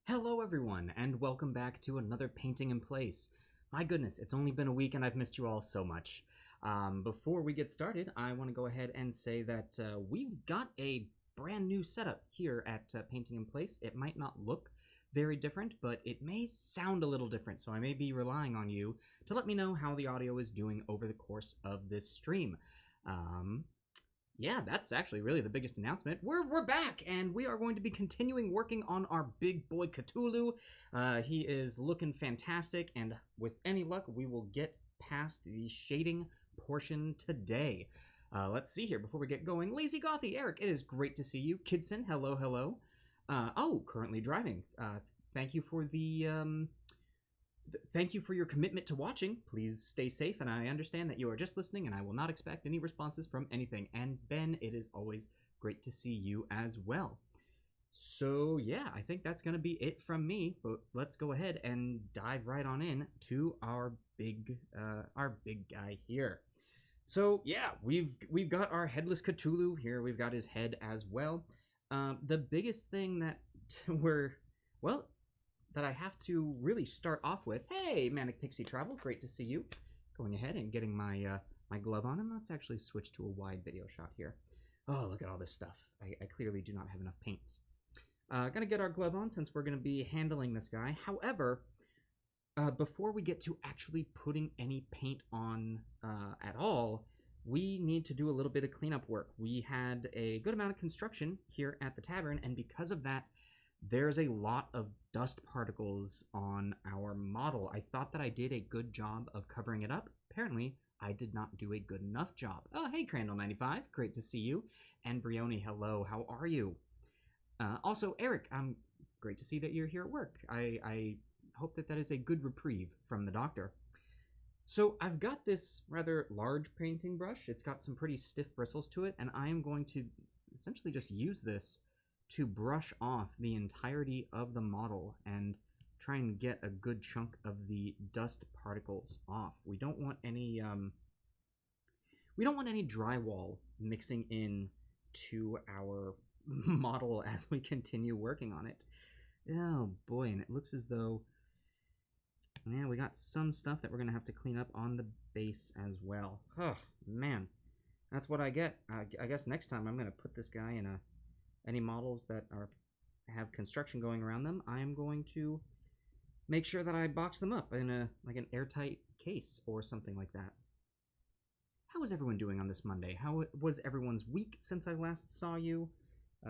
Hello everyone, and welcome back to another Painting in Place. My goodness, it's only been a week and I've missed you all so much. Before we get started, I want to go ahead and say that we've got a brand new setup here at Painting in Place. It might not look very different, but it may sound a little different, so I may be relying on you to let me know how the audio is doing over the course of this stream. Yeah, that's actually really the biggest announcement. We're back, and we are going to be continuing working on our big boy Cthulhu. He is looking fantastic, and with any luck, we will get past the shading portion today. Let's see here before we get going. Lazy Gothy, Eric, it is great to see you. Kidson, hello, hello. Currently driving. Thank you for the Thank you for your commitment to watching. Please stay safe, and I understand that you are just listening, and I will not expect any responses from anything. And Ben, it is always great to see you as well. So yeah, I think that's going to be it from me, but let's go ahead and dive right on in to our big guy here. So yeah, we've got our headless Cthulhu here. We've got his head as well. The biggest thing that that I have to really start off with. Hey, Manic Pixie Travel, great to see you. Going ahead and getting my my glove on, and let's actually switch to a wide video shot here. Oh, look at all this stuff. I clearly do not have enough paints. Gonna get our glove on since we're gonna be handling this guy. However, before we get to actually putting any paint on at all, we need to do a little bit of cleanup work. We had a good amount of construction here at the tavern, and because of that, there's a lot of dust particles on our model. I thought that I did a good job of covering it up. Apparently, I did not do a good enough job. Oh, hey, Crandall95, great to see you. And Brioni, hello, how are you? Also, Eric, great to see that you're here at work. I hope that that is a good reprieve from the doctor. So I've got this rather large painting brush. It's got some pretty stiff bristles to it, and I am going to essentially just use this to brush off the entirety of the model and try and get a good chunk of the dust particles off. We don't want any drywall mixing in to our model as we continue working on it. Oh boy, and it looks as though, yeah, we got some stuff that we're gonna have to clean up on the base as well. Oh man, that's what I get. I guess next time I'm gonna put this guy in any models that have construction going around them, I am going to make sure that I box them up in an airtight case or something like that. How is everyone doing on this Monday? How was everyone's week since I last saw you?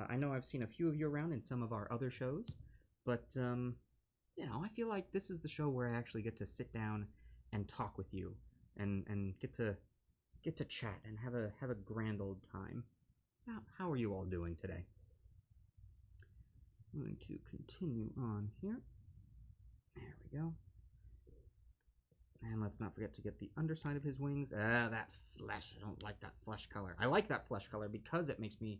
I know I've seen a few of you around in some of our other shows, but you know, I feel like this is the show where I actually get to sit down and talk with you and get to chat and have a grand old time. So how are you all doing today? I'm going to continue on here. There we go. And let's not forget to get the underside of his wings. That flesh. I don't like that flesh color. I like that flesh color because it makes me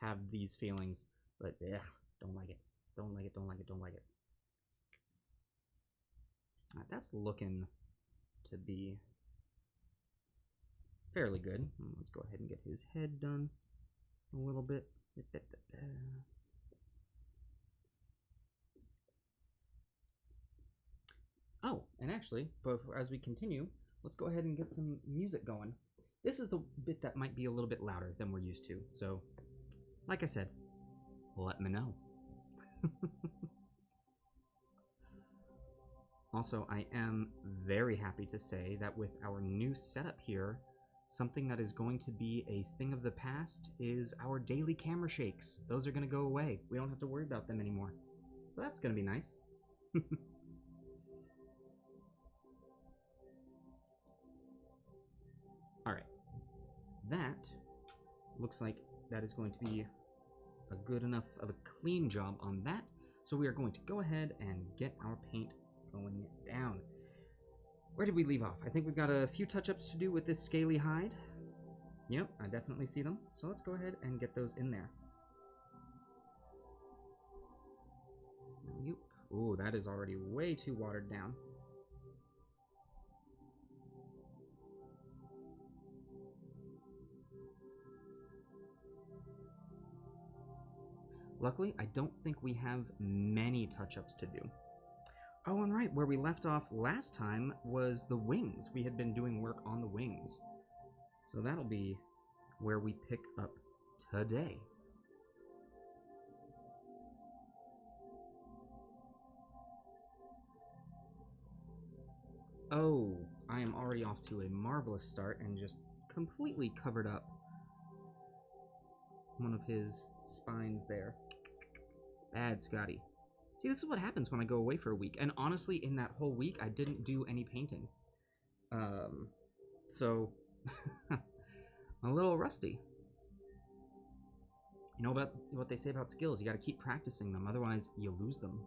have these feelings. But, don't like it. Don't like it, don't like it, don't like it. Alright, that's looking to be fairly good. Let's go ahead and get his head done a little bit. Oh, and actually, as we continue, let's go ahead and get some music going. This is the bit that might be a little bit louder than we're used to, so, like I said, let me know. Also, I am very happy to say that with our new setup here, something that is going to be a thing of the past is our daily camera shakes. Those are going to go away. We don't have to worry about them anymore. So that's going to be nice. Alright, that looks like that is going to be a good enough of a clean job on that. So we are going to go ahead and get our paint going down. Where did we leave off? I think we've got a few touch-ups to do with this scaly hide. Yep, I definitely see them. So let's go ahead and get those in there. Ooh, that is already way too watered down. Luckily, I don't think we have many touch-ups to do. Oh, and right, where we left off last time was the wings. We had been doing work on the wings. So that'll be where we pick up today. Oh, I am already off to a marvelous start and just completely covered up one of his spines there. Bad Scotty. See, this is what happens when I go away for a week. And honestly, in that whole week, I didn't do any painting. So, I'm a little rusty. You know about what they say about skills. You gotta keep practicing them, otherwise you lose them.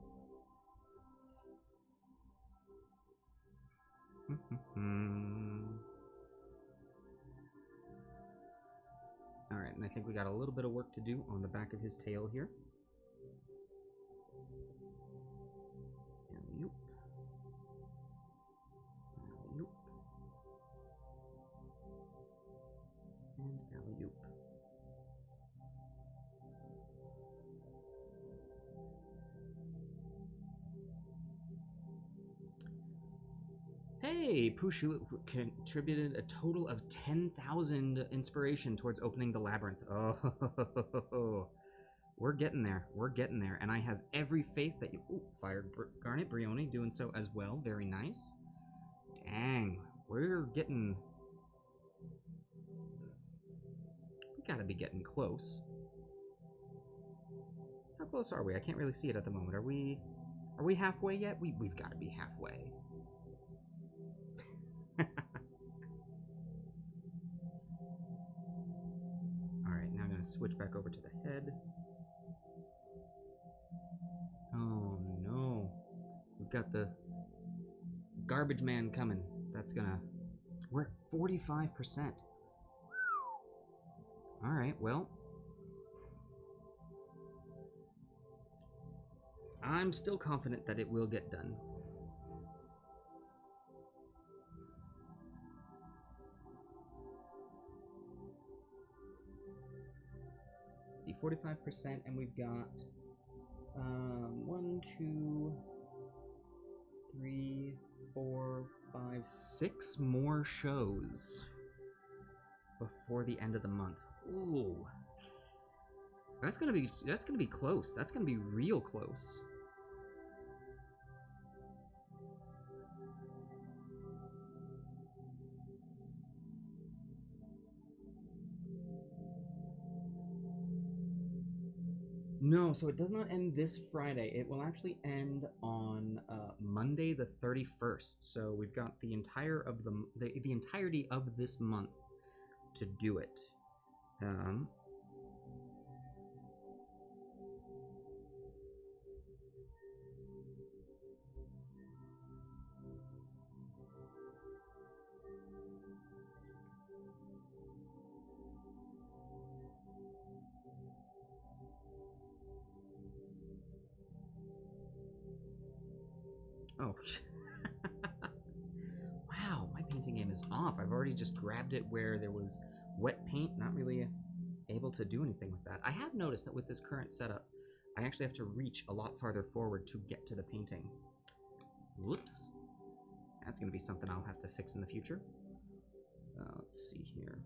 Alright, and I think we got a little bit of work to do on the back of his tail here. Alley-oop. Alley-oop. And alley-oop. Hey, Pushu contributed a total of 10,000 inspiration towards opening the labyrinth. Oh, we're getting there. We're getting there. And I have every faith that you... Ooh, fired Garnet Brioni doing so as well. Very nice. Dang, we're getting... We gotta be getting close. How close are we? I can't really see it at the moment. Are we halfway yet? We've got to be halfway. Alright, now I'm going to switch back over to the head. Oh no. We've got the garbage man coming. That's gonna... We're at 45%. Alright, well... I'm still confident that it will get done. See, 45%, and we've got 1, 2, 3, 4, 5, 6 more shows before the end of the month. Ooh, that's gonna be close. That's gonna be real close. No, so it does not end this Friday. It will actually end on Monday the 31st. So we've got the entirety of this month to do it. Oh, wow, my painting game is off. I've already just grabbed it where there was wet paint, not really able to do anything with that. I have noticed that with this current setup, I actually have to reach a lot farther forward to get to the painting. Whoops. That's going to be something I'll have to fix in the future. Let's see here.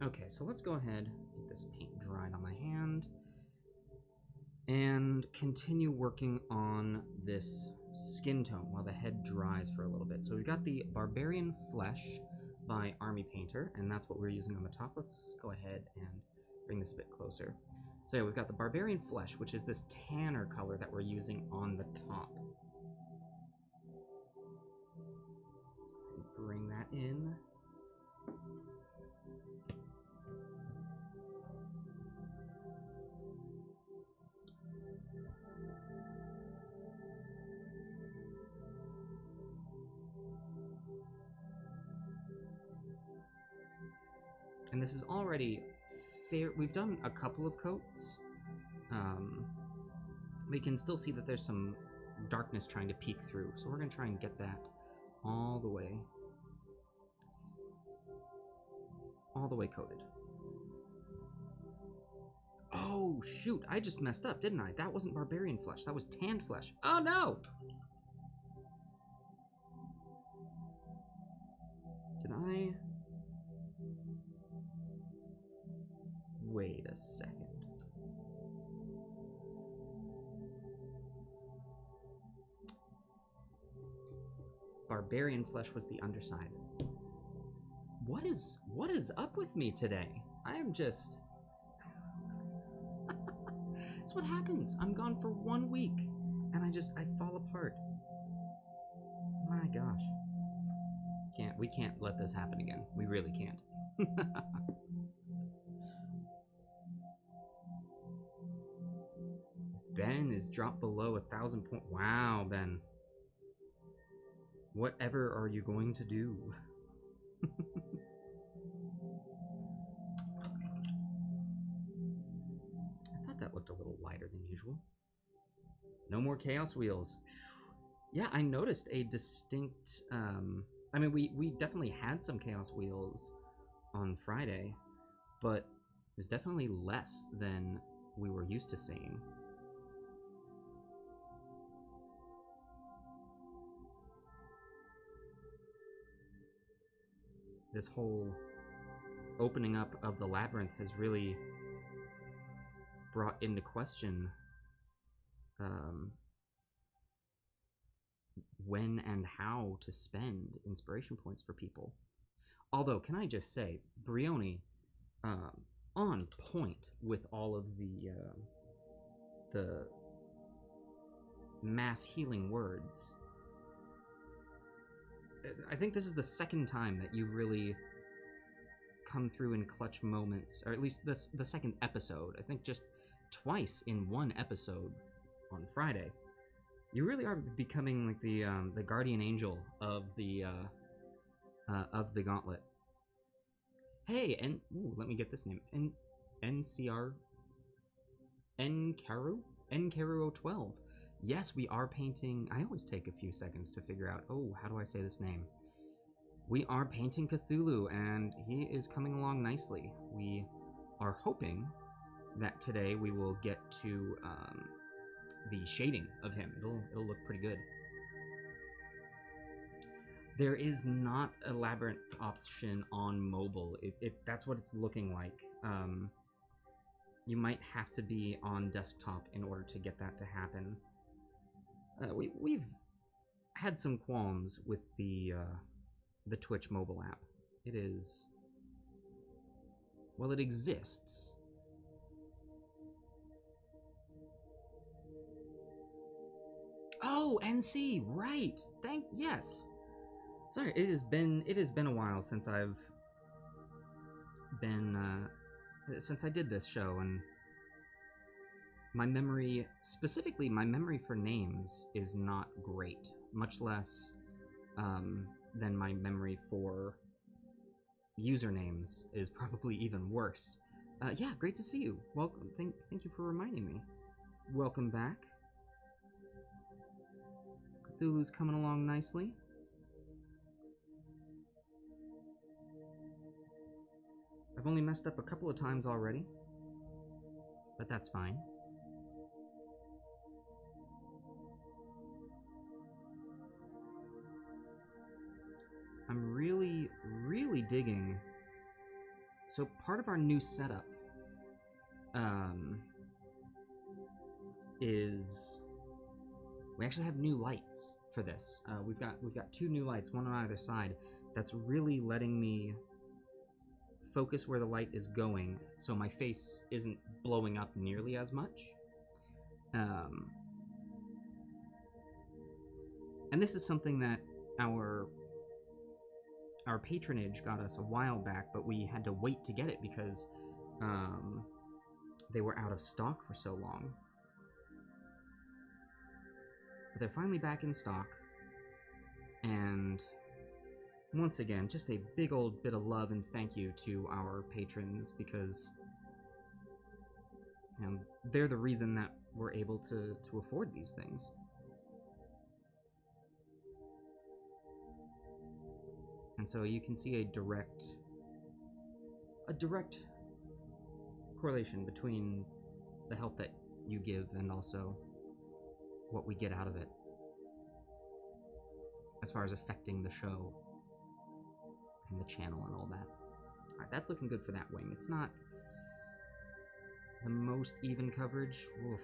Okay, so let's go ahead, get this paint dried on my hand, and continue working on this skin tone while the head dries for a little bit. So we've got the Barbarian Flesh by Army Painter, and that's what we're using on the top. Let's go ahead and bring this a bit closer. So yeah, we've got the Barbarian Flesh, which is this tanner color that we're using on the top. So bring that in. And this is already fair. We've done a couple of coats. We can still see that there's some darkness trying to peek through. So we're going to try and get that all the way coated. Oh, shoot. I just messed up, didn't I? That wasn't barbarian flesh. That was tanned flesh. Oh, no! Did I... Wait a second. Barbarian flesh was the underside. What is up with me today? I am just... That's what happens. I'm gone for 1 week, and I fall apart. My gosh. We can't let this happen again. We really can't. Ben is dropped below 1,000 points. Wow, Ben. Whatever are you going to do? I thought that looked a little lighter than usual. No more chaos wheels. Yeah, I noticed a distinct... I mean, we definitely had some chaos wheels on Friday, but it was definitely less than we were used to seeing. This whole opening up of the labyrinth has really brought into question when and how to spend inspiration points for people. Although, can I just say, Brioni, on point with all of the mass healing words. I think this is the second time that you've really come through in clutch moments, or at least the second episode. I think just twice in one episode on Friday. You really are becoming like the guardian angel of the gauntlet. Hey, and let me get this name. NCR Nkaru 012. Yes, we are painting. I always take a few seconds to figure out, how do I say this name? We are painting Cthulhu, and he is coming along nicely. We are hoping that today we will get to the shading of him. It'll look pretty good. There is not a labyrinth option on mobile. That's what it's looking like. You might have to be on desktop in order to get that to happen. We've had some qualms with the Twitch mobile app. It is... Well, it exists. Oh, NC, right. Yes. Sorry, it has been a while since I've been since I did this show, and my memory, specifically my memory for names, is not great, much less than my memory for usernames is probably even worse. Yeah, great to see you. Welcome. Thank you for reminding me. Welcome back. Cthulhu's coming along nicely. I've only messed up a couple of times already, but that's fine. I'm really, really digging. So part of our new setup is we actually have new lights for this. We've got 2 new lights, one on either side. That's really letting me focus where the light is going, so my face isn't blowing up nearly as much. And this is something that our patronage got us a while back, but we had to wait to get it because they were out of stock for so long. But they're finally back in stock, and once again, just a big old bit of love and thank you to our patrons, because they're the reason that we're able to afford these things. And so you can see a direct correlation between the help that you give and also what we get out of it as far as affecting the show and the channel and all that. Alright, that's looking good for that wing. It's not the most even coverage. Oof.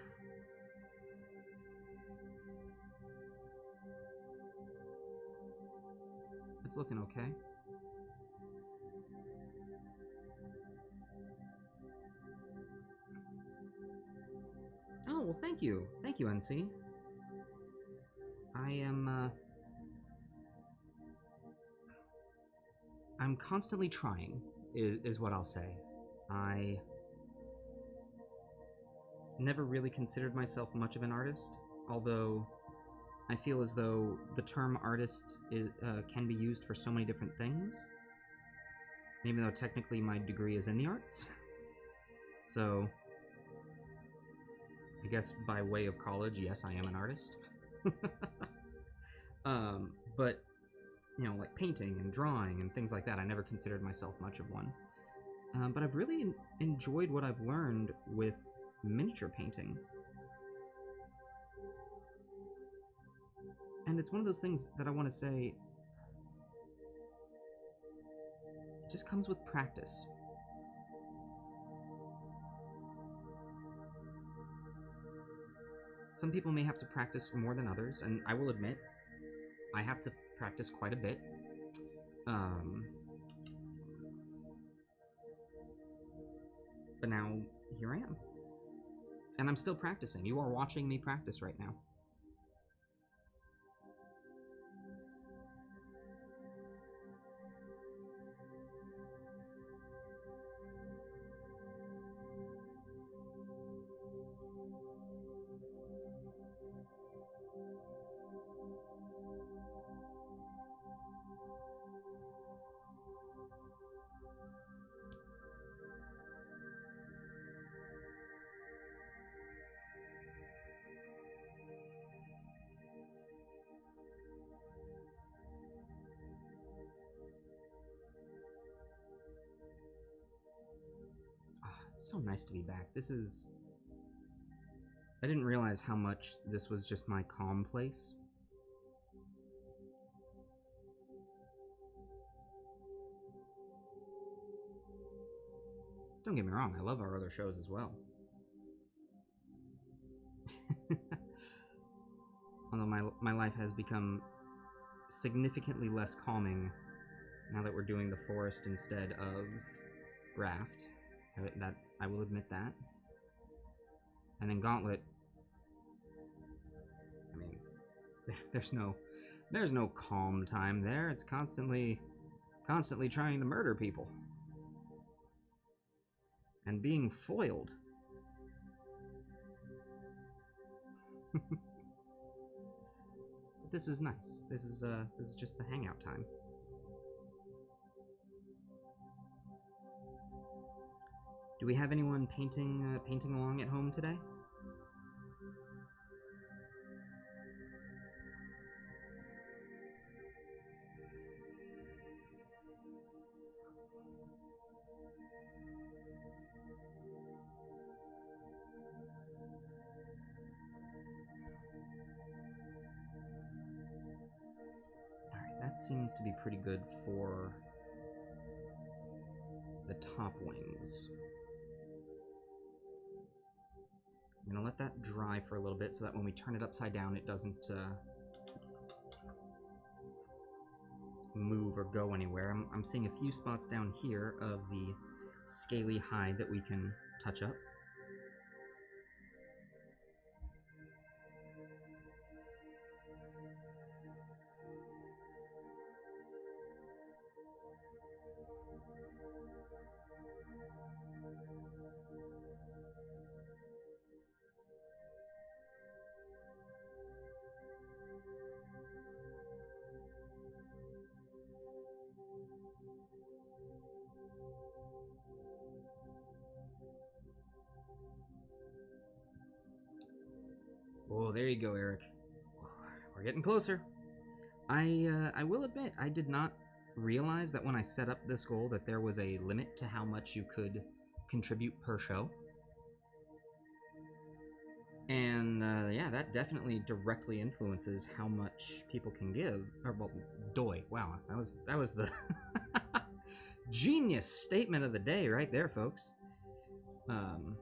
It's looking okay. Oh, well, thank you. Thank you, NC. I'm constantly trying, is what I'll say. I never really considered myself much of an artist, although I feel as though the term artist can be used for so many different things, even though technically my degree is in the arts. So, I guess by way of college, yes, I am an artist. But, you know, like painting and drawing and things like that, I never considered myself much of one. But I've really enjoyed what I've learned with miniature painting. And it's one of those things that I want to say, it just comes with practice. Some people may have to practice more than others, and I will admit, I have to practice quite a bit. But now, here I am. And I'm still practicing. You are watching me practice right now. It's so nice to be back. I didn't realize how much this was just my calm place. Don't get me wrong, I love our other shows as well. Although my life has become significantly less calming now that we're doing the forest instead of raft. That I will admit that. And in Gauntlet, I mean, there's no calm time there. It's constantly trying to murder people and being foiled. But this is nice. This is just the hangout time. Do we have anyone painting along at home today? Alright, that seems to be pretty good for the top wings. I'm gonna let that dry for a little bit so that when we turn it upside down, it doesn't move or go anywhere. I'm seeing a few spots down here of the scaly hide that we can touch up. Oh, there you go, Eric. We're getting closer. I will admit, I did not realize that when I set up this goal that there was a limit to how much you could contribute per show. And yeah, that definitely directly influences how much people can give. Or well, doi. Wow, that was the genius statement of the day right there, folks. Um,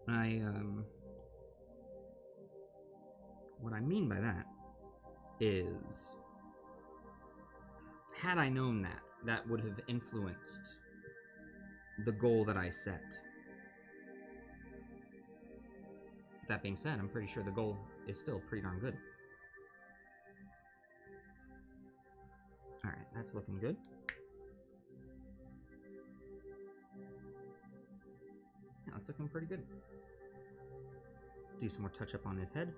I what I mean by that is, had I known that, that would have influenced the goal that I set. That being said, I'm pretty sure the goal is still pretty darn good. All right, that's looking good. Yeah, that's looking pretty good. Let's do some more touch up on his head.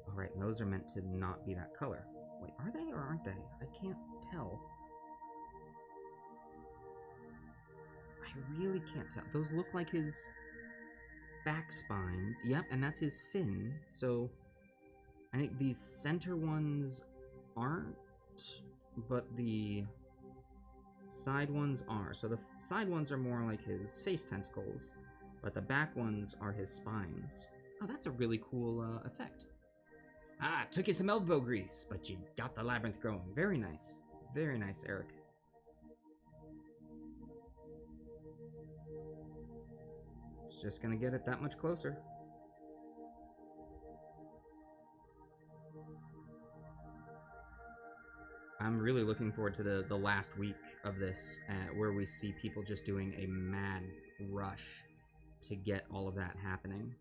All right, and those are meant to not be that color. Wait, are they or aren't they? I can't tell. I really can't tell. Those look like his back spines. Yep, and that's his fin. So I think these center ones aren't, but the side ones are. So the side ones are more like his face tentacles, but the back ones are his spines. Oh, that's a really cool effect. Ah, took you some elbow grease, but you got the labyrinth going. Very nice. Very nice, Eric. It's just gonna get it that much closer. I'm really looking forward to the last week of this, where we see people just doing a mad rush to get all of that happening.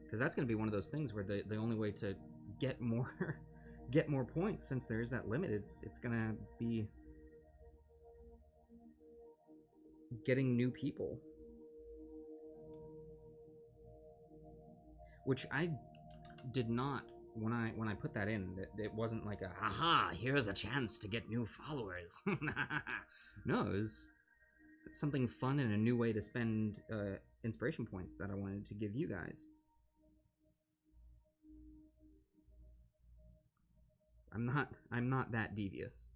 Because that's going to be one of those things where the only way to get more get more points, since there is that limit, it's going to be getting new people. Which I did not, when I put that in, it wasn't like a haha, here's a chance to get new followers. No, it was something fun and a new way to spend inspiration points that I wanted to give you guys. I'm not that devious.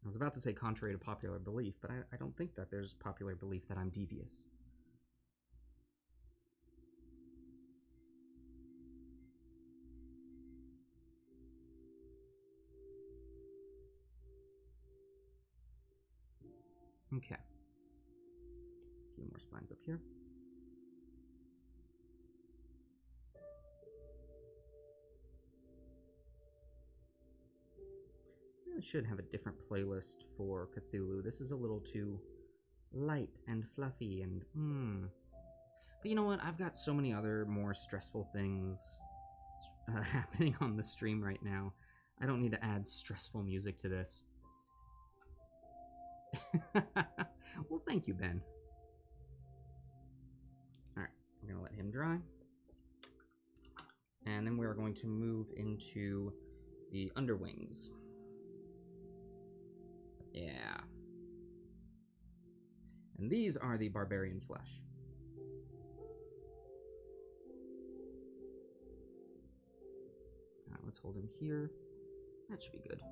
I was about to say contrary to popular belief, but I don't think that there's popular belief that I'm devious. Okay. A few more spines up here. I should have a different playlist for Cthulhu. This is a little too light and fluffy and But you know what? I've got so many other more stressful things happening on the stream right now. I don't need to add stressful music to this. Well, thank you, Ben. All right, we're gonna let him dry. And then we're going to move into the underwings. Yeah. And these are the barbarian flesh. All right, let's hold him here. That should be good.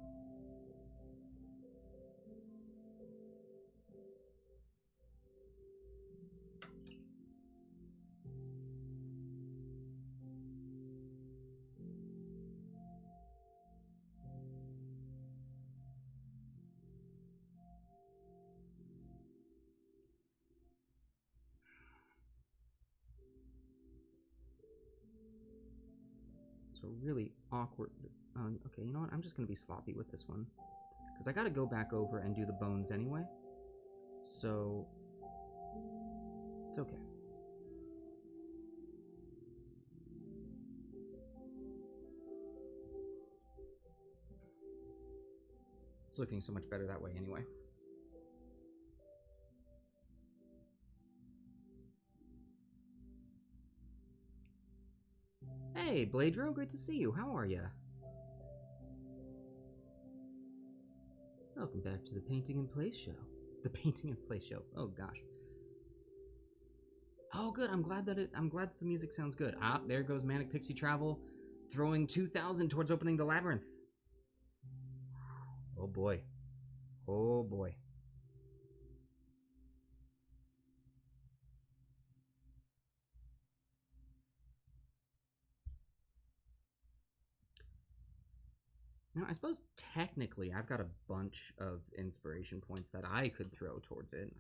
So really awkward. Okay, you know what? I'm just going to be sloppy with this one, because I got to go back over and do the bones anyway. So it's okay. It's looking so much better that way anyway. Hey, Bladro, great to see you. How are you? Welcome back to the Painting in Place show. The Painting in Place show. Oh gosh. Oh good. I'm glad that the music sounds good. Ah, there goes Manic Pixie Travel, throwing 2,000 towards opening the labyrinth. Oh boy. Oh boy. Now, I suppose technically I've got a bunch of inspiration points that I could throw towards it.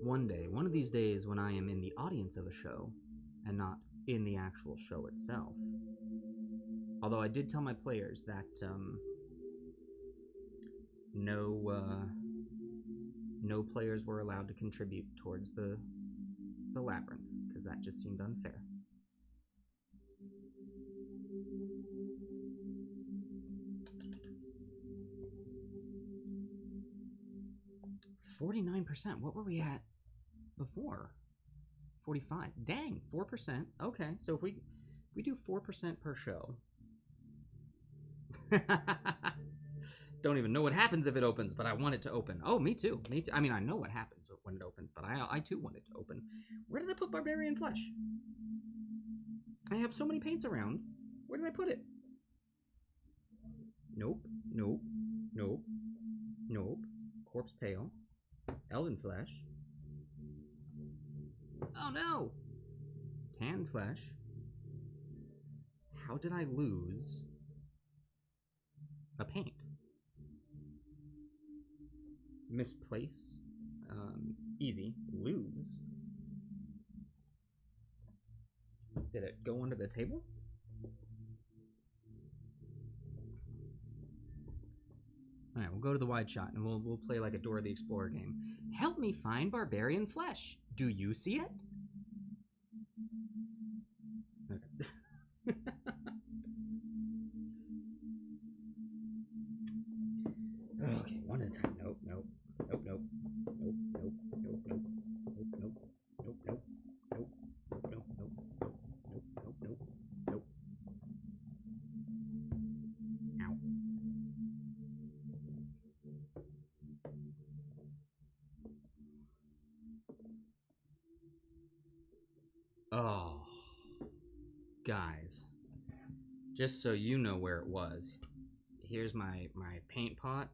1 of these days when I am in the audience of a show and not in the actual show itself. Although I did tell my players that no players were allowed to contribute towards the labyrinth, because that just seemed unfair. %. What were we at before? 45. Dang, 4%. Okay, so if we do 4% per show. Don't even know what happens if it opens, but I want it to open. Oh, me too. Me too. I mean, I know what happens when it opens, but I too want it to open. Where did I put Barbarian Flesh? I have so many paints around. Where did I put it? Nope. Nope. Nope. Nope. Corpse Pale. Elven Flesh. Oh no! Tan Flesh. How did I lose a paint? Misplace. Easy. Lose. Did it go under the table? Alright, we'll go to the wide shot and we'll play like a Dora the Explorer game. Help me find Barbarian Flesh. Do you see it? Okay. Okay, one at a time. Nope, nope, nope, nope, nope, nope, nope, nope, nope, nope, nope, nope, nope, nope, nope, nope, nope, nope, nope, nope. Ow. Oh, guys, just so you know where it was, here's my paint pot.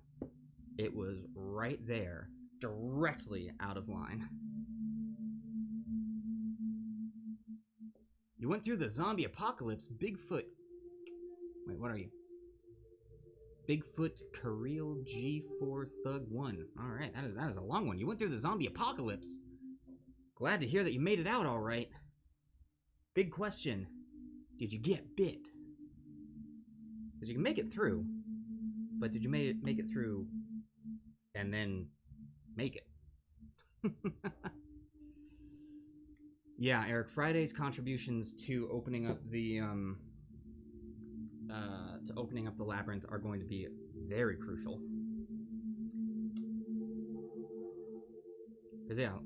It was right there, directly out of line. You went through the zombie apocalypse, Bigfoot. Wait, what are you? Bigfoot Kareel G4 Thug 1. Alright, that is a long one. You went through the zombie apocalypse. Glad to hear that you made it out alright. Big question. Did you get bit? Because you can make it through, but did you make it through and then make it? Yeah, Eric, Friday's contributions to opening up the labyrinth are going to be very crucial. Because yeah,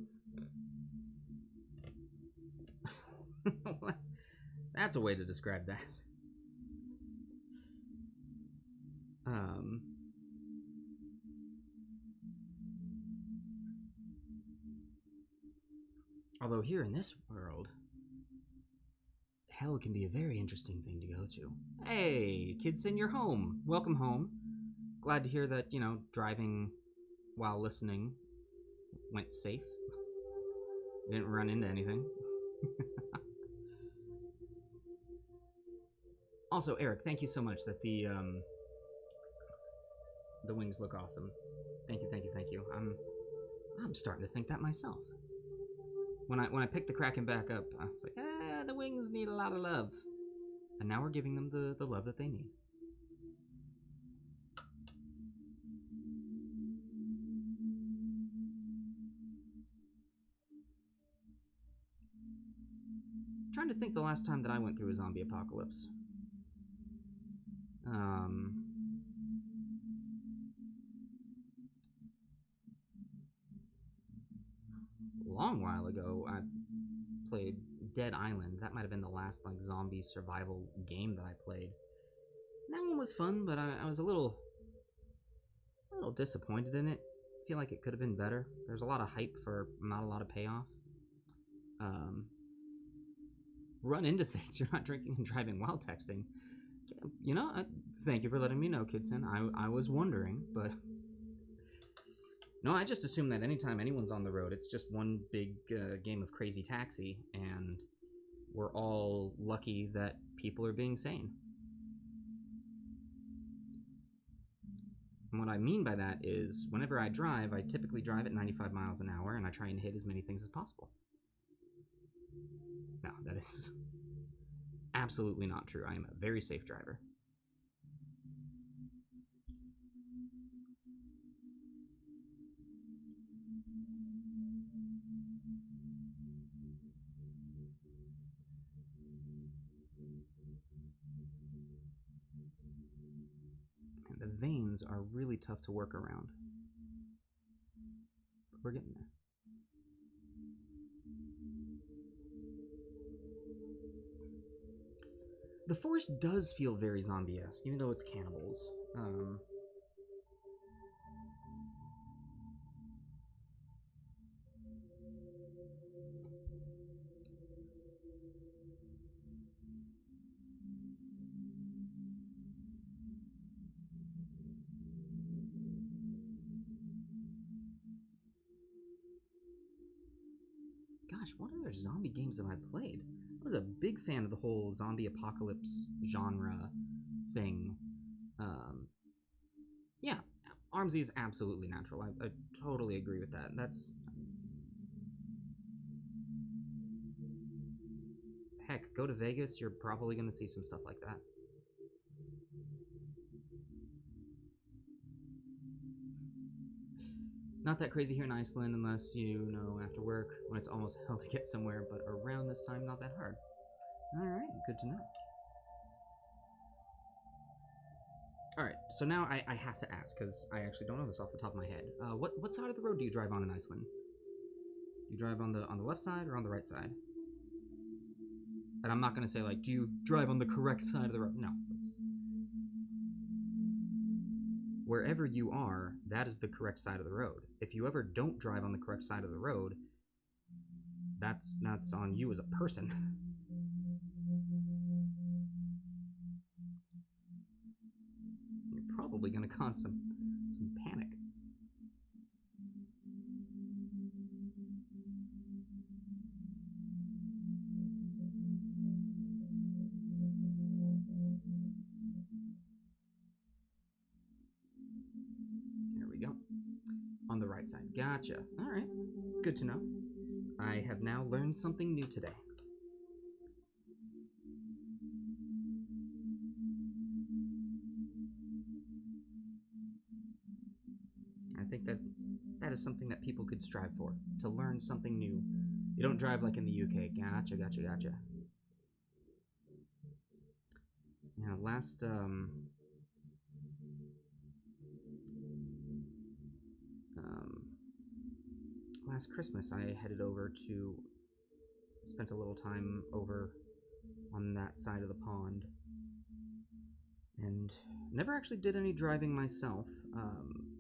that's a way to describe that. Although here in this world, hell can be a very interesting thing to go to. Hey, Kidson, you're home. Welcome home. Glad to hear that, driving while listening went safe. You didn't run into anything. Also, Eric, thank you so much that the wings look awesome. Thank you, thank you, thank you. I'm starting to think that myself. When I picked the Kraken back up, I was like, the wings need a lot of love. And now we're giving them the love that they need. I'm trying to think the last time that I went through a zombie apocalypse. long while ago, I played Dead Island. That might have been the last like zombie survival game that I played. And that one was fun, but I was a little disappointed in it. I feel like it could have been better. There's a lot of hype for not a lot of payoff. Um, Run into things. You're not drinking and driving while texting. You know, thank you for letting me know, Kidson. I was wondering, but no, I just assume that anytime anyone's on the road, it's just one big game of crazy taxi, and we're all lucky that people are being sane. And what I mean by that is, whenever I drive, I typically drive at 95 miles an hour, and I try and hit as many things as possible. No, that is absolutely not true. I am a very safe driver. And the veins are really tough to work around. But we're getting there. The forest does feel very zombie-esque, even though it's cannibals. Gosh, what other zombie games have I played? I was a big fan of the whole zombie apocalypse genre thing. Yeah, Armsy is absolutely natural. I totally agree with that. That's heck, go to Vegas, you're probably going to see some stuff like that. Not that crazy here in Iceland unless you know after work when it's almost hell to get somewhere, but around this time, not that hard. Alright, good to know. Alright, so now I have to ask, because I actually don't know this off the top of my head. What side of the road do you drive on in Iceland? Do you drive on the left side or on the right side? And I'm not going to say, like, do you drive on the correct side of the road? No. Wherever you are, that is the correct side of the road. If you ever don't drive on the correct side of the road, that's on you as a person. You're probably going to cause some panic. There we go. On the right side. Gotcha. All right. Good to know. I have now learned something new today. I think that is something that people could strive for, to learn something new. You don't drive like in the UK. Gotcha. Yeah, last Christmas I headed over to spent a little time over on that side of the pond, and never actually did any driving myself,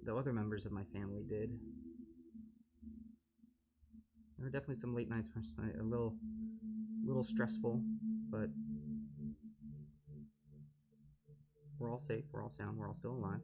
though other members of my family did. There were definitely some late nights, a little stressful, but we're all safe, we're all sound, we're all still alive.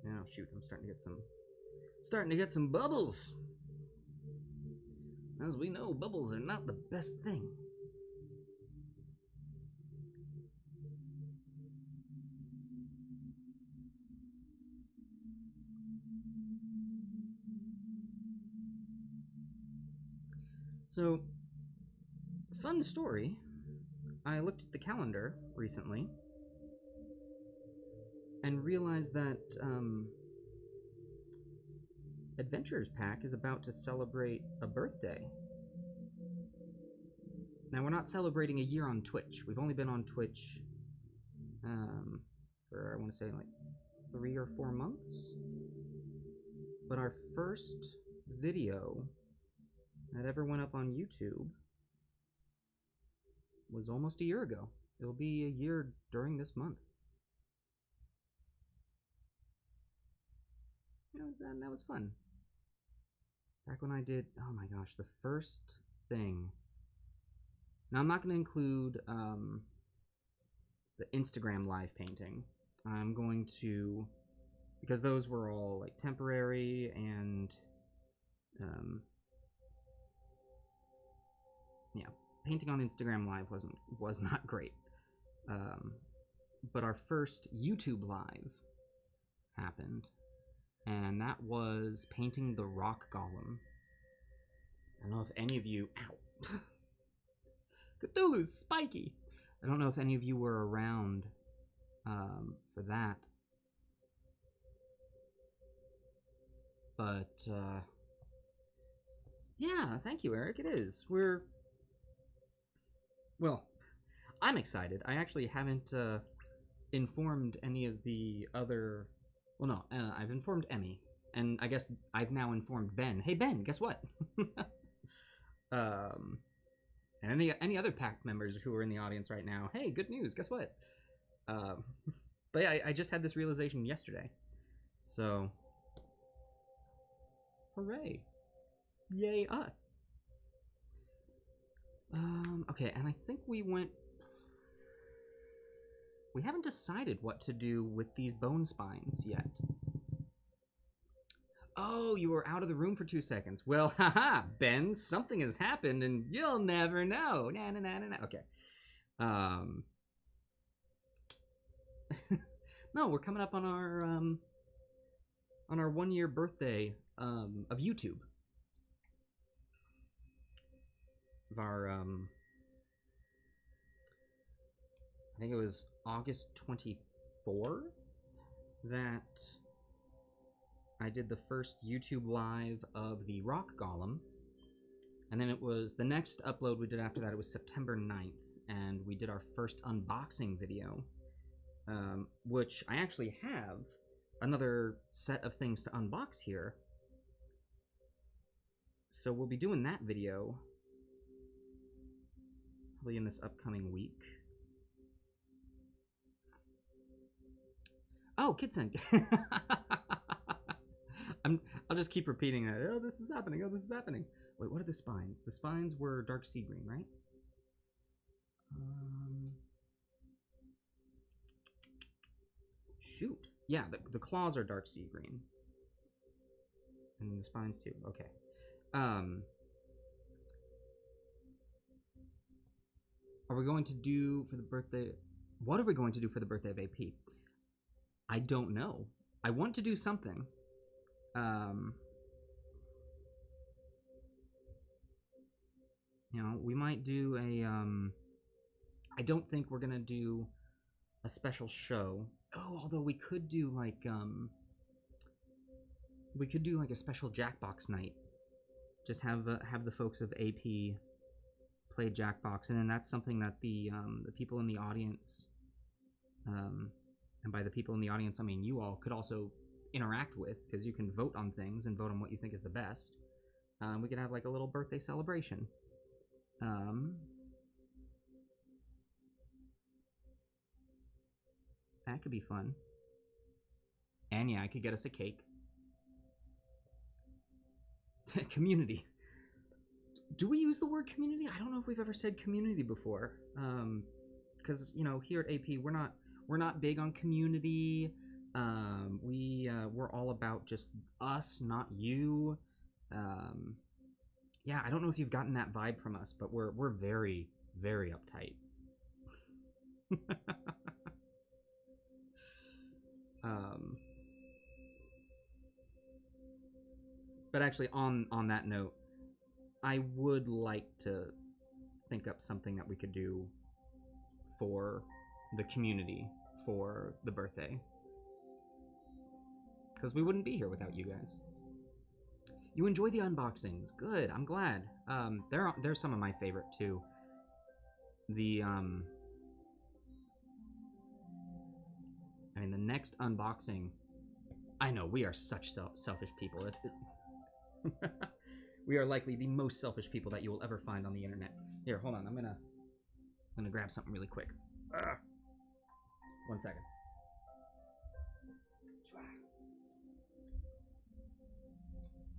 Oh shoot, I'm starting to get some bubbles. As we know, bubbles are not the best thing. So, fun story. I looked at the calendar recently, and realize that Adventurers Pack is about to celebrate a birthday. Now, we're not celebrating a year on Twitch. We've only been on Twitch for, I want to say, like 3 or 4 months. But our first video that ever went up on YouTube was almost a year ago. It'll be a year during this month. You know, that was fun. Back when I did, oh my gosh, the first thing. Now, I'm not going to include the Instagram live painting. I'm going to, because those were all like temporary and yeah, painting on Instagram live was not great. But our first YouTube live happened, and that was painting the rock golem. I don't know if any of you, ow, Cthulhu's spiky. I don't know if any of you were around for that, but yeah, thank you, Eric. It is. Well, I'm excited. I actually haven't informed any of the other. Well, no, I've informed Emmy, and I guess I've now informed Ben. Hey, Ben, guess what? And any other pack members who are in the audience right now, hey, good news, guess what? But yeah, I just had this realization yesterday. So, hooray. Yay us. Okay, and I think we haven't decided what to do with these bone spines yet. Oh, you were out of the room for 2 seconds. Well, haha, Ben, something has happened and you'll never know. Na na na na na. Okay. No, we're coming up on our 1-year birthday of YouTube. Of our I think it was August 24th that I did the first YouTube live of the rock golem, and then it was the next upload we did after that. It was September 9th, and we did our first unboxing video, which I actually have another set of things to unbox here. So we'll be doing that video probably in this upcoming week. Oh, Kitsen. I'll just keep repeating that. Oh, this is happening. Oh, this is happening. Wait, what are the spines? The spines were dark sea green, right? Shoot. Yeah, the claws are dark sea green. And the spines too. Okay. Are we going to do for the birthday? What are we going to do for the birthday of AP? I don't know. I want to do something. You know, we might do a, I don't think we're gonna do a special show. Oh, although we could do like a special Jackbox night. Just have the folks of AP play Jackbox, and then that's something that the people in the audience, and by the people in the audience, I mean you all, could also interact with, because you can vote on things and vote on what you think is the best. We could have like a little birthday celebration. That could be fun. And yeah, I could get us a cake. Community. Do we use the word community? I don't know if we've ever said community before. Because you know, here at AP, we're not big on community. We're all about just us, not you. Yeah, I don't know if you've gotten that vibe from us, but we're very, very uptight. But actually, on that note, I would like to think up something that we could do for the community for the birthday. because we wouldn't be here without you guys. You enjoy the unboxings. Good, I'm glad. They're some of my favorite too. The I mean, the next unboxing. I know we are such selfish people. We are likely the most selfish people that you will ever find on the internet. Here, hold on. I'm gonna grab something really quick. 1 second.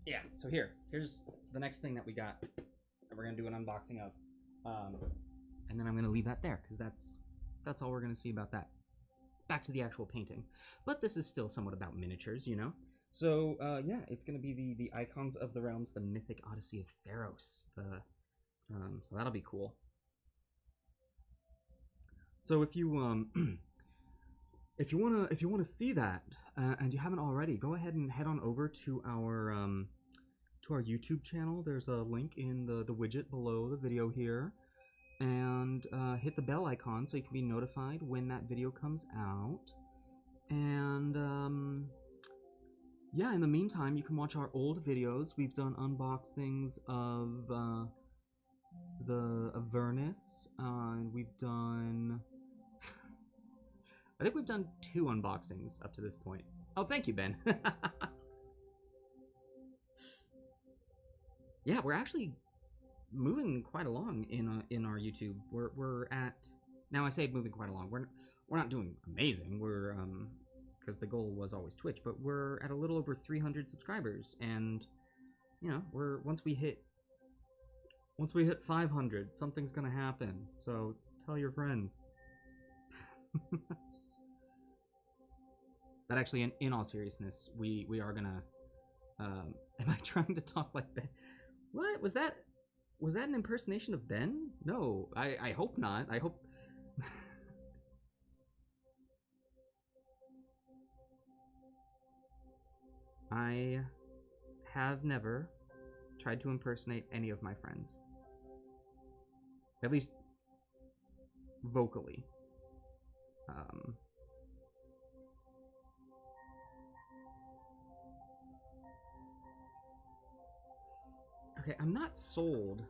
Yeah. So here's the next thing that we got that we're gonna do an unboxing of, and then I'm gonna leave that there because that's all we're gonna see about that. Back to the actual painting, but this is still somewhat about miniatures, you know. So yeah, it's gonna be the Icons of the Realms, the Mythic Odyssey of Theros. So that'll be cool. So if you wanna see that and you haven't already, go ahead and head on over to our YouTube channel. There's a link in the widget below the video here, and hit the bell icon so you can be notified when that video comes out. And yeah, in the meantime, you can watch our old videos. We've done unboxings of the Avernus. We've done I think we've done 2 unboxings up to this point. Oh, thank you, Ben. Yeah, we're actually moving quite along in our YouTube. We're at, now I say moving quite along. We're not doing amazing. We're because the goal was always Twitch, but we're at a little over 300 subscribers, and you know, once we hit 500, something's gonna happen. So tell your friends. But actually, in all seriousness, we are gonna. Am I trying to talk like Ben? What was that? Was that an impersonation of Ben? No, I hope not. I hope. I have never tried to impersonate any of my friends. At least vocally. Okay, I'm not sold.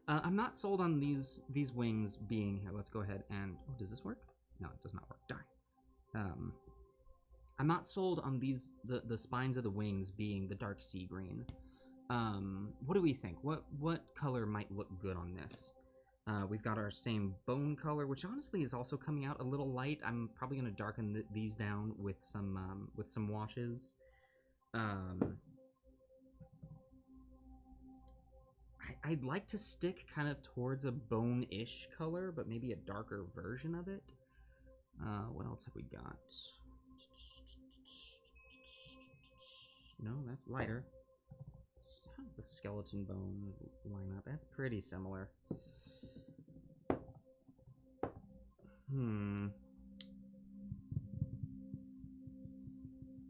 I'm not sold on these wings being here. Let's go ahead and... Oh, does this work? No, it does not work. Darn. I'm not sold on these the spines of the wings being the dark sea green. What do we think? What color might look good on this? We've got our same bone color, which honestly is also coming out a little light. I'm probably going to darken these down with some washes. I'd like to stick kind of towards a bone-ish color, but maybe a darker version of it. What else have we got? No, that's lighter. How's the skeleton bone line up? That's pretty similar. I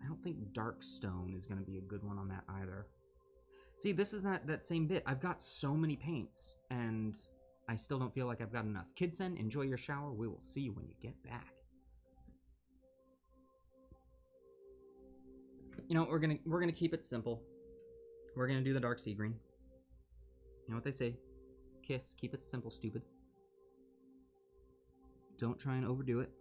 don't think dark stone is going to be a good one on that either. See, this is that same bit. I've got so many paints, and I still don't feel like I've got enough. Kidsen, enjoy your shower. We will see you when you get back. You know, we're gonna keep it simple. We're gonna do the dark sea green. You know what they say? Kiss, keep it simple, stupid. Don't try and overdo it.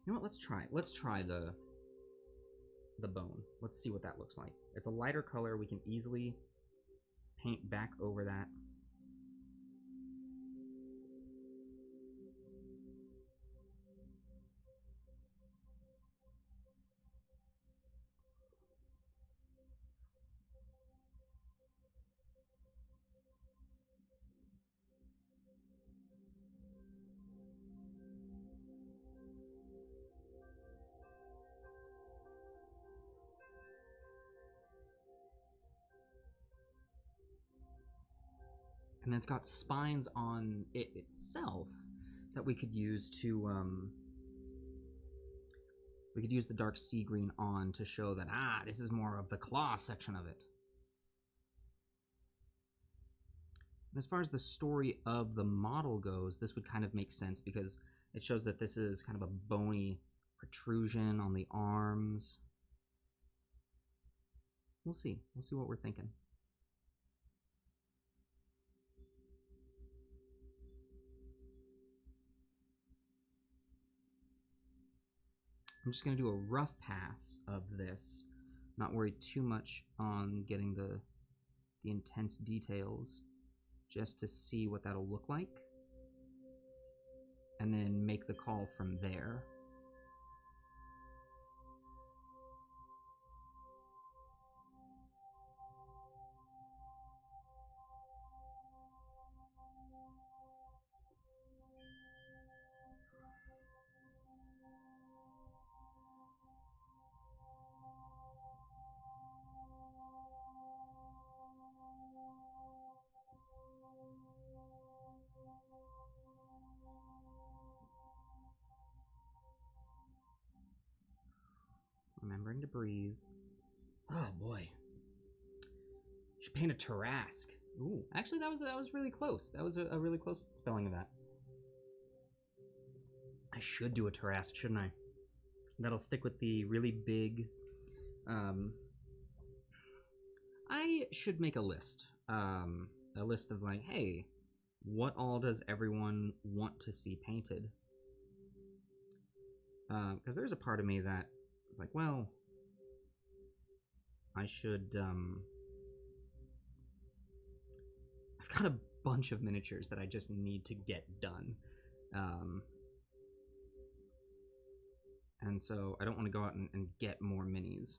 You know what? Let's try it. Let's try the bone. Let's see what that looks like. It's a lighter color. We can easily paint back over that. And it's got spines on it itself that we could use to we could use the dark sea green on to show that this is more of the claw section of it. As far as the story of the model goes, this would kind of make sense because it shows that this is kind of a bony protrusion on the arms. We'll see. We'll see what we're thinking. I'm just going to do a rough pass of this, not worry too much on getting the intense details, just to see what that'll look like, and then make the call from there. Remembering to breathe. Oh boy. Should paint a Tarrasque. Ooh, actually that was really close. That was a really close spelling of that. I should do a Tarrasque, shouldn't I? That'll stick with the really big. I should make a list. A list of like, hey, what all does everyone want to see painted? Because there's a part of me that is like, well, I should. I've got a bunch of miniatures that I just need to get done. And so I don't want to go out and get more minis.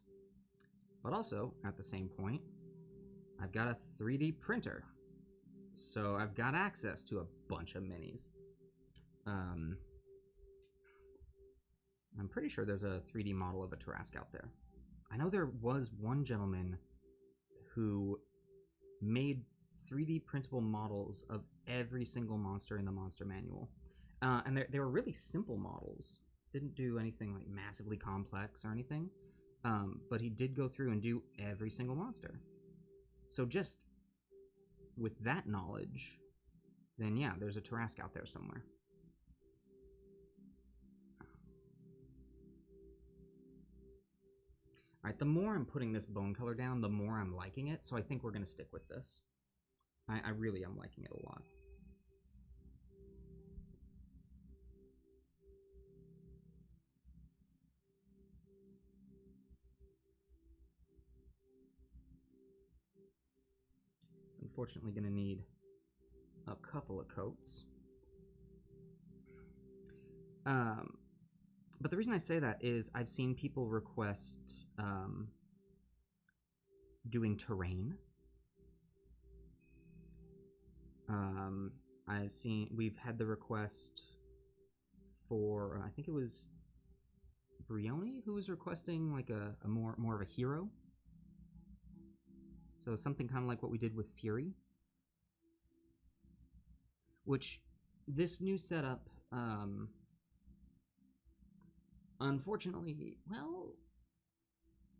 But also, at the same point, I've got a 3D printer. So I've got access to a bunch of minis. I'm pretty sure there's a 3D model of a Tarrasque out there. I know there was one gentleman who made 3D printable models of every single monster in the monster manual. And they were really simple models. Didn't do anything like massively complex or anything. But he did go through and do every single monster. So just with that knowledge, then yeah, there's a Tarrasque out there somewhere. Alright, the more I'm putting this bone color down, the more I'm liking it, so I think we're going to stick with this. I really am liking it a lot. Unfortunately going to need a couple of coats. But the reason I say that is I've seen people request doing terrain. We've had the request for, I think it was Brioni who was requesting like a more of a hero. So something kind of like what we did with Fury. Which, this new setup, unfortunately, well,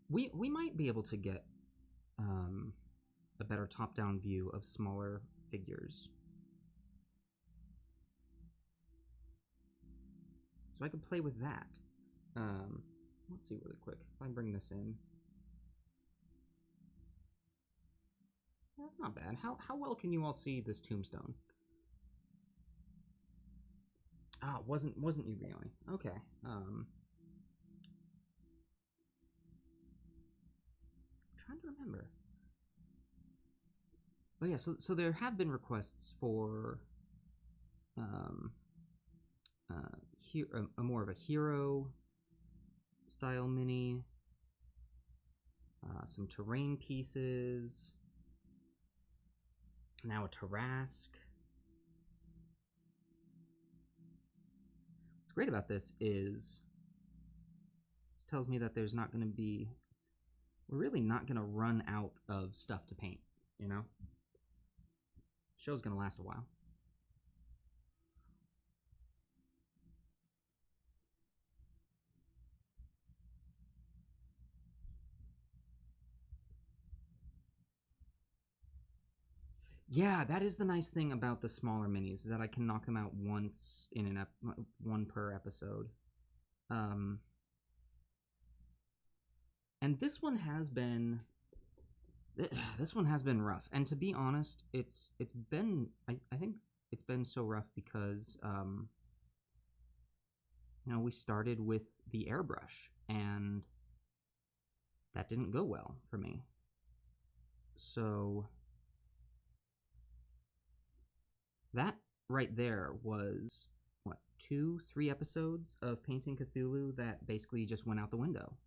we might be able to get a better top-down view of smaller figures. So I could play with that. Let's see really quick. If I bring this in. That's not bad. How well can you all see this tombstone? Ah, wasn't you really? Okay. Trying to remember. Oh yeah, so there have been requests for a more of a hero style mini, some terrain pieces, now a Tarrasque. What's great about this is this tells me that there's not going to be, we're really not going to run out of stuff to paint, you know? Show's going to last a while. Yeah, that is the nice thing about the smaller minis, is that I can knock them out once in one per episode. And this one has been rough. And to be honest, it's been I think it's been so rough because we started with the airbrush and that didn't go well for me. So that right there was what, 2-3 episodes of painting Cthulhu that basically just went out the window.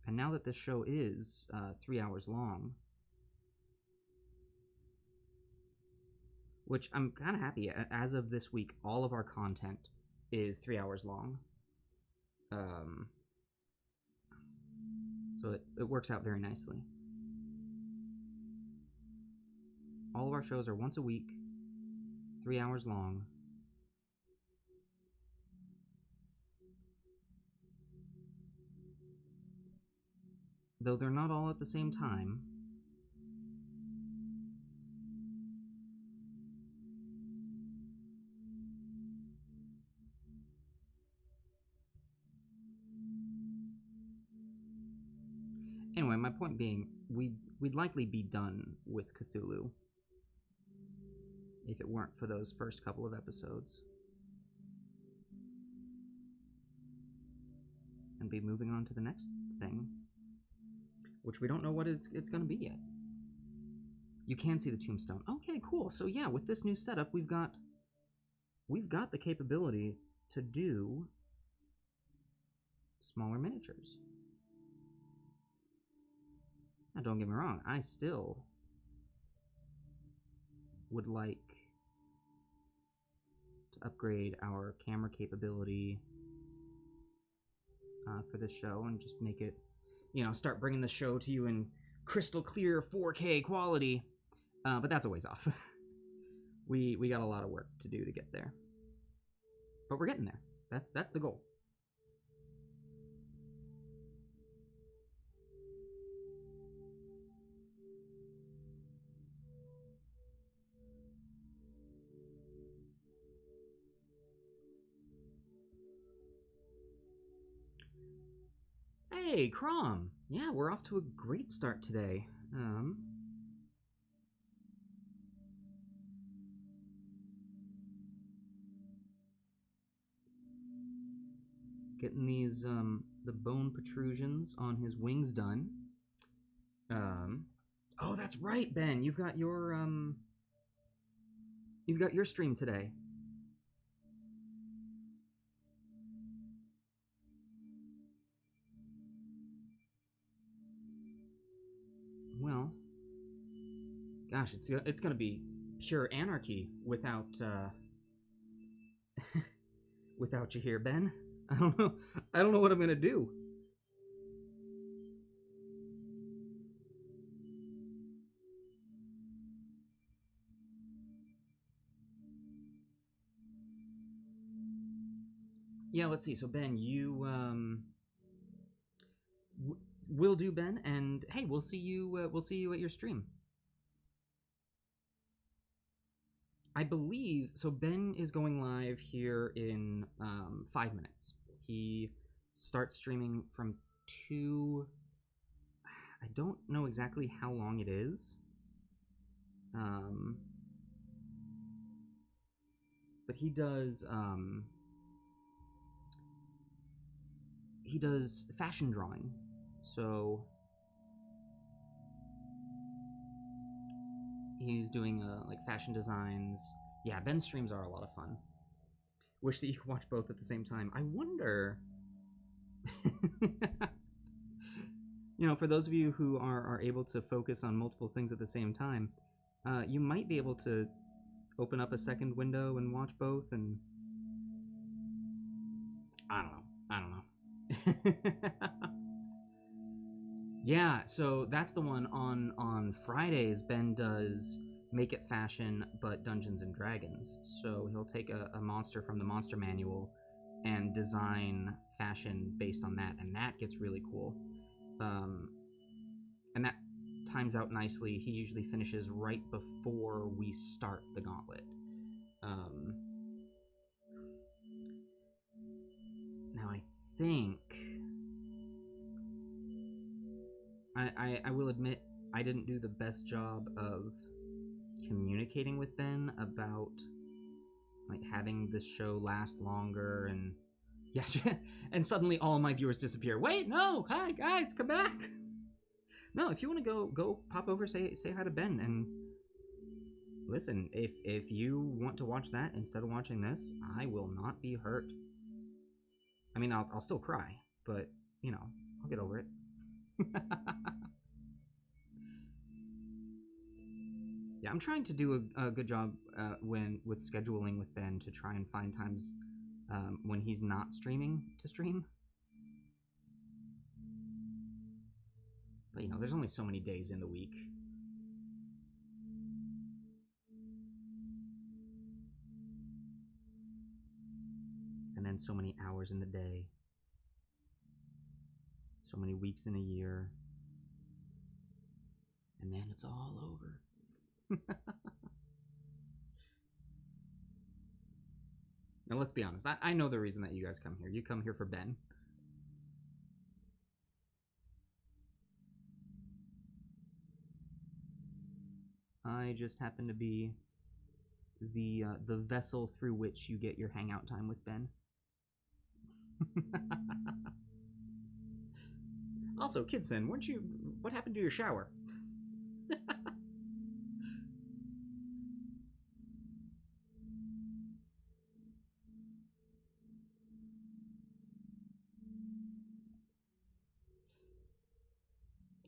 And now that this show is 3 hours long, which I'm kind of happy, as of this week, all of our content is 3 hours long. So it works out very nicely. All of our shows are once a week, 3 hours long. Though they're not all at the same time. Anyway, my point being, we'd likely be done with Cthulhu if it weren't for those first couple of episodes. And be moving on to the next thing, which we don't know what it's going to be yet. You can see the tombstone. Okay, cool. So yeah, with this new setup, we've got the capability to do smaller miniatures. Now, don't get me wrong, I still would like to upgrade our camera capability for this show and just make it, start bringing the show to you in crystal clear 4K quality. But that's a ways off. we got a lot of work to do to get there. But we're getting there. That's the goal. Hey, Crom! Yeah, we're off to a great start today. Getting these, the bone protrusions on his wings done. Oh, that's right, Ben! You've got your stream today. Well, gosh, it's gonna be pure anarchy without without you here, Ben. I don't know what I'm gonna do. Yeah, let's see. So Ben, you will do, Ben, and hey, we'll see you at your stream. I believe so. Ben is going live here in 5 minutes. He starts streaming from 2. I don't know exactly how long it is. But he does fashion drawing. So he's doing like fashion designs. Yeah, Ben's streams are a lot of fun. Wish that you could watch both at the same time. I wonder for those of you who are able to focus on multiple things at the same time, you might be able to open up a second window and watch both, and I don't know. Yeah, so that's the one on Fridays. Ben does Make It Fashion, but Dungeons and Dragons. So he'll take a monster from the monster manual and design fashion based on that, and that gets really cool. Um, and that times out nicely. He usually finishes right before we start the gauntlet. Um, Now I think I will admit I didn't do the best job of communicating with Ben about like having this show last longer and yeah, and suddenly all my viewers disappear. Wait, no, hi guys, come back. No, if you want to go pop over, say hi to Ben, and listen. If you want to watch that instead of watching this, I will not be hurt. I mean, I'll still cry, but you know, I'll get over it. Yeah, I'm trying to do a good job with scheduling with Ben to try and find times when he's not streaming to stream. But you know, there's only so many days in the week. And then so many hours in the day. So many weeks in a year. And then it's all over. Now let's be honest. I know the reason that you guys come here. You come here for Ben. I just happen to be the vessel through which you get your hangout time with Ben. Also, Kidson, weren't you? What happened to your shower?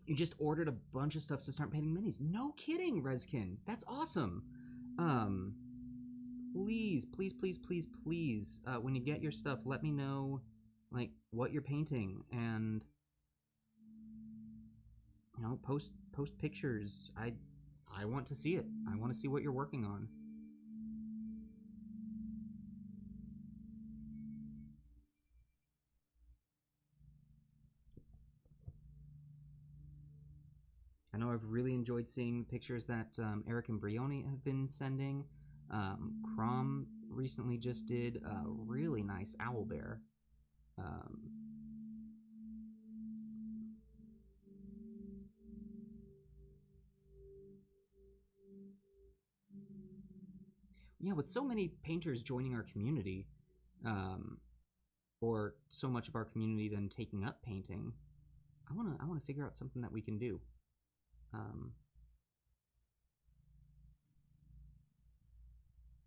You just ordered a bunch of stuff to start painting minis. No kidding, Reskin. That's awesome. Um, please, please, please, please, please, when you get your stuff, let me know, like, what you're painting, and you know, post pictures. I want to see it. I want to see what you're working on. I know I've really enjoyed seeing pictures that Eric and Brioni have been sending. Crom recently just did a really nice owl bear. Um, yeah, with so many painters joining our community, um, or so much of our community then taking up painting, I wanna figure out something that we can do. Um,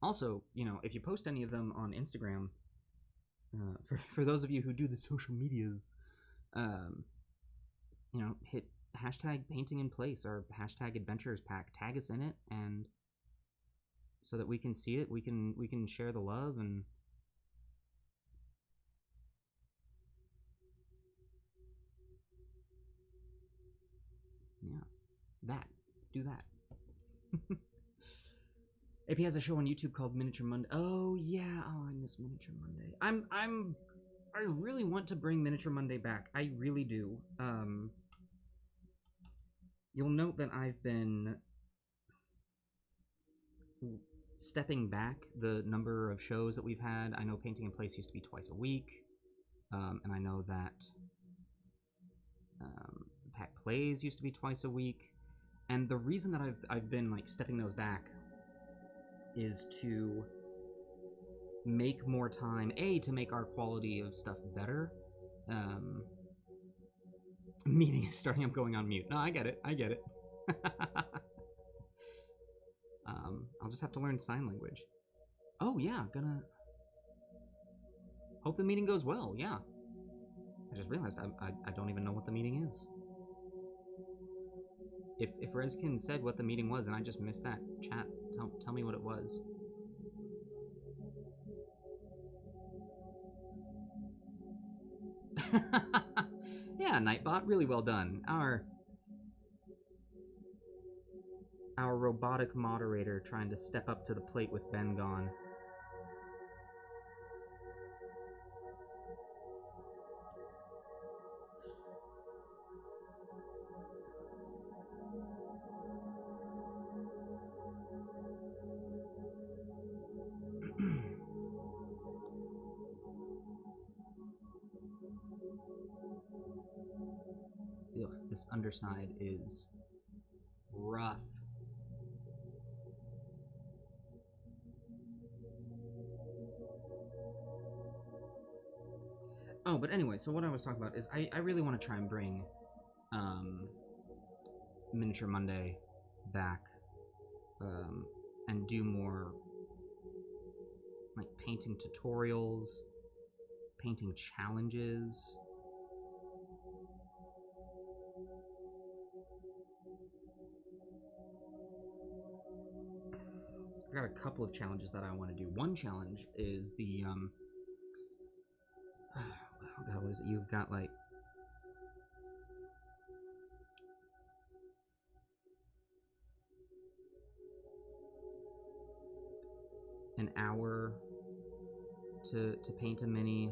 Also, you know, if you post any of them on Instagram, for those of you who do the social medias, um, you know, hit hashtag painting in place or hashtag adventurers pack, tag us in it, and so that we can see it, we can share the love and yeah, that do that. AP has a show on YouTube called Miniature Monday. Oh yeah, oh I miss Miniature Monday. I really want to bring Miniature Monday back. I really do. You'll note that I've been stepping back the number of shows that we've had. I know Painting in Place used to be twice a week, and I know that Pack Plays used to be twice a week. And the reason that I've been like stepping those back is to make more time, to make our quality of stuff better. Meeting is starting. I'm going on mute. No, I get it. I get it. I'll just have to learn sign language. Oh yeah, gonna hope the meeting goes well. Yeah, I just realized I don't even know what the meeting is. If Reskin said what the meeting was and I just missed that, chat, tell me what it was. Yeah, Nightbot, really well done. Our robotic moderator trying to step up to the plate with Ben gone. This underside is rough. Oh, but anyway, so what I was talking about is I really want to try and bring Miniature Monday back and do more like painting tutorials, painting challenges. I got a couple of challenges that I want to do. One challenge is the oh god, what is it? You've got like an hour to paint a mini.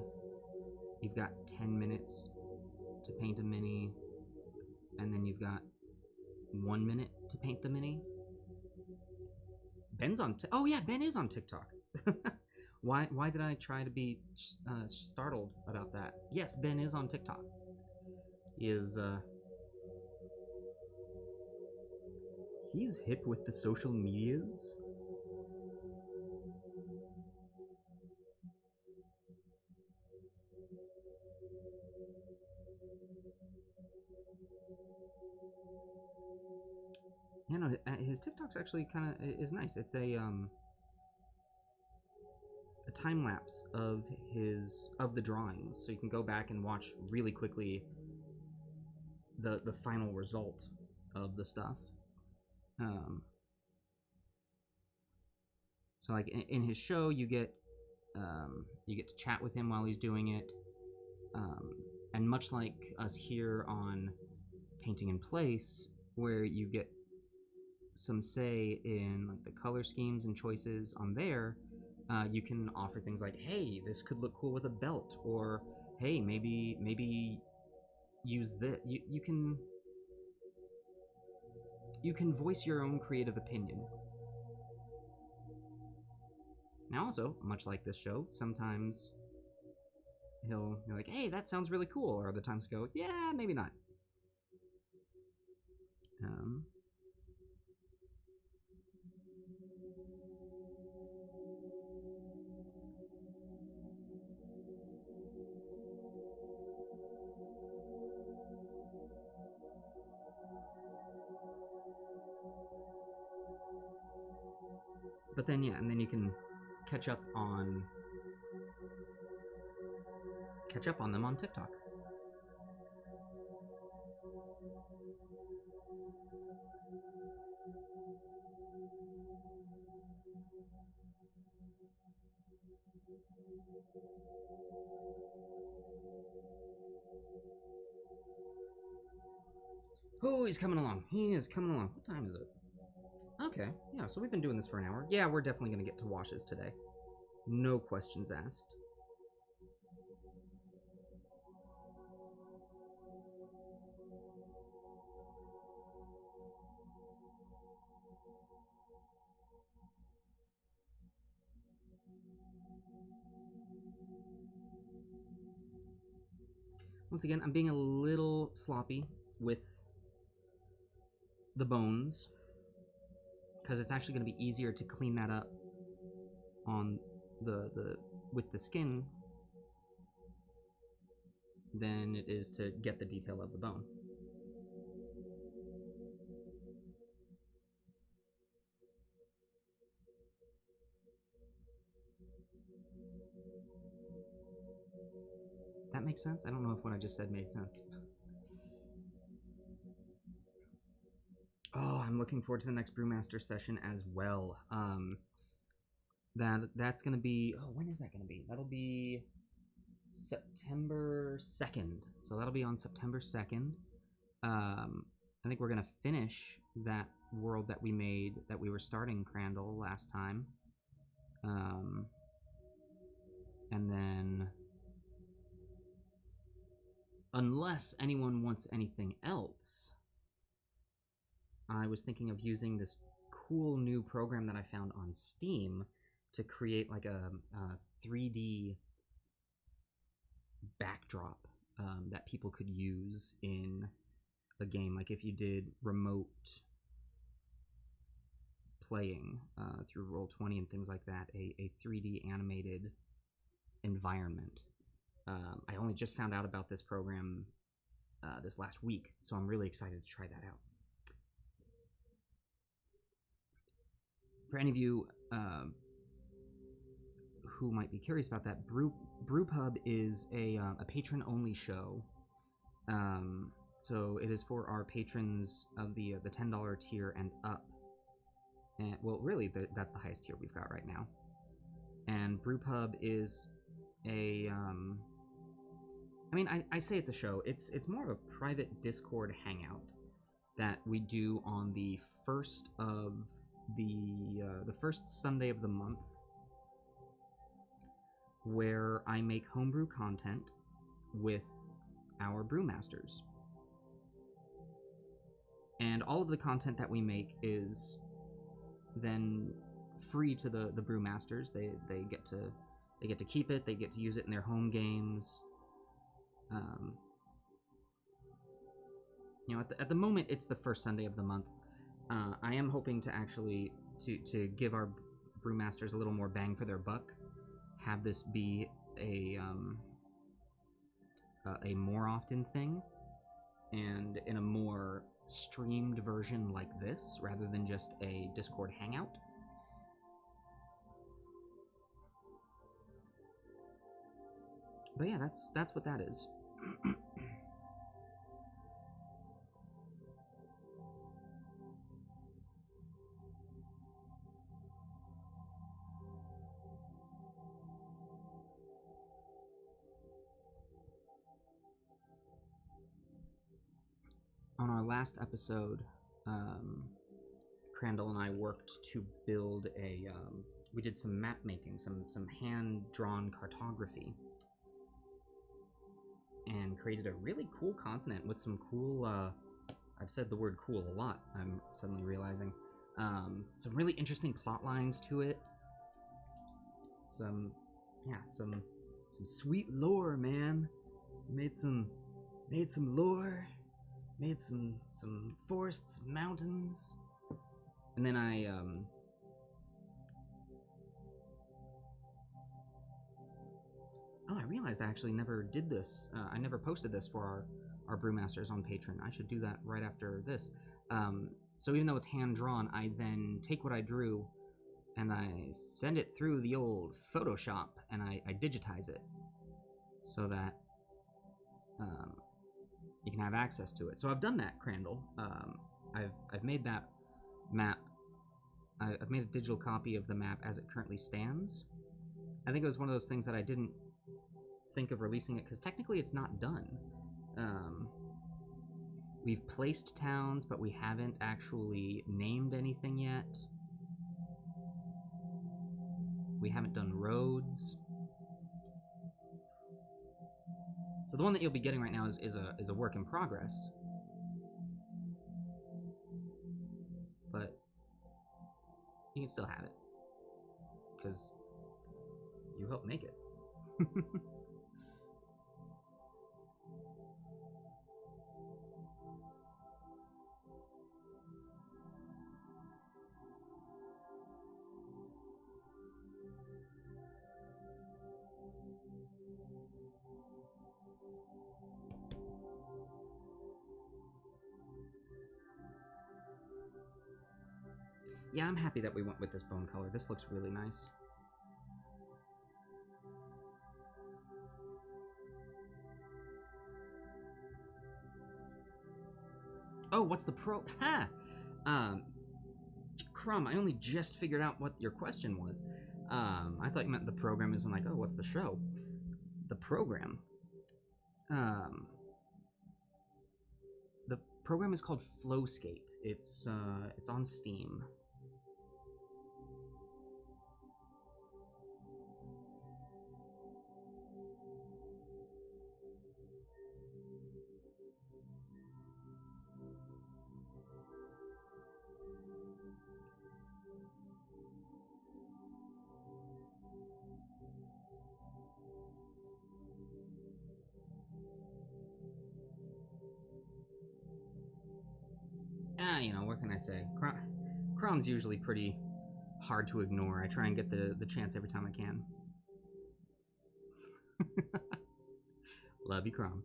You've got 10 minutes to paint a mini, and then you've got 1 minute to paint the mini. Ben's on. Oh yeah, Ben is on TikTok. Why did I try to be startled about that? Yes, Ben is on TikTok. He's hip with the social medias. Yeah, no, his TikTok's actually kind of is nice. It's a time lapse of the drawings, so you can go back and watch really quickly the final result of the stuff. So like in his show, you get to chat with him while he's doing it, and much like us here on Painting in Place, where you get some say in like the color schemes and choices on there, you can offer things like, hey, this could look cool with a belt, or hey, maybe use this. You can voice your own creative opinion. Now also, much like this show, sometimes he'll be like, hey, that sounds really cool, or other times go, yeah, maybe not. But then yeah, and then you can catch up on them on TikTok. Oh, he's coming along. He is coming along. What time is it? Okay, yeah, so we've been doing this for an hour. Yeah, we're definitely going to get to washes today. No questions asked. Once again, I'm being a little sloppy with the bones, because it's actually going to be easier to clean that up on with the skin than it is to get the detail of the bone. That makes sense? I don't know if what I just said made sense. Oh, I'm looking forward to the next Brewmaster session as well. That's gonna be, oh, when is that gonna be? That'll be September 2nd. So that'll be on September 2nd. I think we're gonna finish that world that we made, that we were starting Crandall last time. And then, unless anyone wants anything else, I was thinking of using this cool new program that I found on Steam to create like a 3D backdrop that people could use in a game, like if you did remote playing through Roll20 and things like that, a 3D animated environment. I only just found out about this program this last week, so I'm really excited to try that out. For any of you who might be curious about that, Brewpub is a patron-only show. So it is for our patrons of the $10 tier and up. And, well, really, that's the highest tier we've got right now. And Brewpub is a... I mean, I say it's a show. It's more of a private Discord hangout that we do on the first of the first Sunday of the month, where I make homebrew content with our brewmasters. And all of the content that we make is then free to the brewmasters. They get to keep it. They get to use it in their home games. You know, at the moment, it's the first Sunday of the month. I am hoping to actually to give our brewmasters a little more bang for their buck. Have this be a more often thing, and in a more streamed version like this, rather than just a Discord hangout. But yeah, that's what that is. On our last episode, Crandall and I worked to build a. We did some map making, some hand-drawn cartography, and created a really cool continent with some cool. I've said the word "cool" a lot. I'm suddenly realizing some really interesting plot lines to it. Some sweet lore, man. Made some lore. Made some forests, mountains, and then I realized I actually never did this. I never posted this for our brewmasters on Patreon. I should do that right after this. So even though it's hand drawn, I then take what I drew and I send it through the old Photoshop and I digitize it so that you can have access to it. So I've done that, Crandall. I've made that map. I've made a digital copy of the map as it currently stands. I think it was one of those things that I didn't think of releasing it because technically it's not done. We've placed towns, but we haven't actually named anything yet. We haven't done roads. So the one that you'll be getting right now is a work in progress. But you can still have it. Because you helped make it. Yeah, I'm happy that we went with this bone color. This looks really nice. Oh, what's the pro? Ha! Crumb, I only just figured out what your question was. I thought you meant the program isn't like, oh, what's the show? The program. The program is called Flowscape. It's on Steam. You know, what can I say? Crom's usually pretty hard to ignore. I try and get the chance every time I can. Love you, Crom.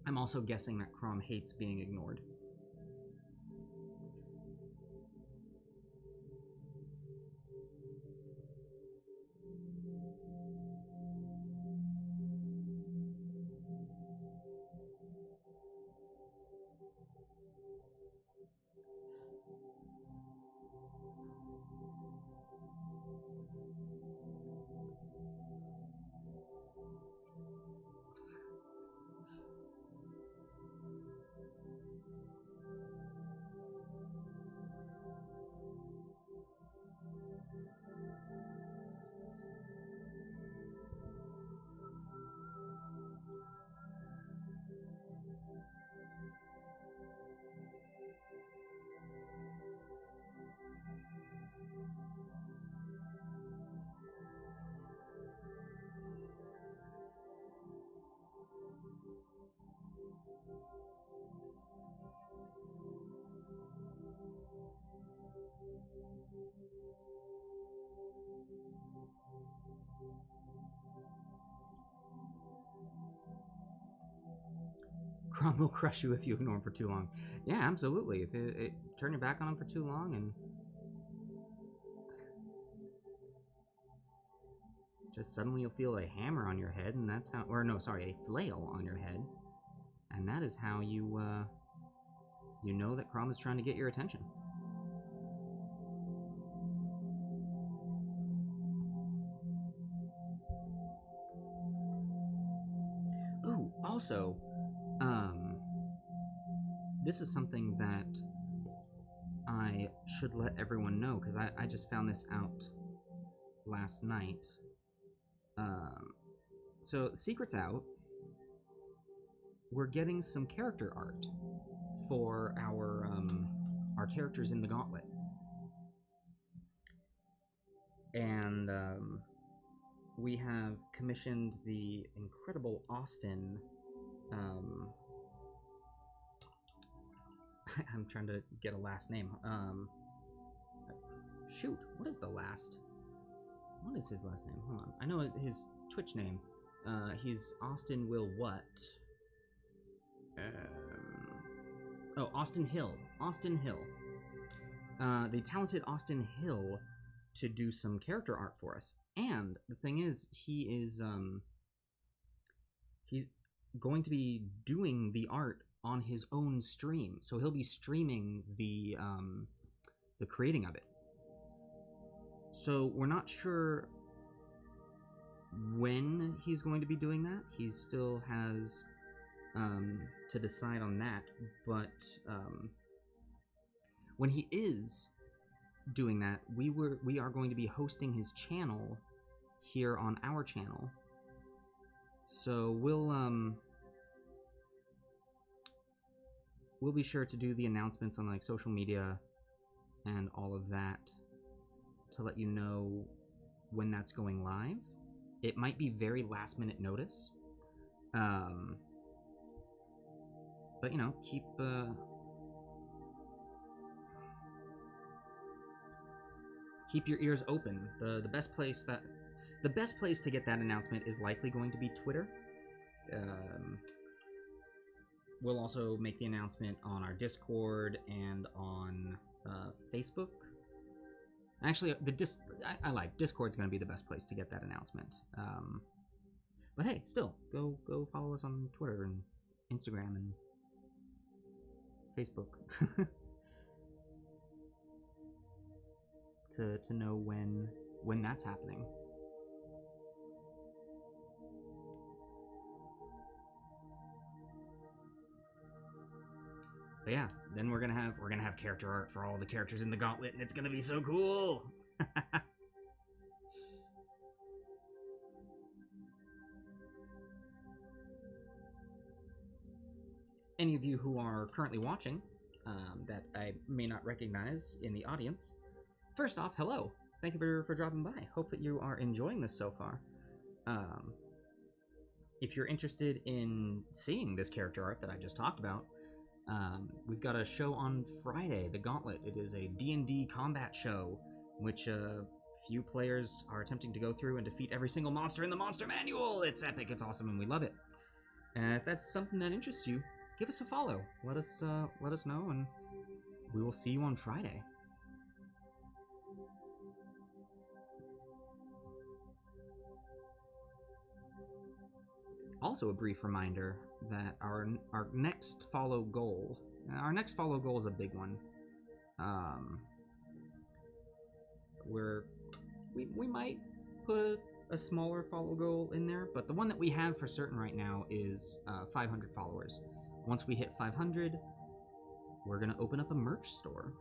I'm also guessing that Crom hates being ignored. Crom will crush you if you ignore him for too long. Yeah, absolutely. If turn your back on him for too long and just suddenly you'll feel a hammer on your head, and that's how, or no, sorry, a flail on your head, and that is how you you know that Crom is trying to get your attention. Ooh, also, this is something that I should let everyone know, because I just found this out last night. So, secret's out. We're getting some character art for our characters in the Gauntlet. And we have commissioned the incredible Austin. I'm trying to get a last name. Shoot, what is the last? What is his last name? Hold on. I know his Twitch name. He's Austin Will what? Oh, Austin Hill. Austin Hill. The talented Austin Hill to do some character art for us. And the thing is, he's going to be doing the art on his own stream. So he'll be streaming the creating of it. So we're not sure when he's going to be doing that. He still has to decide on that. But when he is doing that, we are going to be hosting his channel here on our channel. So we'll be sure to do the announcements on like social media and all of that to let you know when that's going live. It might be very last minute notice, but you know, keep your ears open. The best place to get that announcement is likely going to be Twitter. We'll also make the announcement on our Discord and on Facebook. Actually, I like Discord's going to be the best place to get that announcement. But hey, still go follow us on Twitter and Instagram and Facebook to know when that's happening. But yeah, then we're gonna have character art for all the characters in the Gauntlet, and it's gonna be so cool. Any of you who are currently watching that I may not recognize in the audience, first off, hello. Thank you for dropping by. Hope that you are enjoying this so far. if you're interested in seeing this character art that I just talked about, we've got a show on Friday, The Gauntlet. It is a D&D combat show, which few players are attempting to go through and defeat every single monster in the monster manual. It's epic, it's awesome, and we love it. If that's something that interests you, give us a follow. Let us know, and we will see you on Friday. Also, a brief reminder that our next follow goal is a big one. We might put a smaller follow goal in there, but the one that we have for certain right now is 500 followers. Once we hit 500, we're gonna open up a merch store.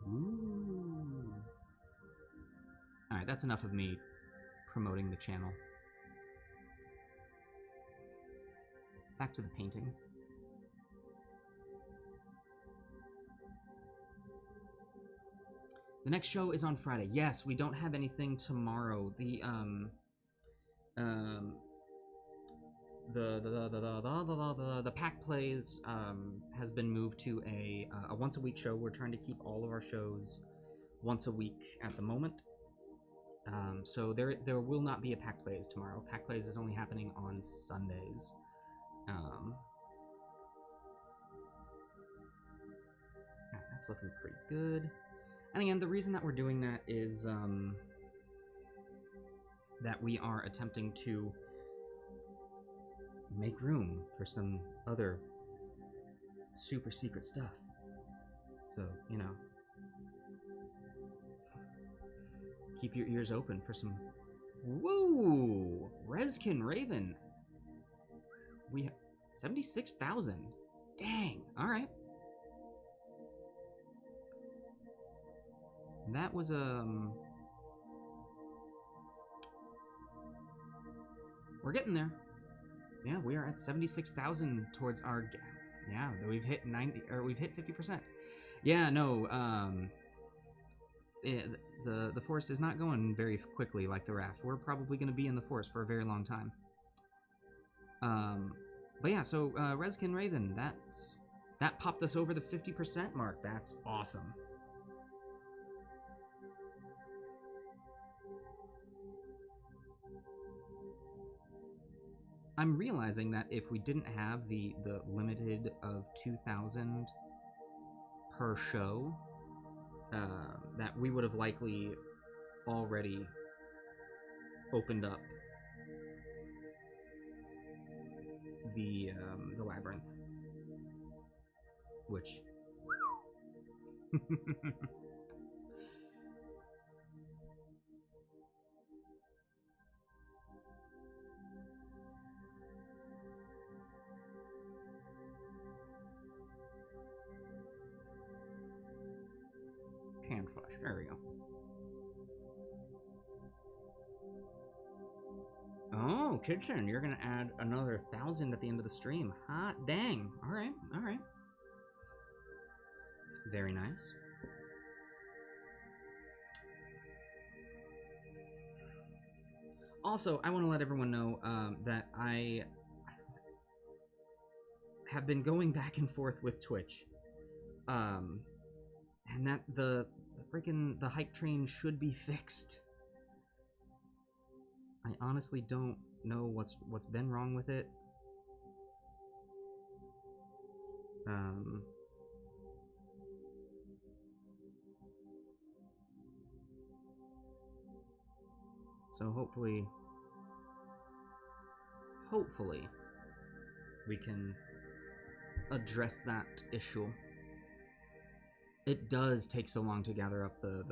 Ooh. All right, that's enough of me promoting the channel. Back to the painting. The next show is on Friday. Yes, we don't have anything tomorrow. The pack plays has been moved to a once a week show. We're trying to keep all of our shows once a week at the moment. So there will not be a pack plays tomorrow. Pack plays is only happening on Sundays. That's looking pretty good. And again, the reason that we're doing that is that we are attempting to make room for some other super secret stuff. So, you know, keep your ears open for some... Woo! Reskin Raven! We have 76,000. Dang, alright. That was we're getting there. Yeah, we are at 76,000 towards our... Yeah, we've hit 90, or we've hit 50%. Yeah, no, the forest is not going very quickly like the raft. We're probably going to be in the forest for a very long time. But yeah, so Reskin Raven, that popped us over the 50% mark. That's awesome. I'm realizing that if we didn't have the limited of 2,000 per show, that we would have likely already opened up the labyrinth, which hand flush. There we go. Oh, kitchen, you're gonna add another 1,000 at the end of the stream. Hot dang. Alright, alright. Very nice. Also, I want to let everyone know that I have been going back and forth with Twitch. And that the hype train should be fixed. I honestly don't know what's been wrong with it. So hopefully we can address that issue. It does take so long to gather up the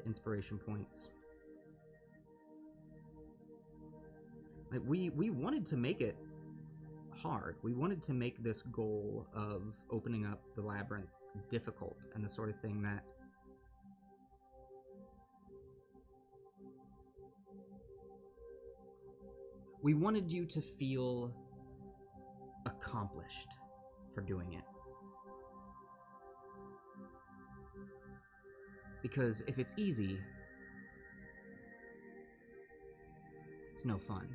inspiration points. Like we wanted to make it hard. We wanted to make this goal of opening up the labyrinth difficult and the sort of thing that we wanted you to feel accomplished for doing it. Because if it's easy, It's no fun.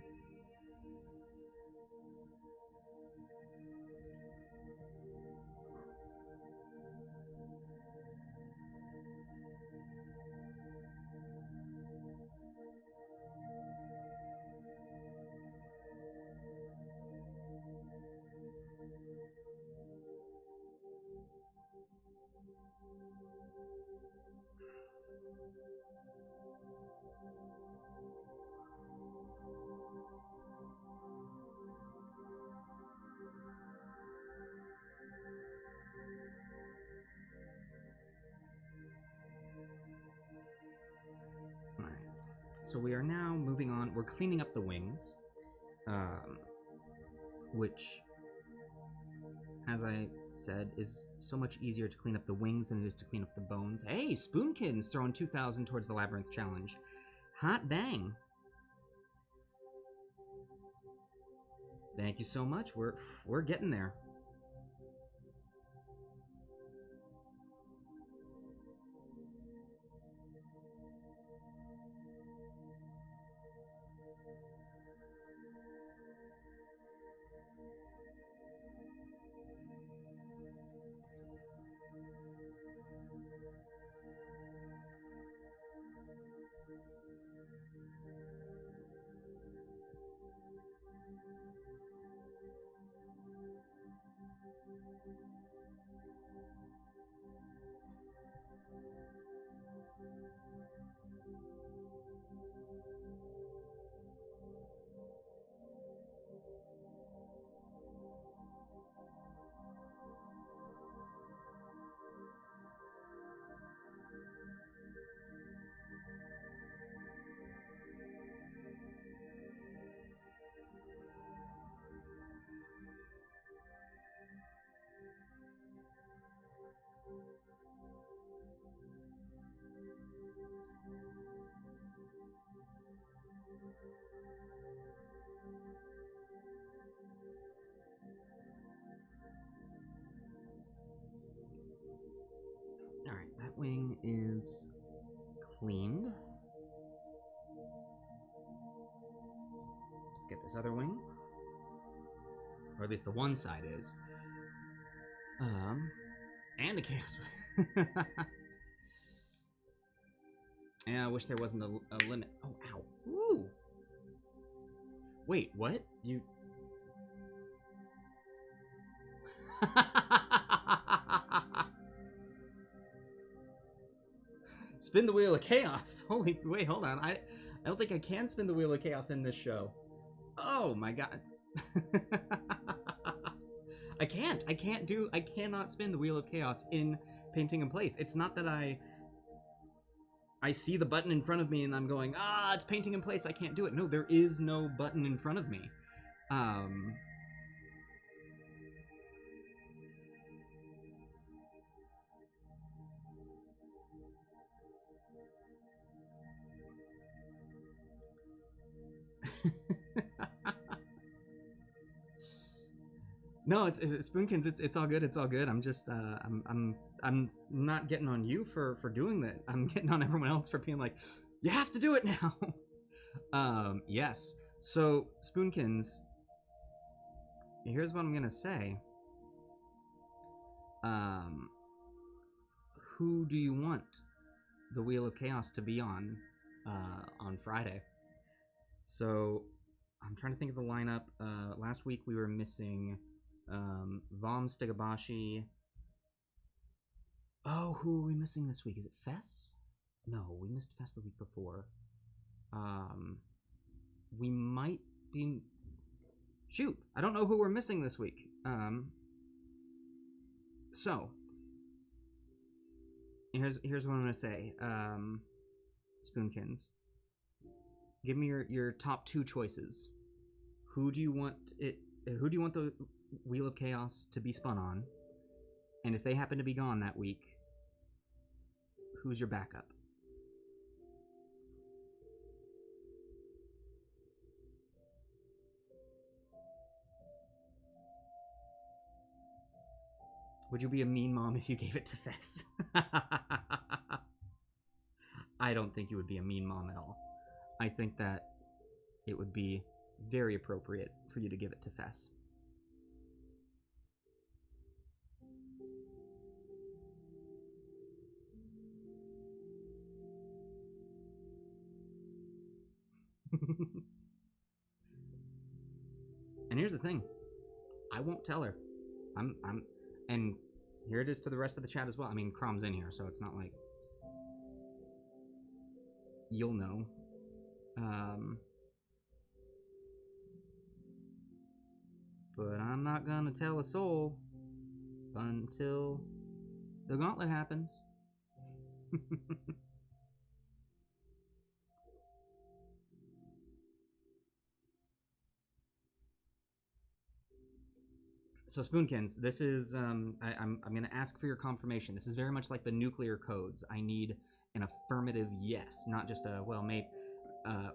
So we are now moving on. We're cleaning up the wings, which, as I said, is so much easier to clean up the wings than it is to clean up the bones. Hey, Spoonkin's throwing 2,000 towards the Labyrinth Challenge. Hot dang. Thank you so much. We're getting there. Alright, that wing is cleaned. Let's get this other wing. Or at least the one side is. And a chaos wing. Yeah, I wish there wasn't a limit. Oh, ow. Ooh! Wait, what? You... Spin the Wheel of Chaos. Holy, wait, hold on. I don't think I can spin the Wheel of Chaos in this show. Oh my god. I cannot spin the Wheel of Chaos in Painting in Place. It's not that I see the button in front of me and I'm going, it's Painting in Place, I can't do it. No, there is no button in front of me. No, it's Spoonkins. It's all good. It's all good. I'm just I'm not getting on you for doing that. I'm getting on everyone else for being like, you have to do it now. Yes. So Spoonkins, here's what I'm gonna say. Who do you want the Wheel of Chaos to be on Friday? So I'm trying to think of the lineup. Last week we were missing Vom Stigabashi. Oh, who are we missing this week? Is it Fess? No, we missed Fess the week before. We might be... Shoot, I don't know who we're missing this week. So, here's what I'm gonna say. Spoonkins, give me your top two choices. Who do you want the Wheel of Chaos to be spun on? And if they happen to be gone that week, who's your backup? Would you be a mean mom if you gave it to Fess? I don't think you would be a mean mom at all. I think that it would be very appropriate for you to give it to Fess. And here's the thing, I won't tell her. And here it is to the rest of the chat as well. I mean, Crom's in here, so it's not like you'll know. But I'm not gonna tell a soul until the gauntlet happens. So Spoonkins, this is I'm gonna ask for your confirmation. This is very much like the nuclear codes. I need an affirmative yes, not just a well, maybe,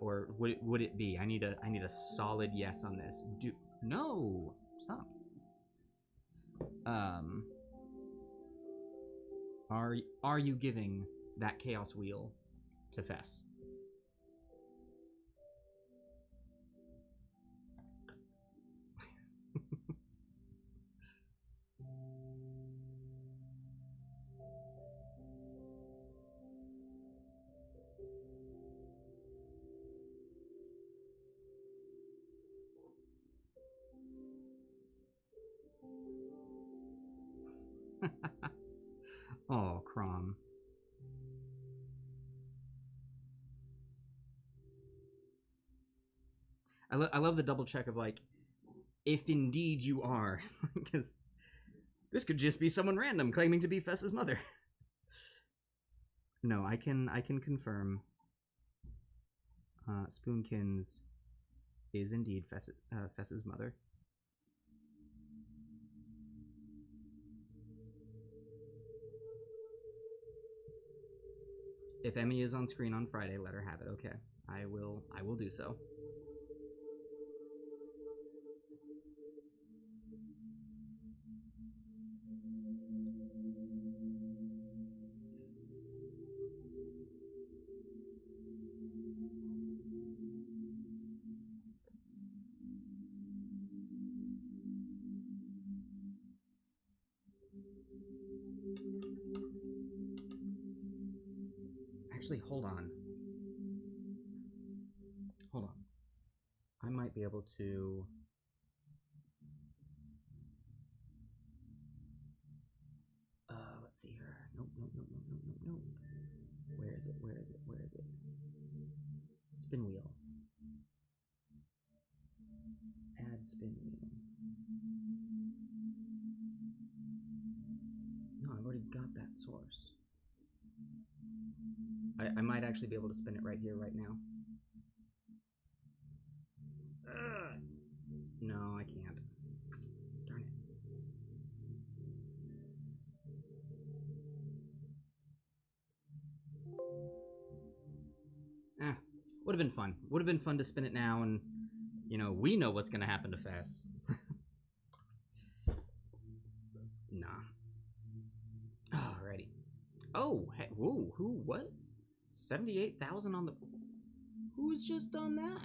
or would it be? I need a solid yes on this. No, stop. Are you giving that chaos wheel to Fess? Oh, Crom. I love the double check of like, if indeed you are, because this could just be someone random claiming to be Fess's mother. No, I can confirm. Spoonkins is indeed Fess's mother. If Emmy is on screen on Friday, let her have it. Okay, I will do so. Actually, hold on. I might be able to... let's see here. Nope. Where is it? Spin wheel. Add spin wheel. No, I've already got that source. I might actually be able to spin it right here, right now. No, I can't. Darn it. Would have been fun. Would have been fun to spin it now, and, you know, we know what's going to happen to Fess. Nah. Alrighty. Oh, hey, whoa, what? 78,000 on the... Who's just done that?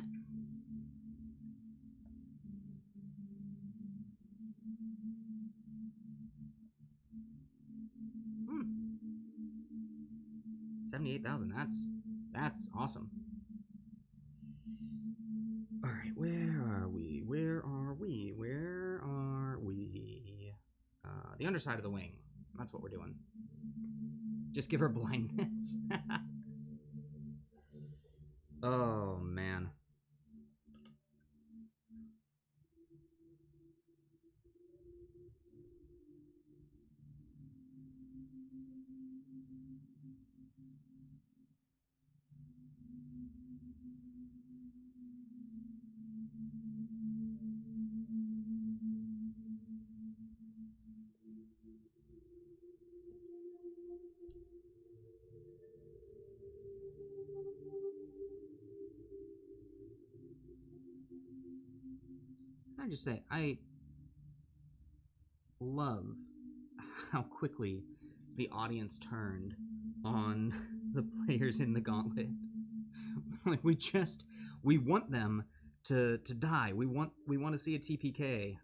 Hmm. 78,000, that's awesome. Alright, where are we? The underside of the wing. That's what we're doing. Just give her blindness. Oh, man. Can I just say, I love how quickly the audience turned on the players in the gauntlet. Like, we want them to die. We want to see a TPK.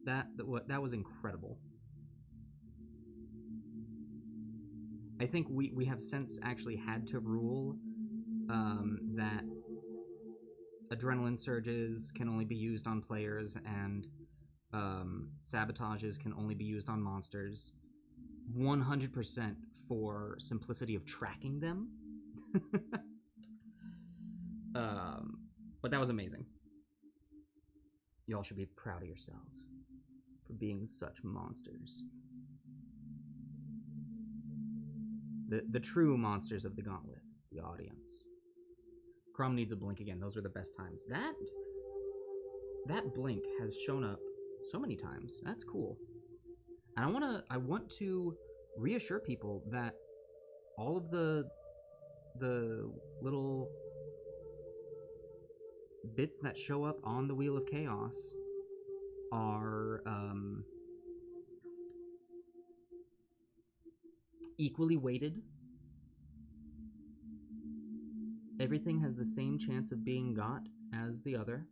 That was incredible. I think we have since actually had to rule that adrenaline surges can only be used on players, and sabotages can only be used on monsters. 100% for simplicity of tracking them. But that was amazing. Y'all should be proud of yourselves for being such monsters. The true monsters of the gauntlet, the audience. Crumb needs a blink again. Those were the best times. That blink has shown up so many times. That's cool. And I want to reassure people that all of the little bits that show up on the Wheel of Chaos are equally weighted. Everything has the same chance of being got as the other.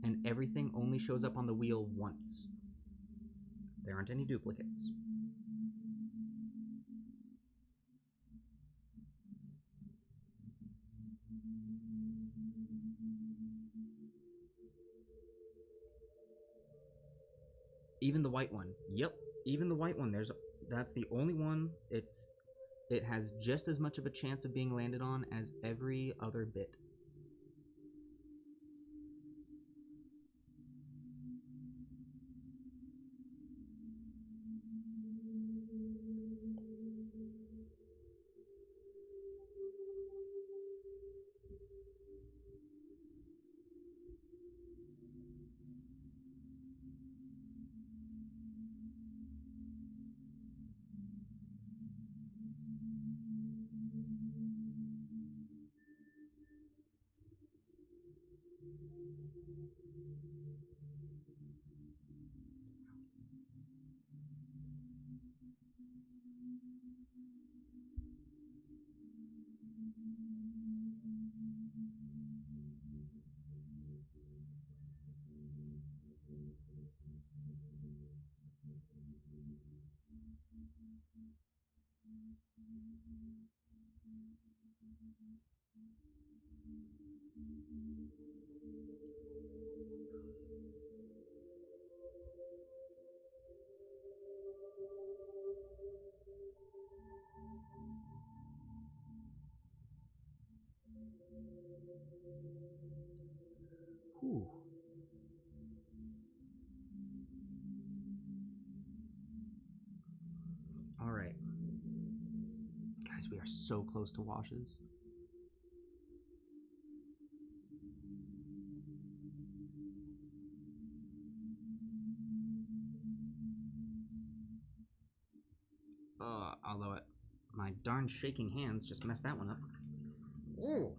And everything only shows up on the wheel once. There aren't any duplicates. Even the white one. Yep, even the white one. That's the only one. It has just as much of a chance of being landed on as every other bit. Whew. All right. Guys, we are so close to washes. Although my darn shaking hands just messed that one up. Ooh.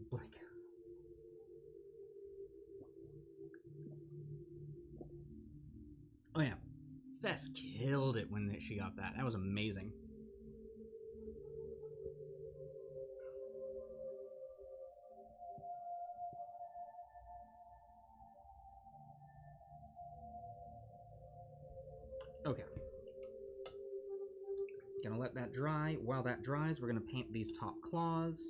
Blink. Oh yeah, Fess killed it when she got that. That was amazing. Okay. Gonna let that dry. While that dries, we're gonna paint these top claws.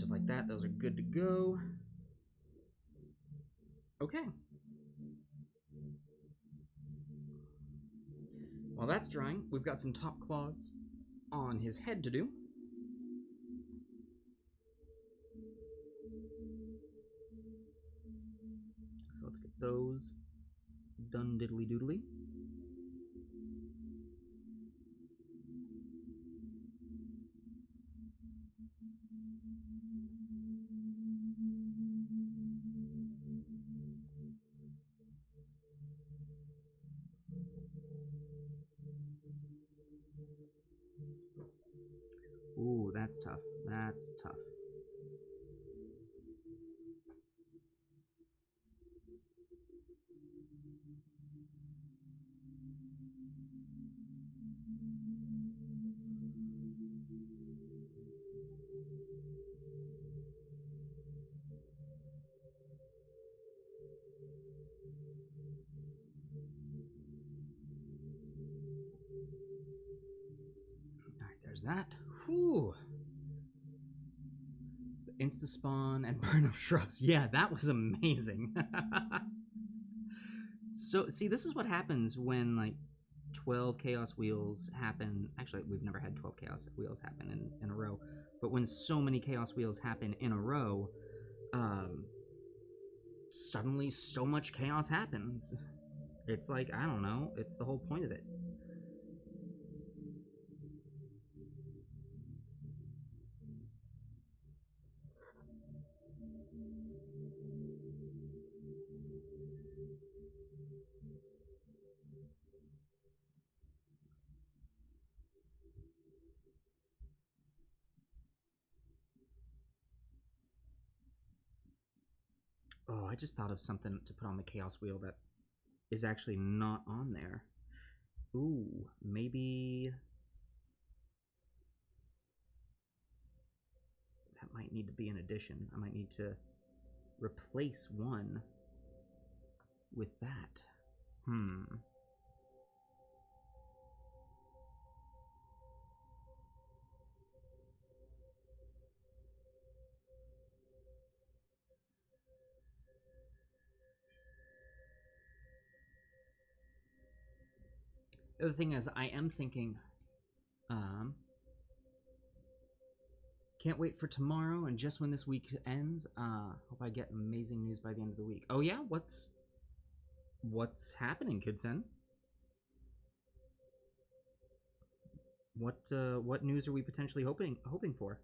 just like that. Those are good to go. Okay. While that's drying, we've got some top claws on his head to do. So let's get those done diddly doodly. Ooh, that's tough. That's tough. Alright, there's that. Whew. Insta spawn and burn of shrubs. Yeah, that was amazing. So, see, this is what happens when, like, 12 chaos wheels happen. Actually, we've never had 12 chaos wheels happen in a row. But when so many chaos wheels happen in a row, suddenly so much chaos happens. It's like, I don't know, it's the whole point of it. Oh, I just thought of something to put on the chaos wheel that is actually not on there. Ooh, maybe that might need to be an addition. I might need to replace one with that. The other thing is, I am thinking, can't wait for tomorrow, and just when this week ends, hope I get amazing news by the end of the week. Oh yeah, what's happening, Kidsen? What news are we potentially hoping for?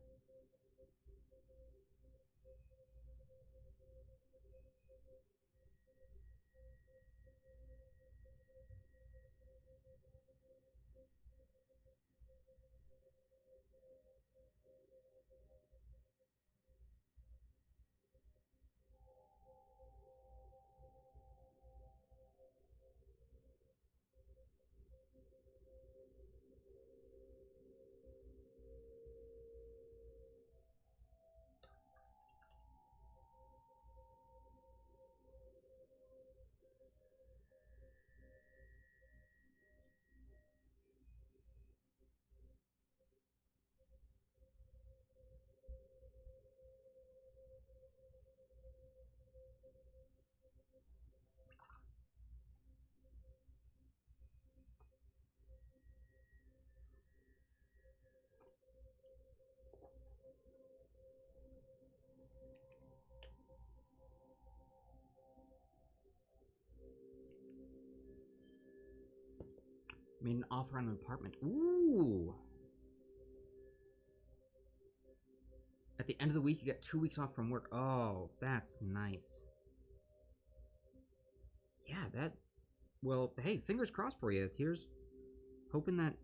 Made an offer on an apartment. Ooh! At the end of the week, you get 2 weeks off from work. Oh, that's nice. Yeah, that... Well, hey, fingers crossed for you. Here's hoping that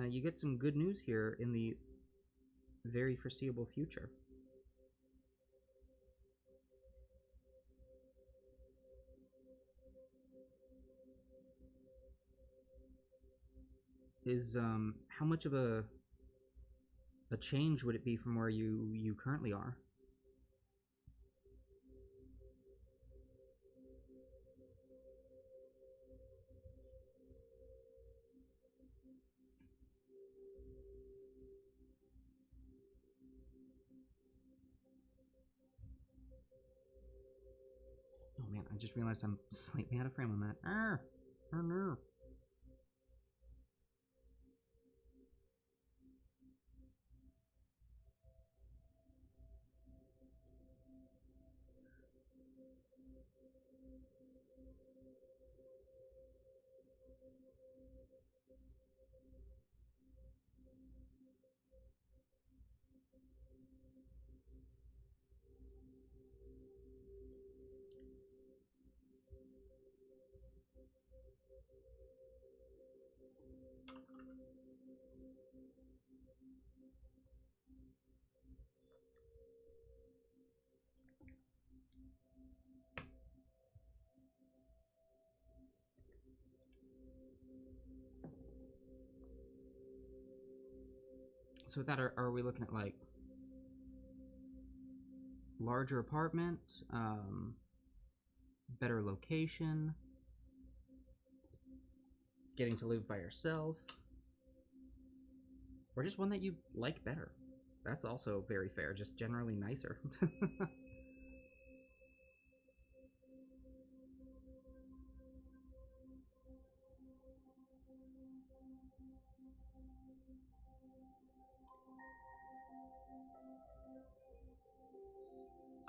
you get some good news here in the very foreseeable future. Is, how much of a change would it be from where you currently are? I just realized I'm slightly out of frame on that. Oh no. So with that, are we looking at like larger apartment, better location, getting to live by yourself, or just one that you like better? That's also very fair, just generally nicer.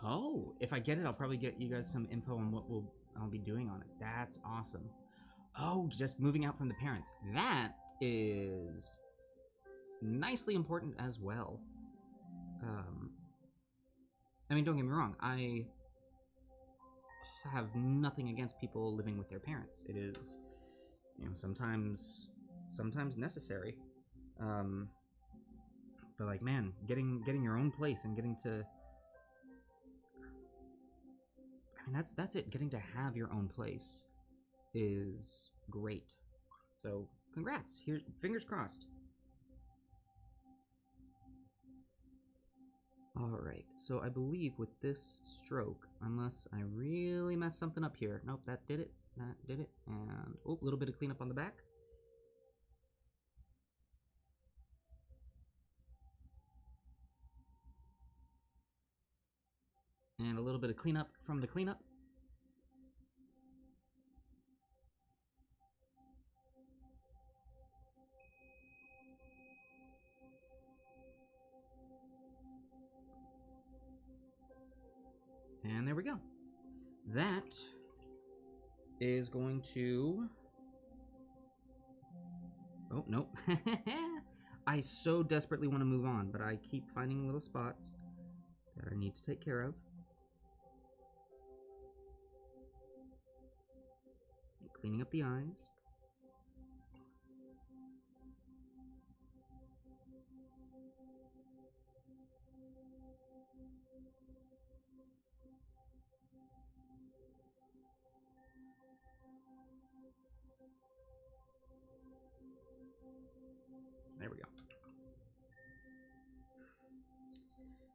Oh, if I get it, I'll probably get you guys some info on what I'll be doing on it. That's awesome. Oh, just moving out from the parents. That is nicely important as well. I mean, don't get me wrong. I have nothing against people living with their parents. It is, sometimes necessary. But like, man, getting your own place and getting to, I mean, that's it. Getting to have your own place is great. So, congrats. Here, fingers crossed. Alright, so I believe with this stroke, unless I really mess something up here. Nope, that did it. That did it. And, oh, a little bit of cleanup on the back. And a little bit of cleanup from the cleanup. And there we go. That is going to... Oh, nope. I so desperately want to move on, but I keep finding little spots that I need to take care of. Cleaning up the eyes. There we go.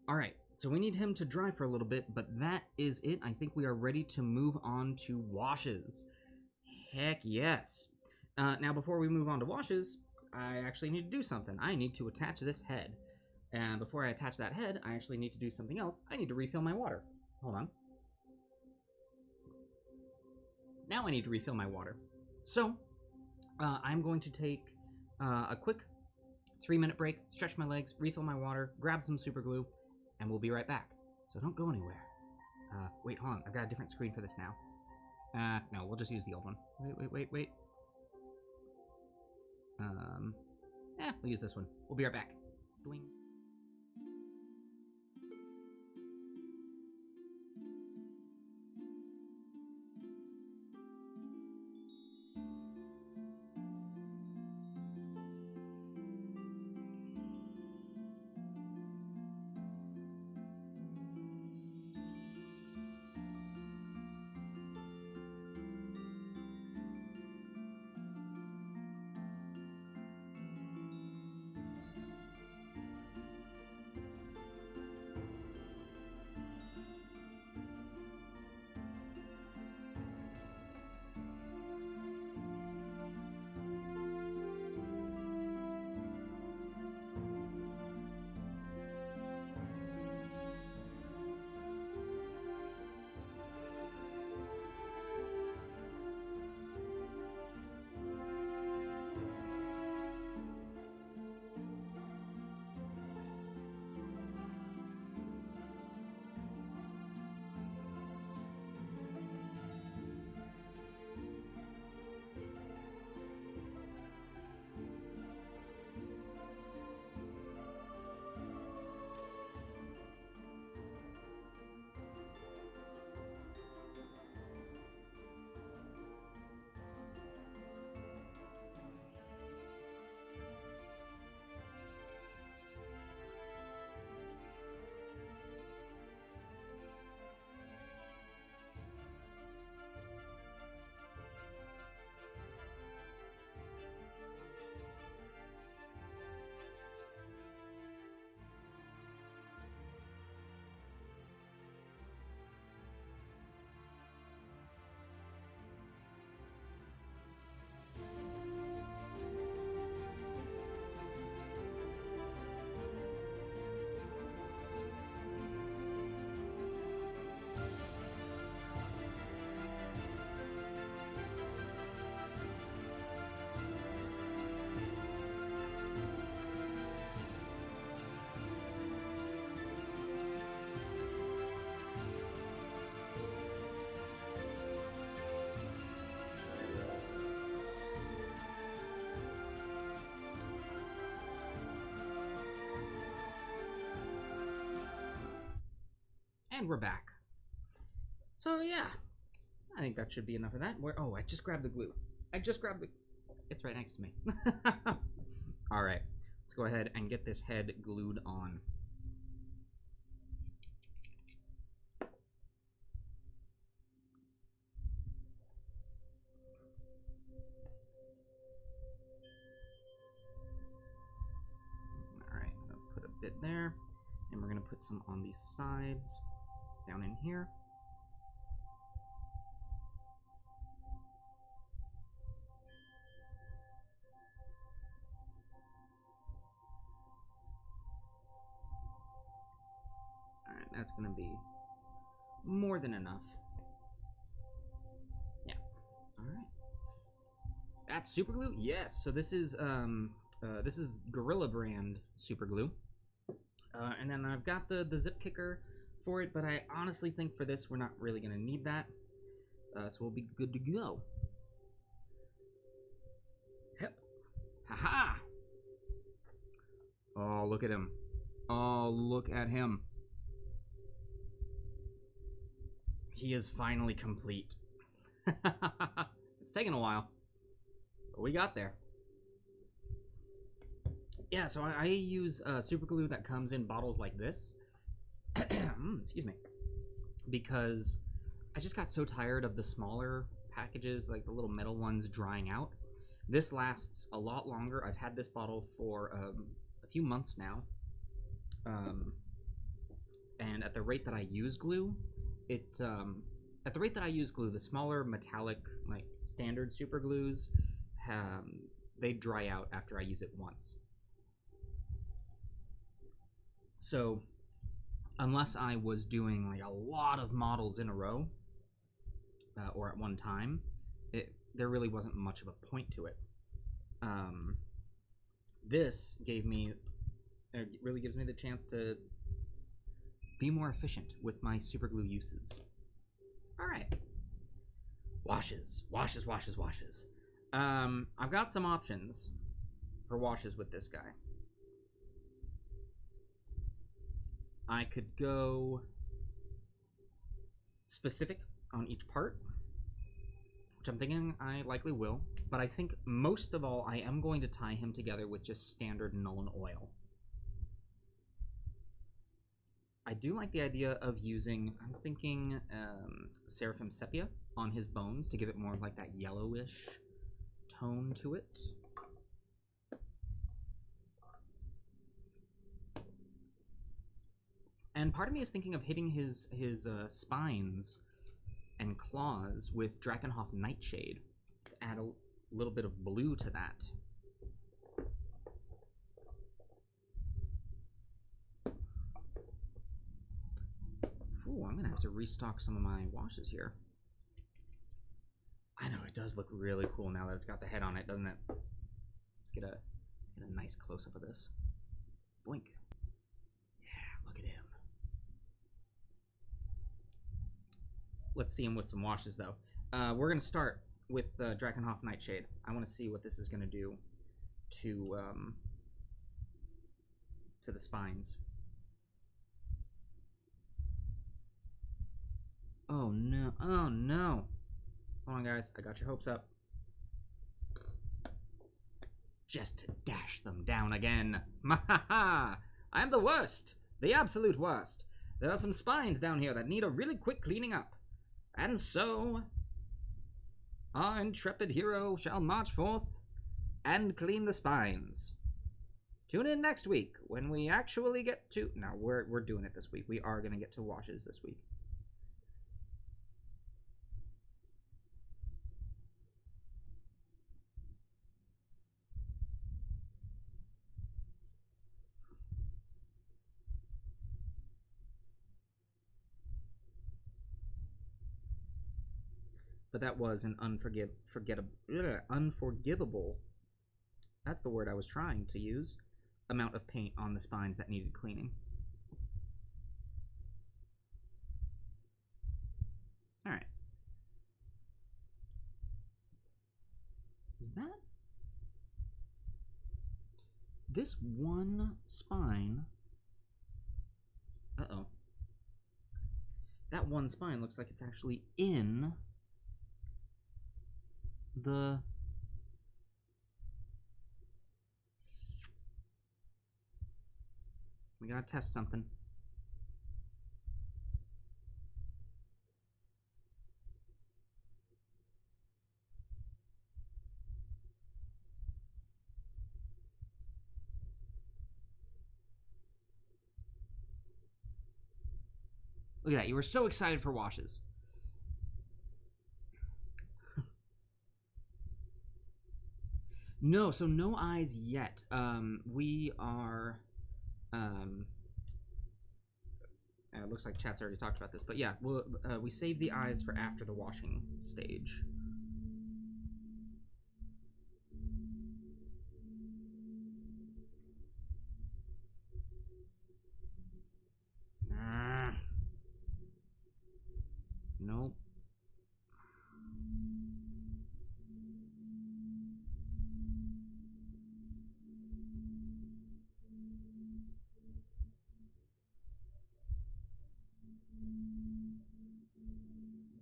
Alright, so we need him to dry for a little bit, but that is it. I think we are ready to move on to washes. Heck yes. Now, before we move on to washes, I actually need to do something. I need to attach this head. And before I attach that head, I actually need to do something else. I need to refill my water. Hold on. Now I need to refill my water. So, I'm going to take a quick 3-minute break, stretch my legs, refill my water, grab some super glue, and we'll be right back. So don't go anywhere. Wait, hold on. I've got a different screen for this now. No, we'll just use the old one. Wait. We'll use this one. We'll be right back. Doing. And we're back. So yeah, I think that should be enough of that. Oh, I just grabbed the glue. It's right next to me. All right, let's go ahead and get this head glued on. All right, I'm gonna put a bit there, and we're gonna put some on these sides, down in here. Alright, that's gonna be more than enough. Yeah. Alright. That's super glue? Yes. So this is Gorilla brand super glue. And then I've got the zip kicker for it, but I honestly think for this we're not really gonna need that. So we'll be good to go. Hep. Haha! Oh, look at him. Oh, look at him. He is finally complete. It's taken a while, but we got there. Yeah, so I use super glue that comes in bottles like this. Excuse me. Because I just got so tired of the smaller packages, like the little metal ones, drying out. This lasts a lot longer. I've had this bottle for a few months now. And at the rate that I use glue, the smaller metallic, like standard super glues, they dry out after I use it once. So unless I was doing like a lot of models in a row or at one time, there really wasn't much of a point to it. This really gives me the chance to be more efficient with my super glue uses. All right. Washes. I've got some options for washes with this guy. I could go specific on each part, which I'm thinking I likely will, but I think most of all I am going to tie him together with just standard Nuln Oil. I do like the idea of using, I'm thinking Seraphim Sepia on his bones to give it more of like that yellowish tone to it. And part of me is thinking of hitting his spines and claws with Drakenhof Nightshade to add a little bit of blue to that. Ooh, I'm gonna have to restock some of my washes here. I know, it does look really cool now that it's got the head on it, doesn't it? Let's get a nice close-up of this. Boink. Yeah, look at him. Let's see him with some washes, though. We're gonna start with Drakenhof Nightshade. I want to see what this is gonna do to the spines. Oh no, oh no. Hold on, guys, I got your hopes up. Just to dash them down again. Mahaha! I'm the worst, the absolute worst. There are some spines down here that need a really quick cleaning up. And so, our intrepid hero shall march forth and clean the spines. Tune in next week when we actually get to... No, we're doing it this week. We are going to get to washes this week. But that was an unforgivable, that's the word I was trying to use, amount of paint on the spines that needed cleaning. All right. Is that? This one spine... Uh-oh. that one spine looks like it's actually in the... We gotta test something. Look at that. You were so excited for washes. No, so no eyes yet. We are... it looks like chat's already talked about this, but yeah, we save the eyes for after the washing stage. Nope.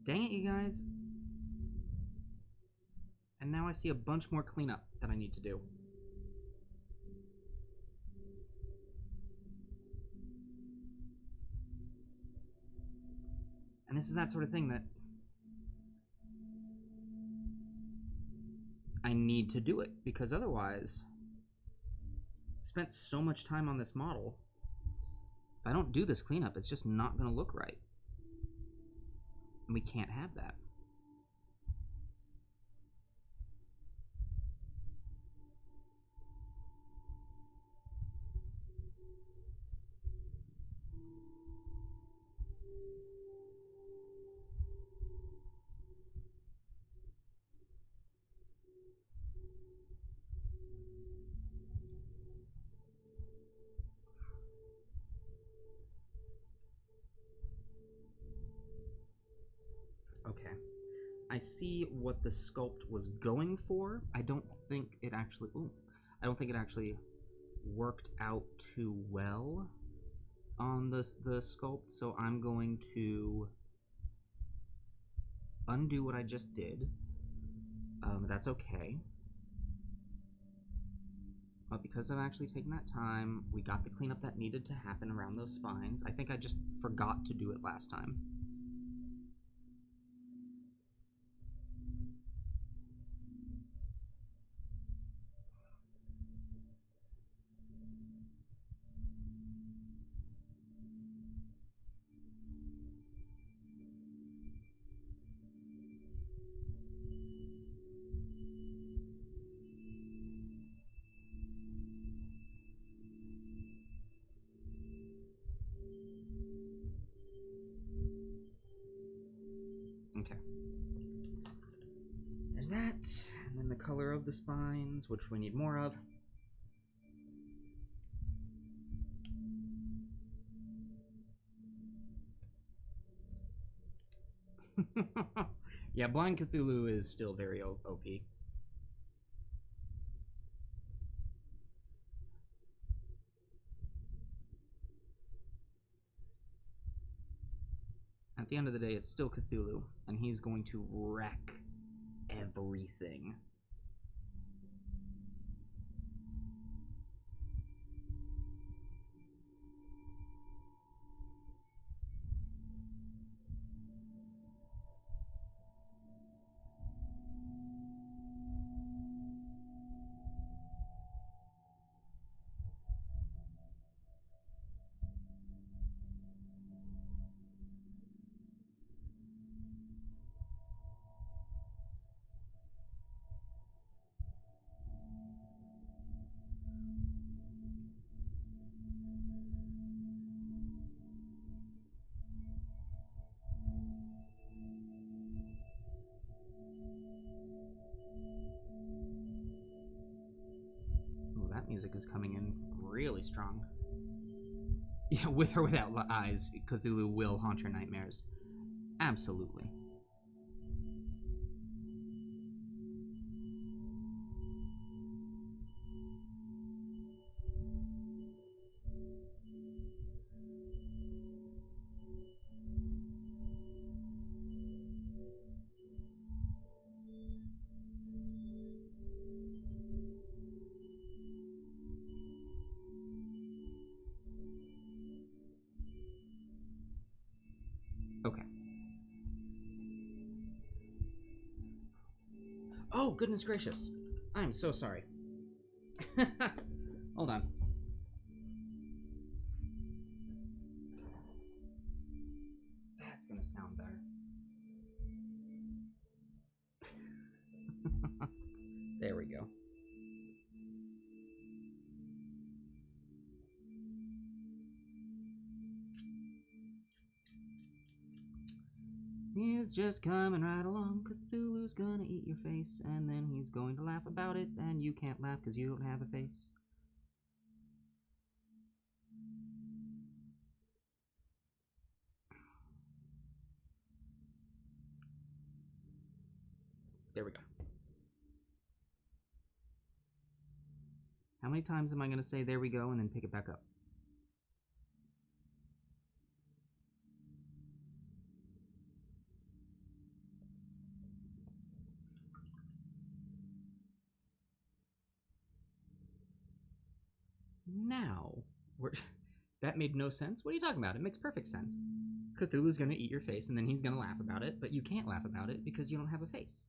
Dang it, you guys. And now I see a bunch more cleanup that I need to do. And this is that sort of thing that I need to do it, because otherwise I spent so much time on this model. If I don't do this cleanup, it's just not going to look right. And we can't have that. Okay. I see what the sculpt was going for. I don't think it actually... Ooh, I don't think it actually worked out too well on the sculpt, so I'm going to undo what I just did. That's okay. But because I've actually taken that time, we got the cleanup that needed to happen around those spines. I think I just forgot to do it last time. Okay. There's that, and then the color of the spines, which we need more of. Yeah, Blind Cthulhu is still very OP. At the end of the day, it's still Cthulhu, and he's going to wreck everything. Oh, that music is coming in really strong. Yeah, with or without eyes, Cthulhu will haunt your nightmares. Absolutely. Oh, goodness gracious. I'm so sorry. Hold on. That's gonna sound better. There we go. He's just coming right along. Cthulhu's gonna eat your face, and then he's going to laugh about it, and you can't laugh because you don't have a face. There we go. How many times am I going to say there we go and then pick it back up? Now, that made no sense. What are you talking about? It makes perfect sense. Cthulhu's going to eat your face and then he's going to laugh about it, but you can't laugh about it because you don't have a face.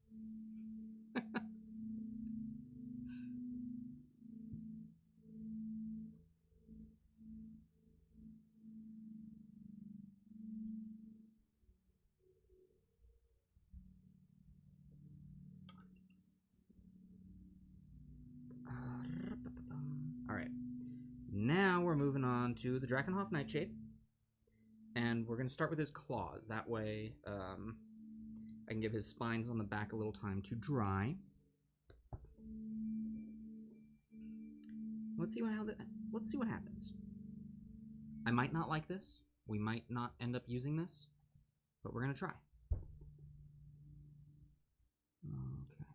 Alright. Now we're moving on to the Drakenhof Nightshade. And we're going to start with his claws. That way, I can give his spines on the back a little time to dry. Let's see what happens. I might not like this. We might not end up using this, but we're going to try. Okay.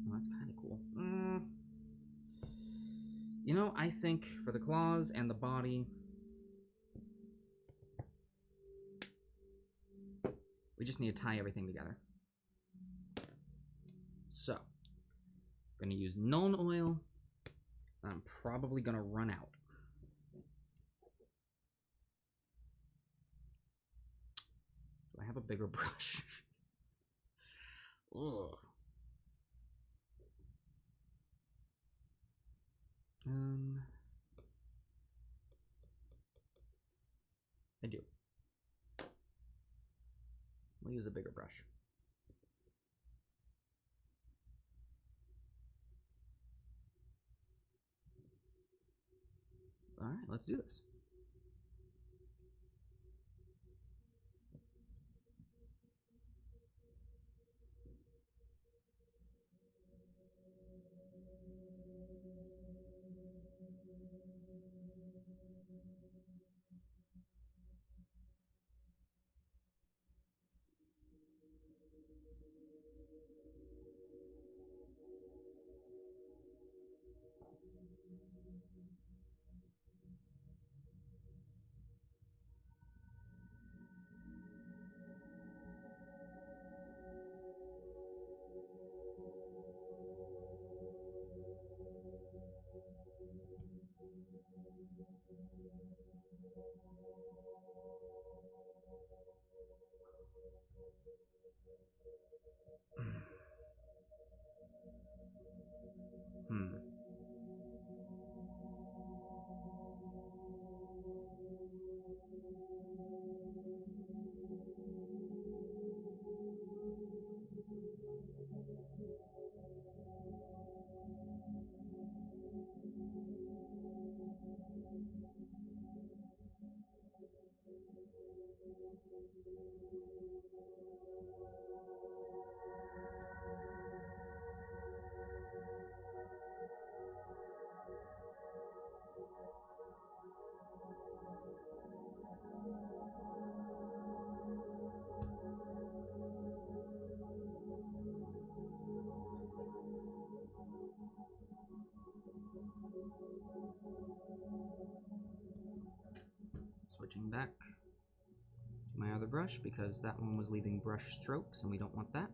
Well, that's kind of cool. You know, I think for the claws and the body, we just need to tie everything together. So, I'm going to use Nuln Oil. I'm probably going to run out. Do I have a bigger brush? Ugh. I do. We'll use a bigger brush. All right, let's do this. Switching back to my other brush because that one was leaving brush strokes and we don't want that.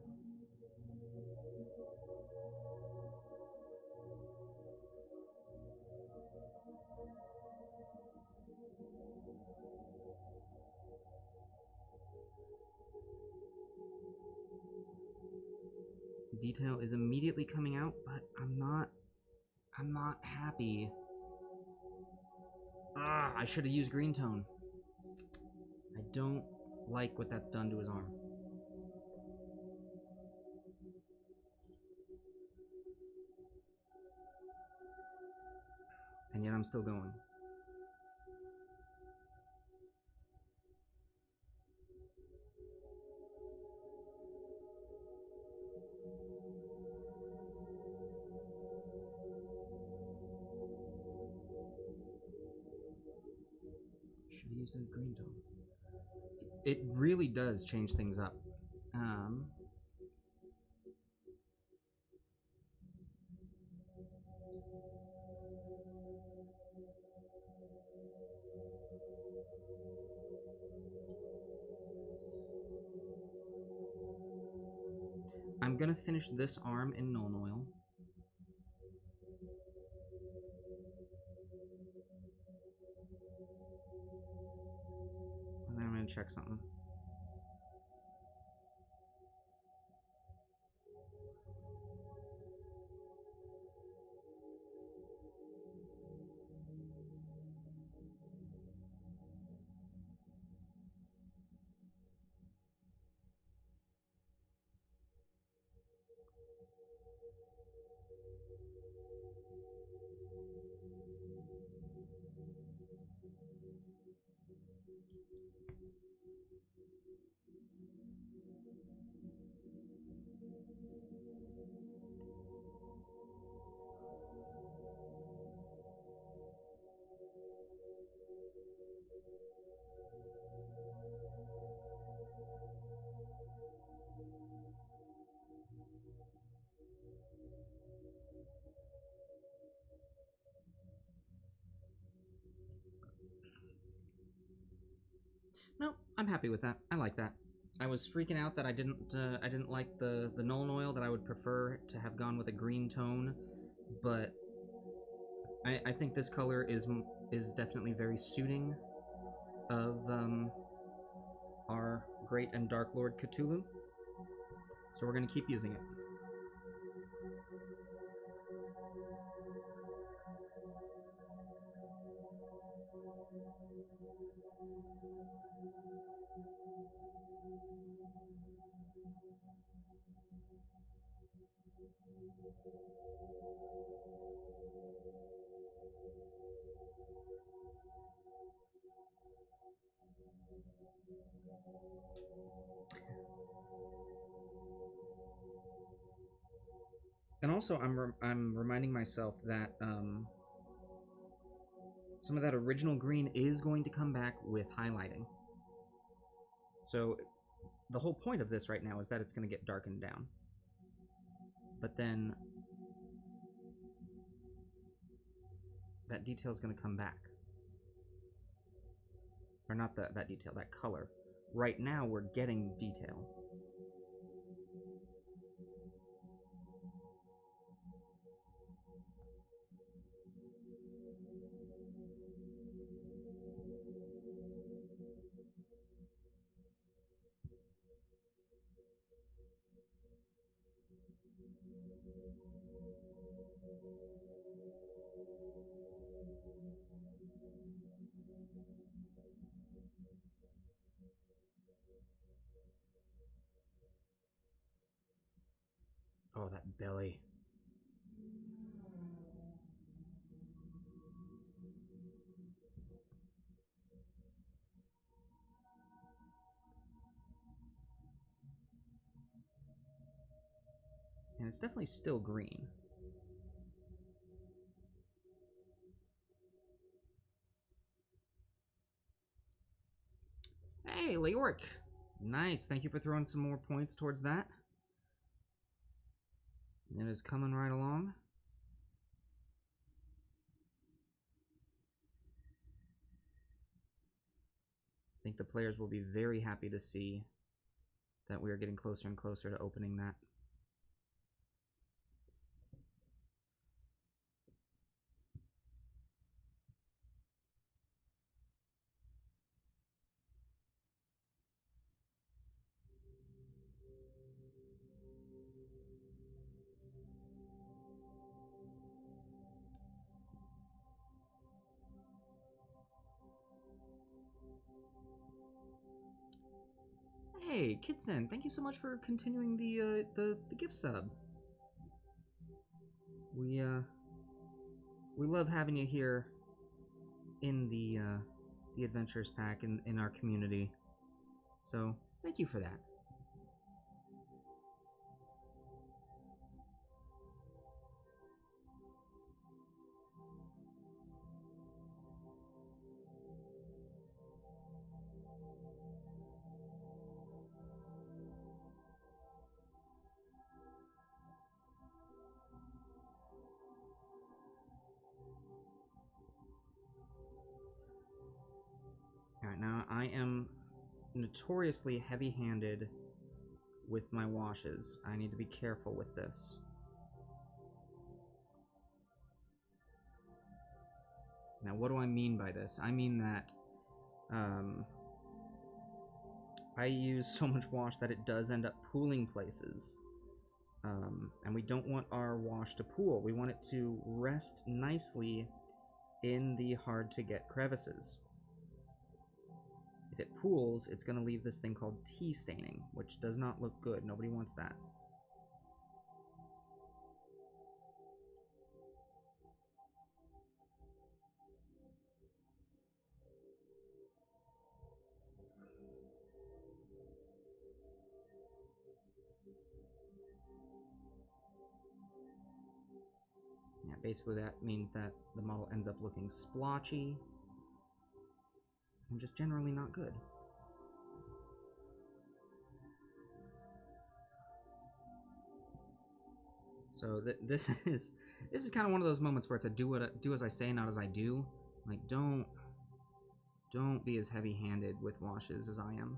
Detail is immediately coming out, but I'm not happy. Ah, I should have used green tone. I don't like what that's done to his arm. And yet I'm still going. Should have used a green tone. It really does change things up. I'm gonna finish this arm in Nuln Oil. And then I'm gonna check something. No, I'm happy with that. I like that. I was freaking out that I didn't like the Nuln Oil, that I would prefer to have gone with a green tone, but I think this color is definitely very suiting of our Great and Dark Lord Cthulhu. So we're gonna keep using it. And also, I'm reminding myself that some of that original green is going to come back with highlighting. So the whole point of this right now is that it's going to get darkened down. But then that detail is going to come back. Or not that detail, that color. Right now we're getting detail. Oh, that belly. And it's definitely still green. Hey, Leoric. Nice. Thank you for throwing some more points towards that. It is coming right along. I think the players will be very happy to see that we are getting closer and closer to opening that. Hey, Kitsen, thank you so much for continuing the gift sub. We love having you here in the Adventures Pack in our community. So, thank you for that. Alright, now I am notoriously heavy-handed with my washes. I need to be careful with this. Now, what do I mean by this? I mean that I use so much wash that it does end up pooling places. And we don't want our wash to pool. We want it to rest nicely in the hard-to-get crevices. If it pools, it's going to leave this thing called tea staining, which does not look good. Nobody wants that. Yeah, basically that means that the model ends up looking splotchy and just generally not good. So this is kind of one of those moments where it's a do as I say, not as I do. Like, don't be as heavy-handed with washes as I am.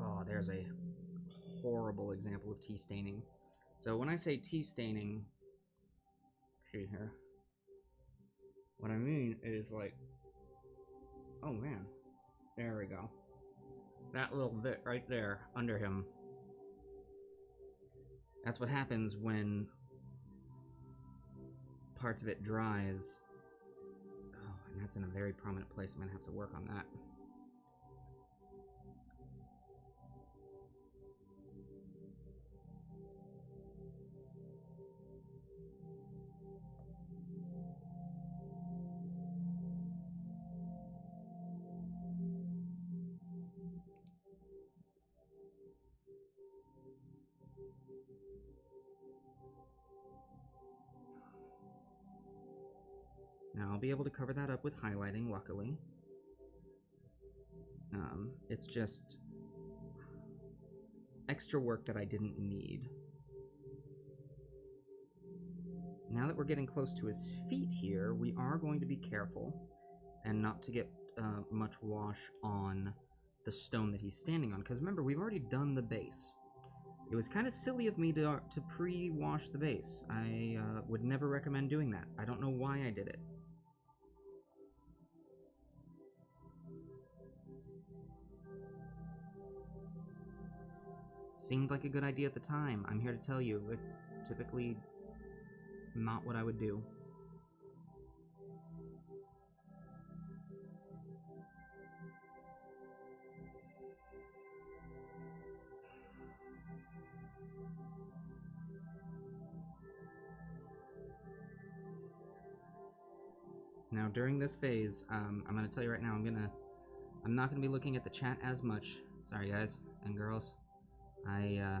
Oh, there's a horrible example of tea staining. So when I say tea staining, here, what I mean is like, oh man, there we go. That little bit right there under him. That's what happens when parts of it dries. Oh, and that's in a very prominent place. I'm gonna have to work on that. Now I'll be able to cover that up with highlighting, luckily. It's just extra work that I didn't need. Now that we're getting close to his feet here, we are going to be careful and not to get much wash on the stone that he's standing on. Because remember, we've already done the base. It was kind of silly of me to pre-wash the base. I would never recommend doing that. I don't know why I did it. Seemed like a good idea at the time. I'm here to tell you, it's typically not what I would do. Now, during this phase, I'm gonna tell you right now, I'm not gonna be looking at the chat as much. Sorry, guys and girls. I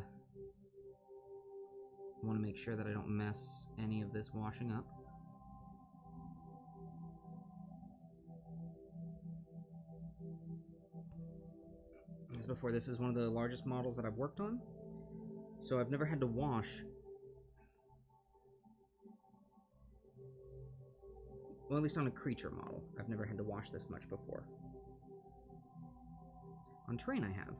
want to make sure that I don't mess any of this washing up. As before, this is one of the largest models that I've worked on, so I've never had to wash. Well, at least on a creature model, I've never had to wash this much before. On terrain, I have.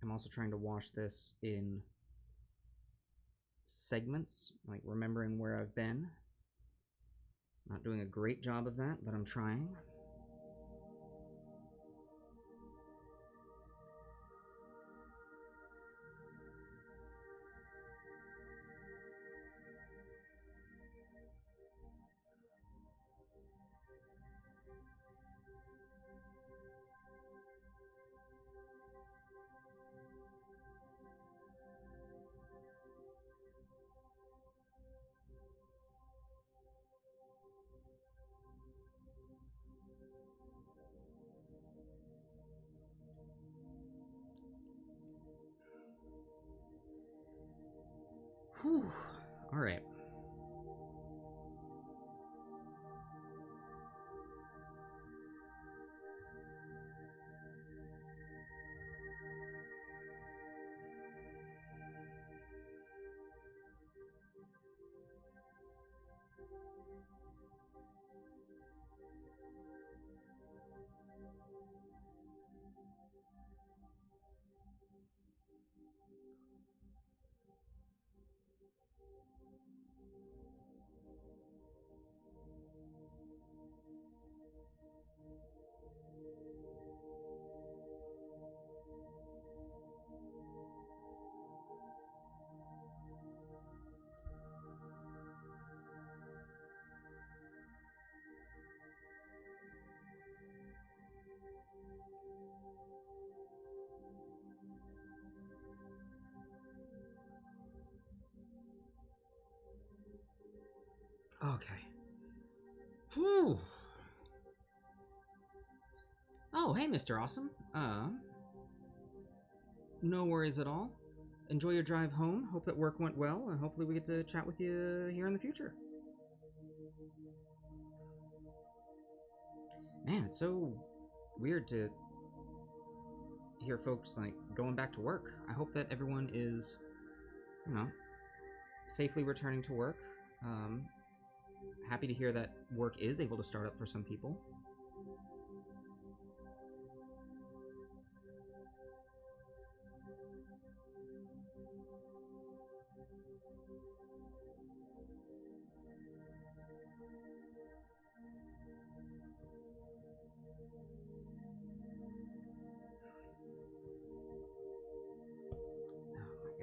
I'm also trying to wash this in segments, like remembering where I've been. Not doing a great job of that, but I'm trying. Whew. All right. Okay. Whew. Oh, hey, Mr. Awesome. No worries at all. Enjoy your drive home. Hope that work went well, and hopefully we get to chat with you here in the future. Man, it's so weird to hear folks like going back to work. I hope that everyone is, you know, safely returning to work. Happy to hear that work is able to start up for some people.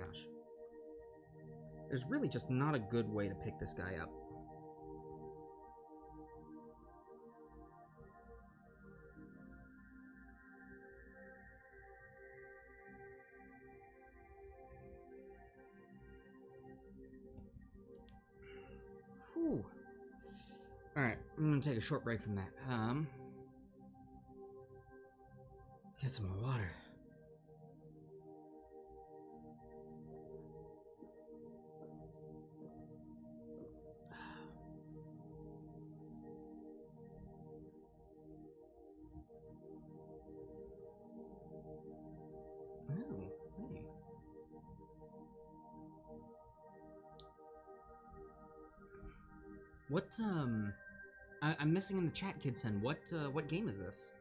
gosh. There's really just not a good way to pick this guy up. Whew. Alright, I'm gonna take a short break from that. Get some more water. Oh, hey. What, I'm missing in the chat, Kidson. What game is this?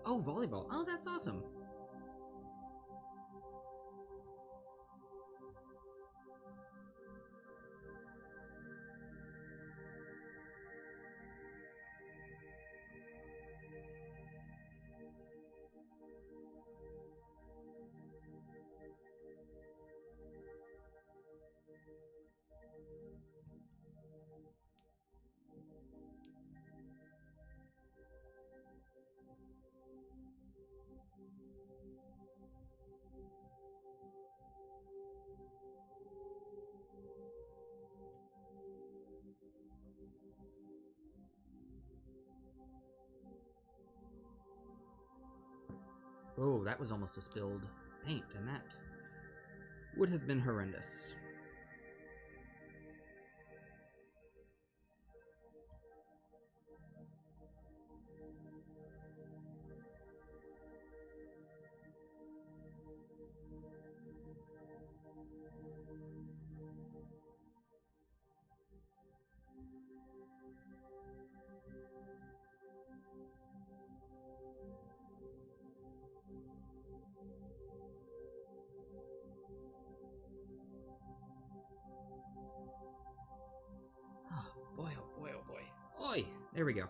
Oh, volleyball. Oh, that's awesome. Oh, that was almost a spilled paint, and that would have been horrendous. Oh, boy, oh boy, oh boy. Oi! There we go.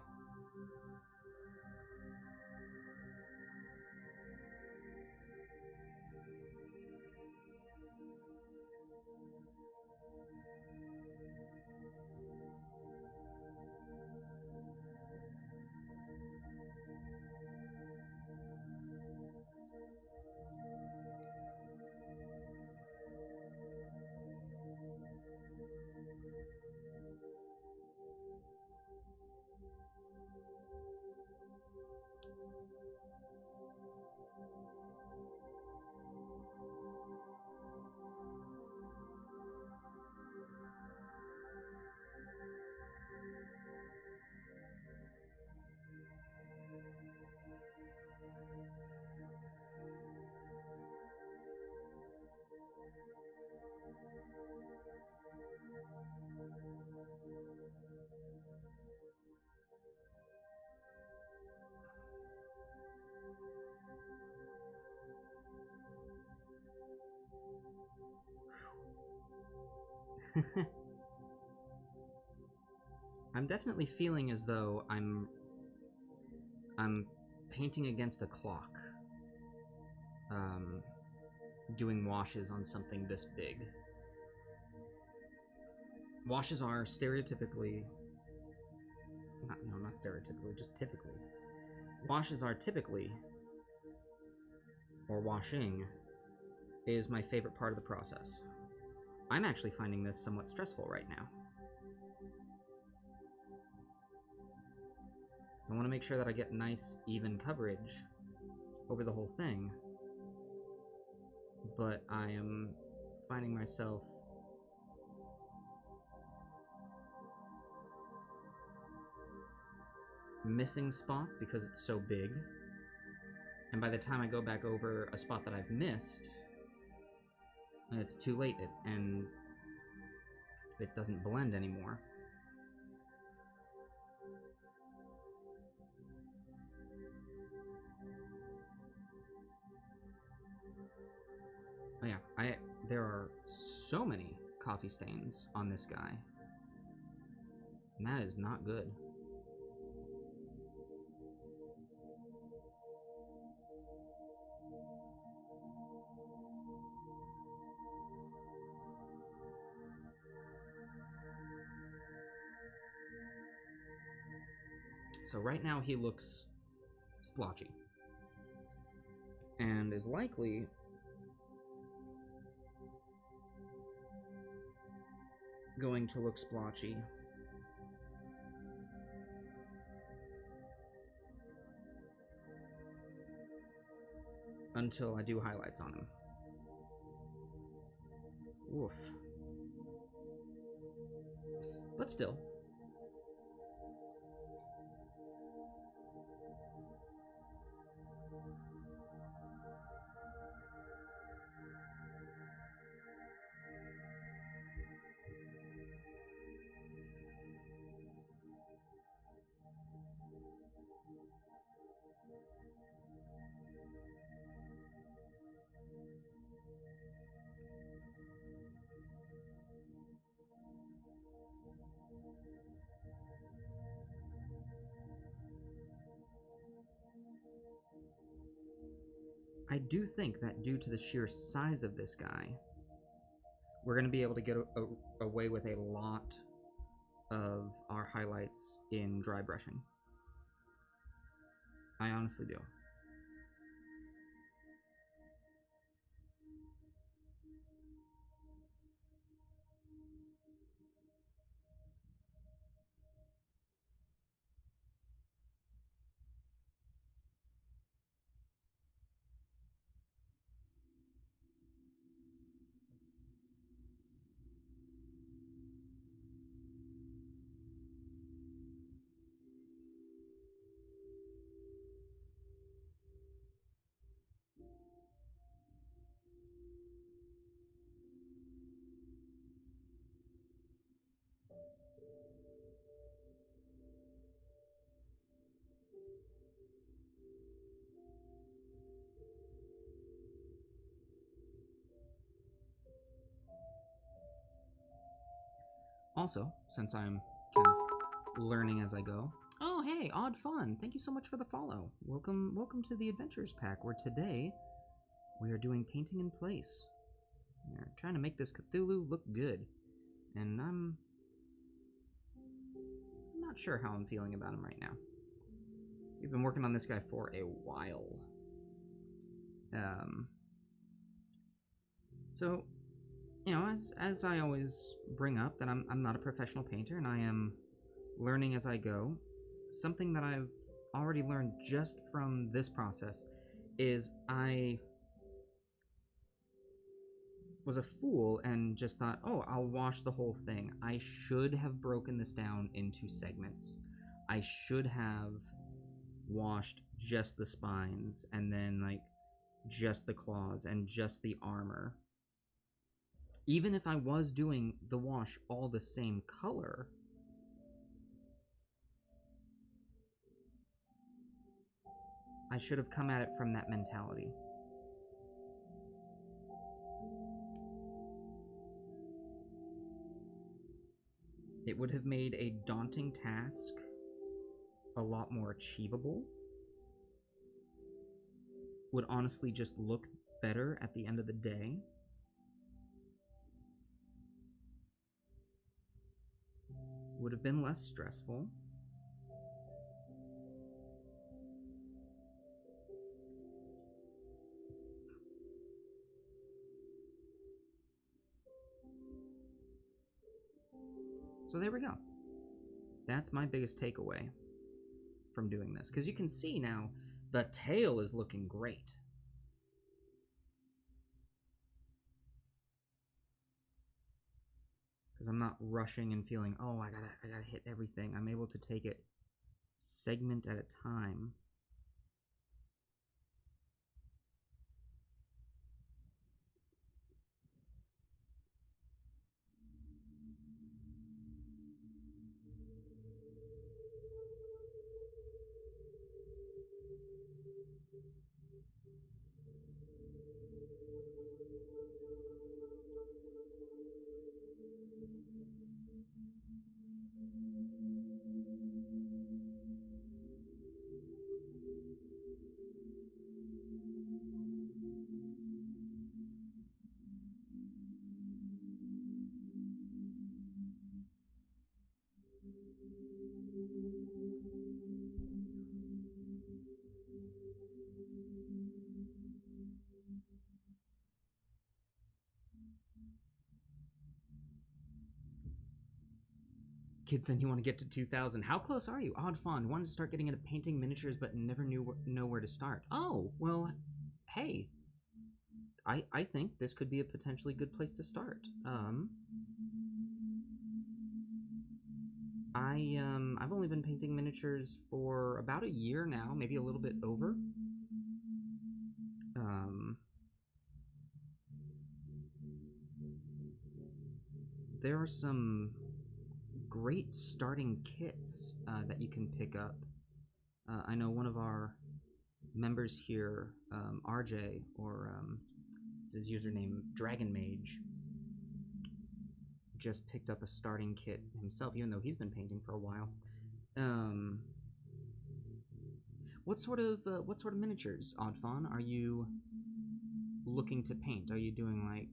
I'm definitely feeling as though I'm painting against a clock. Doing washes on something this big. Washes are stereotypically... not stereotypically, just typically. Washes are typically, or washing, is my favorite part of the process. I'm actually finding this somewhat stressful right now. So I want to make sure that I get nice, even coverage over the whole thing. But I am finding myself missing spots because it's so big. And by the time I go back over a spot that I've missed, it's too late, and it doesn't blend anymore. Oh yeah, there are so many coffee stains on this guy. And that is not good. So right now he looks splotchy. And is likely going to look splotchy until I do highlights on him. Woof. But still. I do think that due to the sheer size of this guy, we're going to be able to get away with a lot of our highlights in dry brushing. I honestly do. Also, since I'm kind of learning as I go. Oh, hey, Odd Fun. Thank you so much for the follow. Welcome to the Adventures Pack, where today we are doing painting in place. We're trying to make this Cthulhu look good. And I'm not sure how I'm feeling about him right now. We've been working on this guy for a while. So, you know, as I always bring up, that I'm not a professional painter, and I am learning as I go. Something that I've already learned just from this process is I was a fool and just thought, oh, I'll wash the whole thing. I should have broken this down into segments. I should have washed just the spines, and then like just the claws and just the armor. Even if I was doing the wash all the same color, I should have come at it from that mentality. It would have made a daunting task a lot more achievable. Would honestly just look better at the end of the day. Would have been less stressful. So there we go. That's my biggest takeaway from doing this. Because you can see now, the tail is looking great. Because I'm not rushing and feeling, oh, I gotta hit everything. I'm able to take it segment at a time. Kid said you want to get to 2,000. How close are you? Odd Fond wanted to start getting into painting miniatures, but never know where to start. Oh, well, hey, I think this could be a potentially good place to start. I've only been painting miniatures for about a year now, maybe a little bit over. There are some great starting kits that you can pick up. I know one of our members here, RJ, or it's his username, Dragon Mage, just picked up a starting kit himself, even though he's been painting for a while. What sort of miniatures, Oddfawn, are you looking to paint? Are you doing like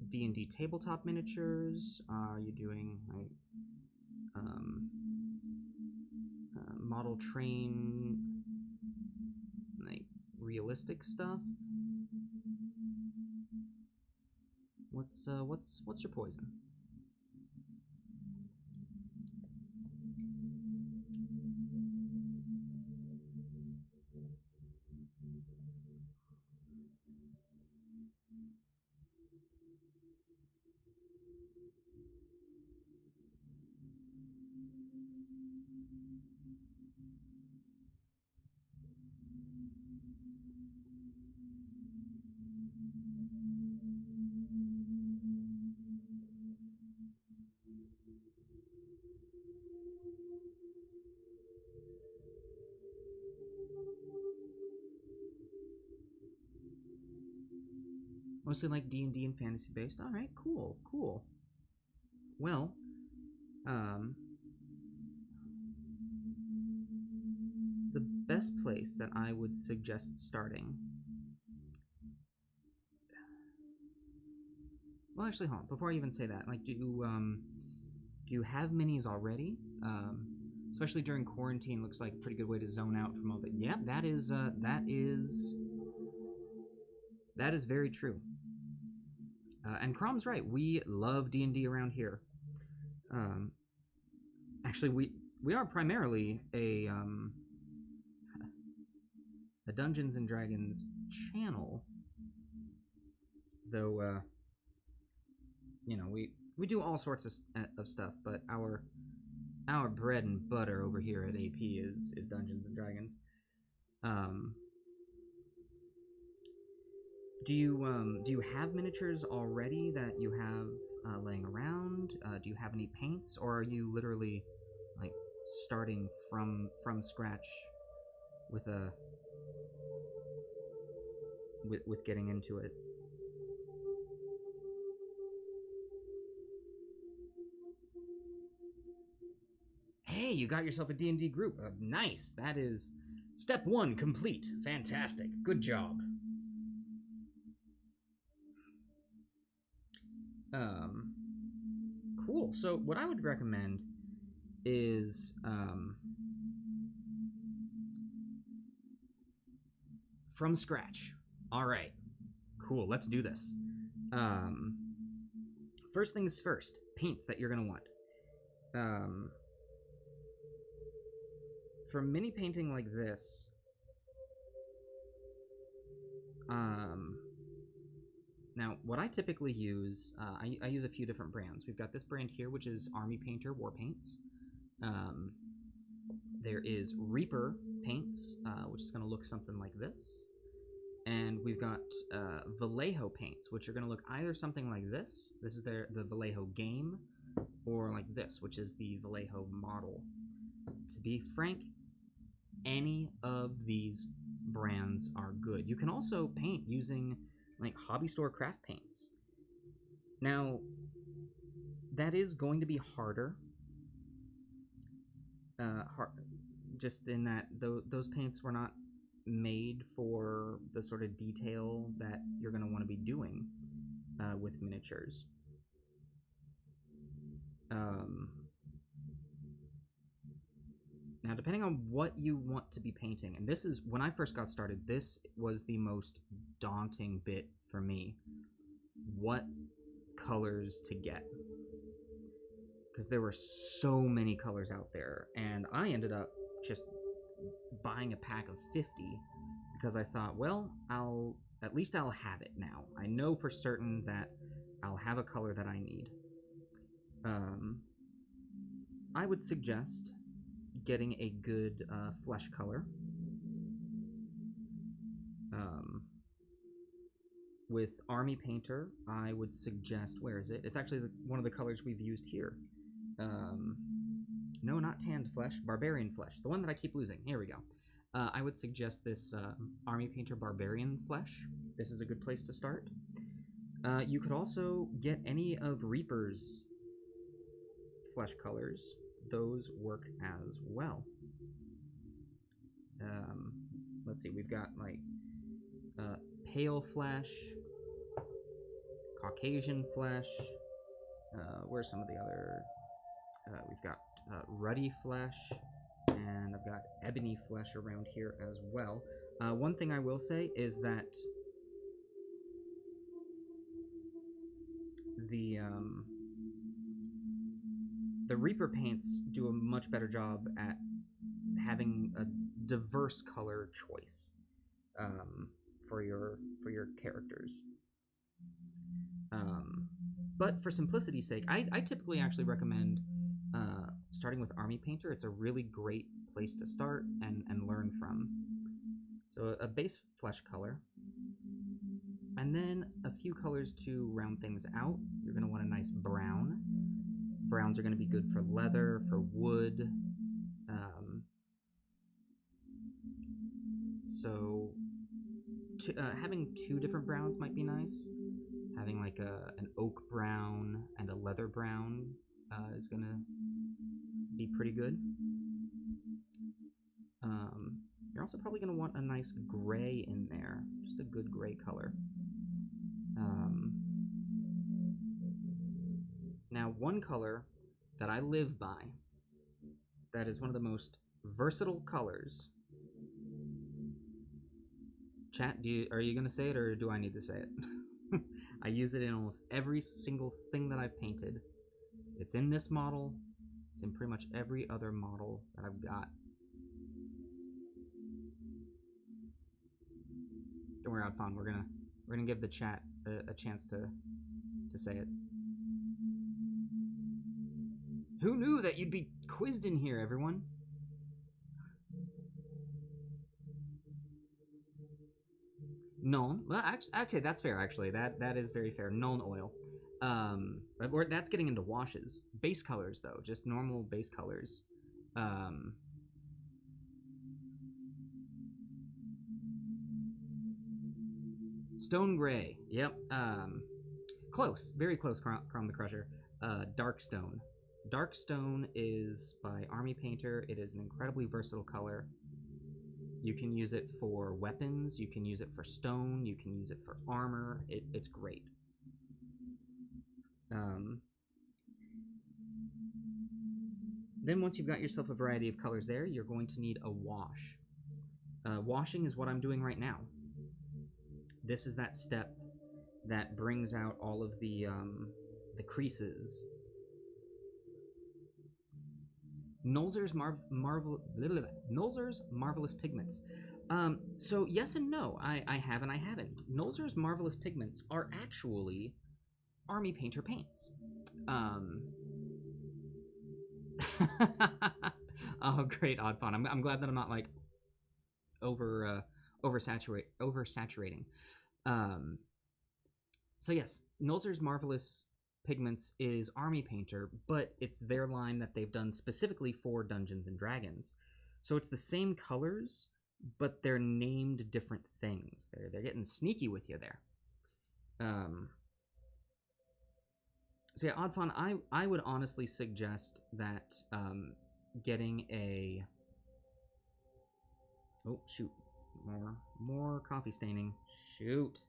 D&D tabletop miniatures? Are you doing like model train, like realistic stuff? What's your poison? Mostly like D&D and fantasy based. All right, cool. Well, the best place that I would suggest starting. Well, actually, hold on. Before I even say that, like, do you have minis already? Especially during quarantine, looks like a pretty good way to zone out from all the. Yeah, that is very true. And Crom's right. We love D&D around here. Actually, we are primarily a Dungeons and Dragons channel, though. We do all sorts of stuff, but our bread and butter over here at AP is Dungeons and Dragons. Do you have miniatures already that you have laying around? Do you have any paints, or are you literally like starting from scratch with getting into it? hey, you got yourself a D&D group. Nice. That is step 1 complete. Fantastic. Good job. Cool. So what I would recommend is from scratch. All right. Cool. Let's do this. First things first, paints that you're going to want. For mini painting like this, now what I typically use, I use a few different brands. We've got this brand here, which is Army Painter War Paints. There is Reaper Paints, which is going to look something like this. And we've got Vallejo Paints, which are going to look either something like this. This is the Vallejo game, or like this, which is the Vallejo model. To be frank, any of these brands are good. You can also paint using like hobby store craft paints. Now, that is going to be harder. Just in that those paints were not made for the sort of detail that you're going to want to be doing with miniatures. Now, depending on what you want to be painting, and this is, when I first got started, this was the most daunting bit for me. What colors to get. Because there were so many colors out there, and I ended up just buying a pack of 50 because I thought, well, at least I'll have it now. I know for certain that I'll have a color that I need. I would suggest getting a good flesh color. With Army Painter, I would suggest, where is it? It's actually one of the colors we've used here. No, not tanned flesh, barbarian flesh. The one that I keep losing. Here we go. I would suggest this Army Painter Barbarian flesh. This is a good place to start. You could also get any of Reaper's flesh colors. Those work as well. Let's see, we've got like pale flesh, Caucasian flesh. Where's some of the other? We've got ruddy flesh, and I've got ebony flesh around here as well. One thing I will say is that the Reaper paints do a much better job at having a diverse color choice for your characters. But for simplicity's sake, I typically actually recommend starting with Army Painter. It's a really great place to start and learn from. So a base flesh color, and then a few colors to round things out. You're going to want a nice brown. Browns are going to be good for leather, for wood. So having two different browns might be nice. Having like an oak brown and a leather brown is going to be pretty good. You're also probably going to want a nice gray in there, just a good gray color. Now, one color that I live by, that is one of the most versatile colors. Chat, are you going to say it, or do I need to say it? I use it in almost every single thing that I've painted. It's in this model. It's in pretty much every other model that I've got. Don't worry, Outfon. We're gonna give the chat a chance to say it. Who knew that you'd be quizzed in here, everyone? Non. Well, actually, that's fair. Actually, that is very fair. Non-oil. Or that's getting into washes. Base colors, though, just normal base colors. Stone gray. Yep. Close. Very close. Crom the Crusher. Dark stone. Dark Stone is by Army Painter. It is an incredibly versatile color. You can use it for weapons, you can use it for stone, you can use it for armor. It's great. Then once you've got yourself a variety of colors there, you're going to need a wash. Washing is what I'm doing right now. This is that step that brings out all of the creases. Nolzur's Marvelous Pigments. So yes and no. I have and I haven't. Nolzur's Marvelous Pigments are actually Army Painter paints. Oh, great, Oddfun. I'm glad that I'm not like oversaturating. So yes, Nolzur's Marvelous Pigments is Army Painter, but it's their line that they've done specifically for Dungeons and Dragons. So it's the same colors, but they're named different things. They're getting sneaky with you there. So yeah, Oddfun, I would honestly suggest that getting a... Oh, shoot. More coffee staining. Shoot.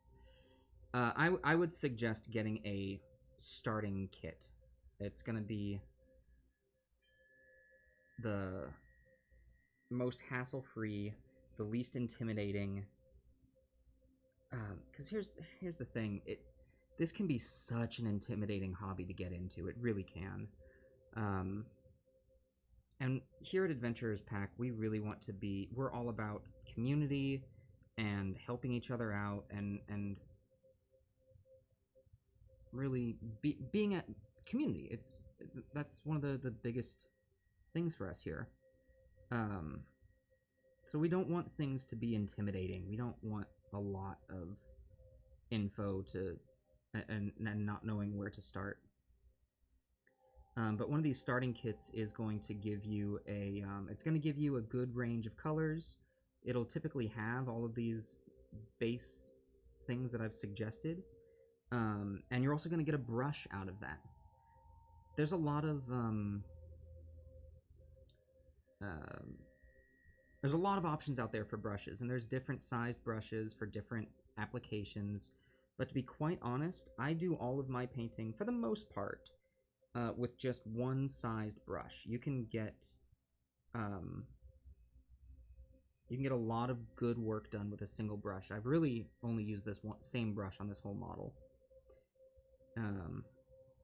I would suggest getting a starting kit. It's going to be the most hassle-free, the least intimidating. Because here's the thing. This can be such an intimidating hobby to get into. It really can. And here at Adventurers Pack, we really want to be... We're all about community and helping each other out and really being a community. That's one of the biggest things for us here. So we don't want things to be intimidating. We don't want a lot of info and not knowing where to start. But one of these starting kits is going to give you it's going to give you a good range of colors. It'll typically have all of these base things that I've suggested. And you're also going to get a brush out of that. There's a lot of options out there for brushes, and there's different sized brushes for different applications. But to be quite honest, I do all of my painting, for the most part, with just one sized brush. You can get a lot of good work done with a single brush. I've really only used this same brush on this whole model.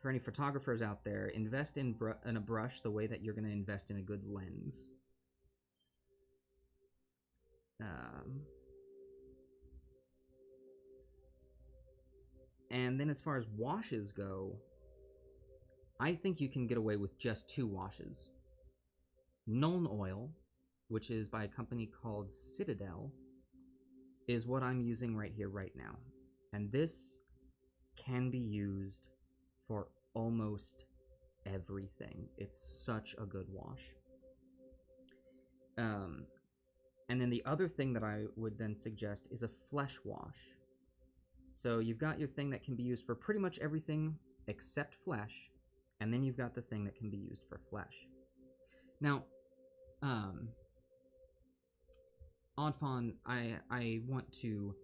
For any photographers out there, invest in a brush the way that you're going to invest in a good lens. And then as far as washes go, I think you can get away with just 2 washes. Nuln Oil, which is by a company called Citadel, is what I'm using right here, right now. And this can be used for almost everything. It's such a good wash. And then the other thing that I would then suggest is a flesh wash. So you've got your thing that can be used for pretty much everything except flesh, and then you've got the thing that can be used for flesh. Now, Oddfun, I want to...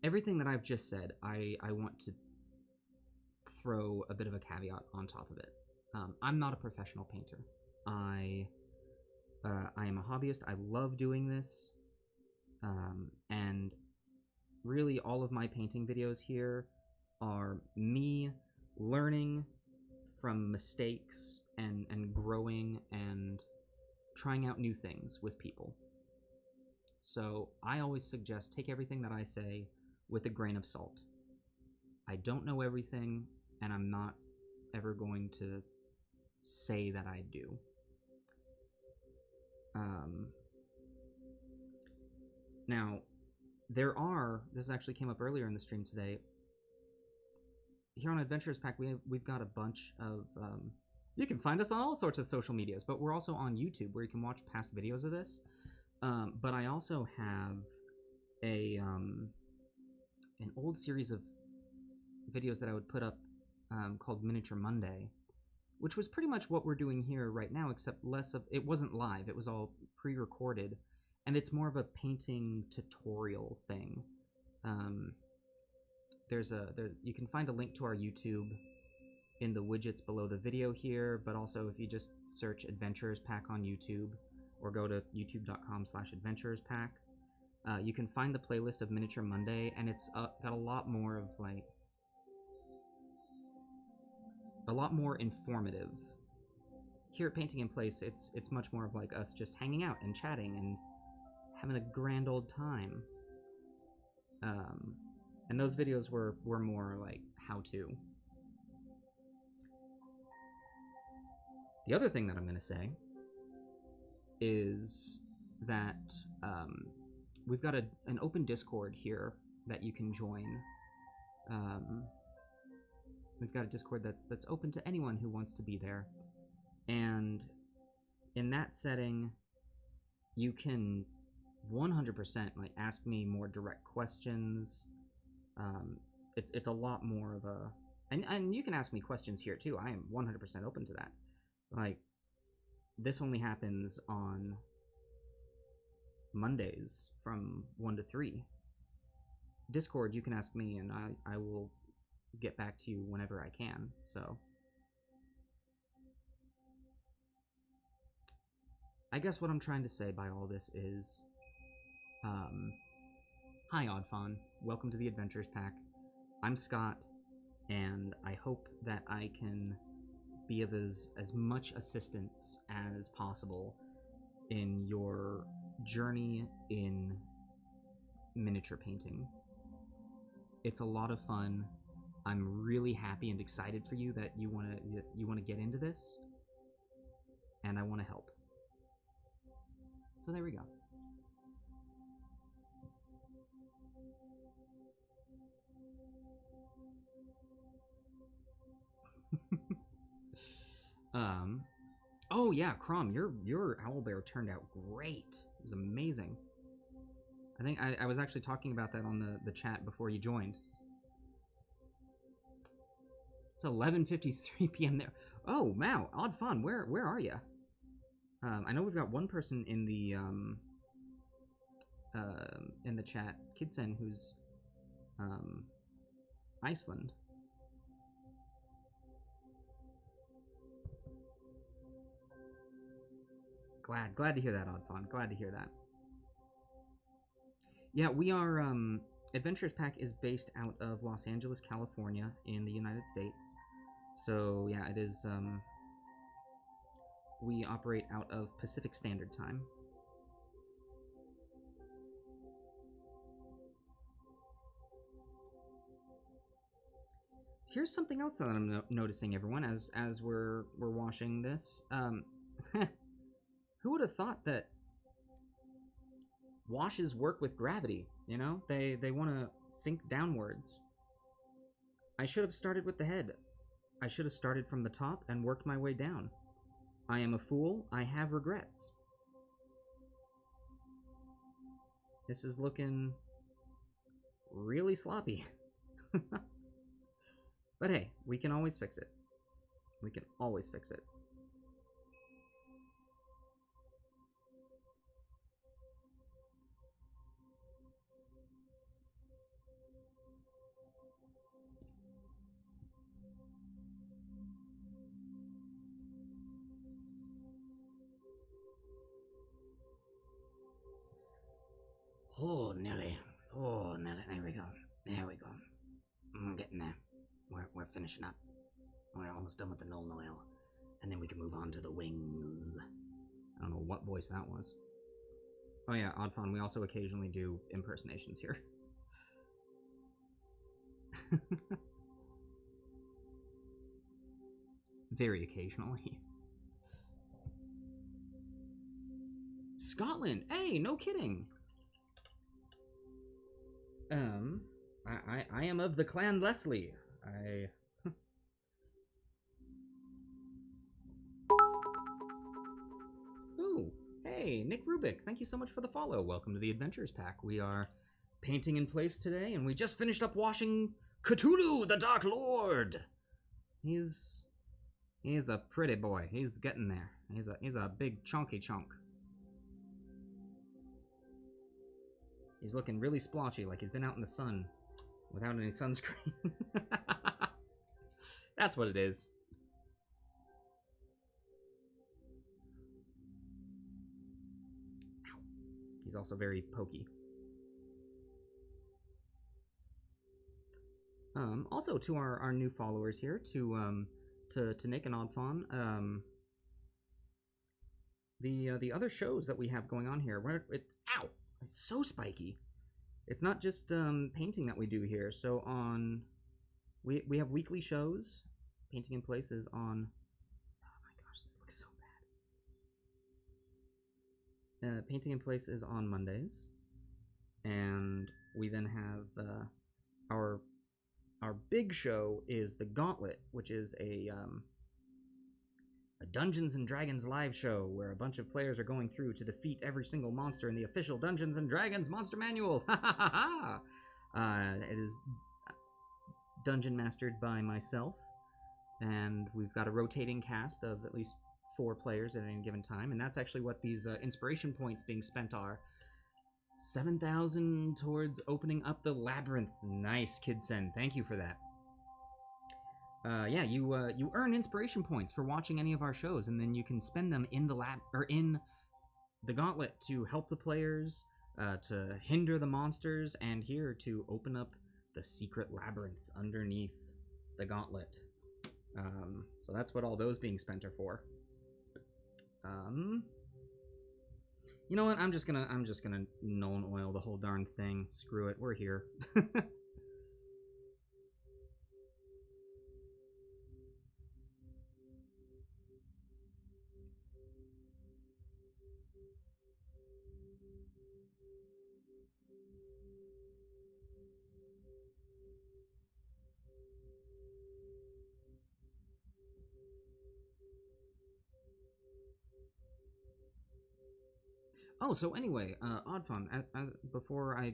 Everything that I've just said, I want to throw a bit of a caveat on top of it. I'm not a professional painter. I am a hobbyist. I love doing this. And really all of my painting videos here are me learning from mistakes and growing and trying out new things with people. So I always suggest take everything that I say with a grain of salt. I don't know everything, and I'm not ever going to say that I do. Now, this actually came up earlier in the stream today. Here on Adventurers Pack, we've got a bunch of... you can find us on all sorts of social medias, but we're also on YouTube, where you can watch past videos of this. But I also have an old series of videos that I would put up called Miniature Monday, which was pretty much what we're doing here right now, except less of it wasn't live. It was all pre-recorded, and it's more of a painting tutorial thing. You can find a link to our YouTube in the widgets below the video here, but also if you just search Adventurers Pack on YouTube or go to youtube.com/adventurerspack, you can find the playlist of Miniature Monday, and it's got a lot more of like a lot more informative. Here at Painting in Place, it's much more of like us just hanging out and chatting and having a grand old time. And those videos were more like how-to. The other thing that I'm going to say is that we've got an open Discord here that you can join. We've got a Discord that's open to anyone who wants to be there. And in that setting, you can 100% like ask me more direct questions. It's a lot more of a... And you can ask me questions here too. I am 100% open to that. Like, this only happens on Mondays from 1 to 3. Discord, you can ask me, and I will get back to you whenever I can, so... I guess what I'm trying to say by all this is... Hi, Oddfawn. Welcome to the Adventures Pack. I'm Scott, and I hope that I can be of as much assistance as possible in your journey in miniature painting. It's a lot of fun. I'm really happy and excited for you that you want to get into this, and I want to help. So there we go. Oh yeah, Crom, your owlbear turned out great. It was amazing. I think I was actually talking about that on the chat before you joined. It's 11:53 p.m. there. Oh, wow, Odd Fun, where are you? I know we've got one person in the chat, Kidsen, who's Iceland. Glad to hear that, Oddfawn. Glad to hear that. Yeah, we are, Adventures Pack is based out of Los Angeles, California, in the United States. So, yeah, it is, we operate out of Pacific Standard Time. Here's something else that I'm noticing, everyone, as we're watching this. Who would have thought that washes work with gravity, you know? They want to sink downwards. I should have started with the head. I should have started from the top and worked my way down. I am a fool. I have regrets. This is looking really sloppy. But hey, we can always fix it. We can always fix it. Oh, Nelly. Oh, Nelly. There we go. There we go. I'm getting there. We're finishing up. We're almost done with the null noil. And then we can move on to the wings. I don't know what voice that was. Oh yeah, Oddfawn, we also occasionally do impersonations here. Very occasionally. Scotland! Hey, no kidding! I am of the clan Leslie. Ooh, hey, Nick Rubik, thank you so much for the follow. Welcome to the Adventures Pack. We are painting in place today, and we just finished up watching Cthulhu, the Dark Lord. He's He's the pretty boy. He's getting there. He's a big chunky chunk. He's looking really splotchy, like he's been out in the sun without any sunscreen. That's what it is. Ow. He's also very pokey. Also to our new followers here, to Nick and Oddfawn, the other shows that we have going on here, ow, it's so spiky. It's not just painting that we do here. So we have weekly shows. Painting in Place is on. Oh my gosh, this looks so bad. Painting in Place is on Mondays, and we then have our big show is the Gauntlet, which is a Dungeons and Dragons live show where a bunch of players are going through to defeat every single monster in the official Dungeons and Dragons monster manual. Ha ha ha ha! It is dungeon mastered by myself, and we've got a rotating cast of at least 4 players at any given time, and that's actually what these inspiration points being spent are. 7,000 towards opening up the labyrinth. Nice, Kidsen. Thank you for that. Yeah, you earn inspiration points for watching any of our shows, and then you can spend them in the in the Gauntlet to help the players, to hinder the monsters, and here to open up the secret labyrinth underneath the Gauntlet. So that's what all those being spent are for. You know what? I'm just gonna Nolan oil the whole darn thing. Screw it. We're here. Oh, so anyway, Odd Fun. Before I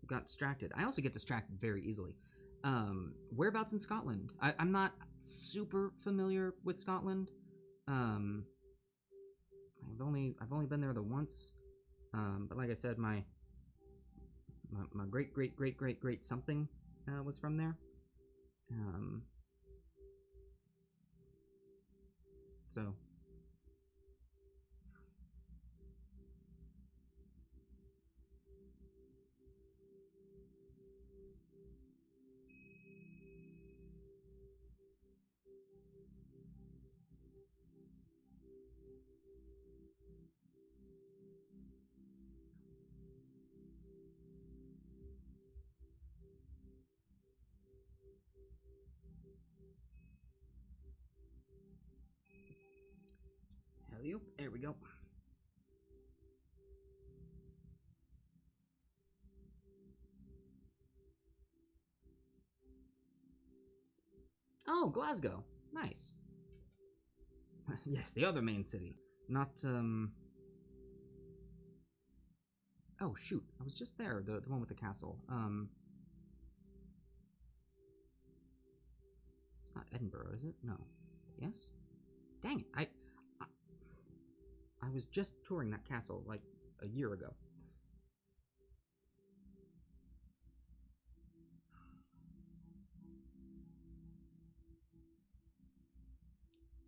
got distracted, I also get distracted very easily. Whereabouts in Scotland? I'm not super familiar with Scotland. I've only been there the once. But like I said, my great something was from there. So. Hell, there we go. Oh, Glasgow. Nice. Yes, the other main city. Not, Oh, shoot. I was just there. The one with the castle. It's not Edinburgh, is it? No. Yes? Dang it. I was just touring that castle, like, a year ago.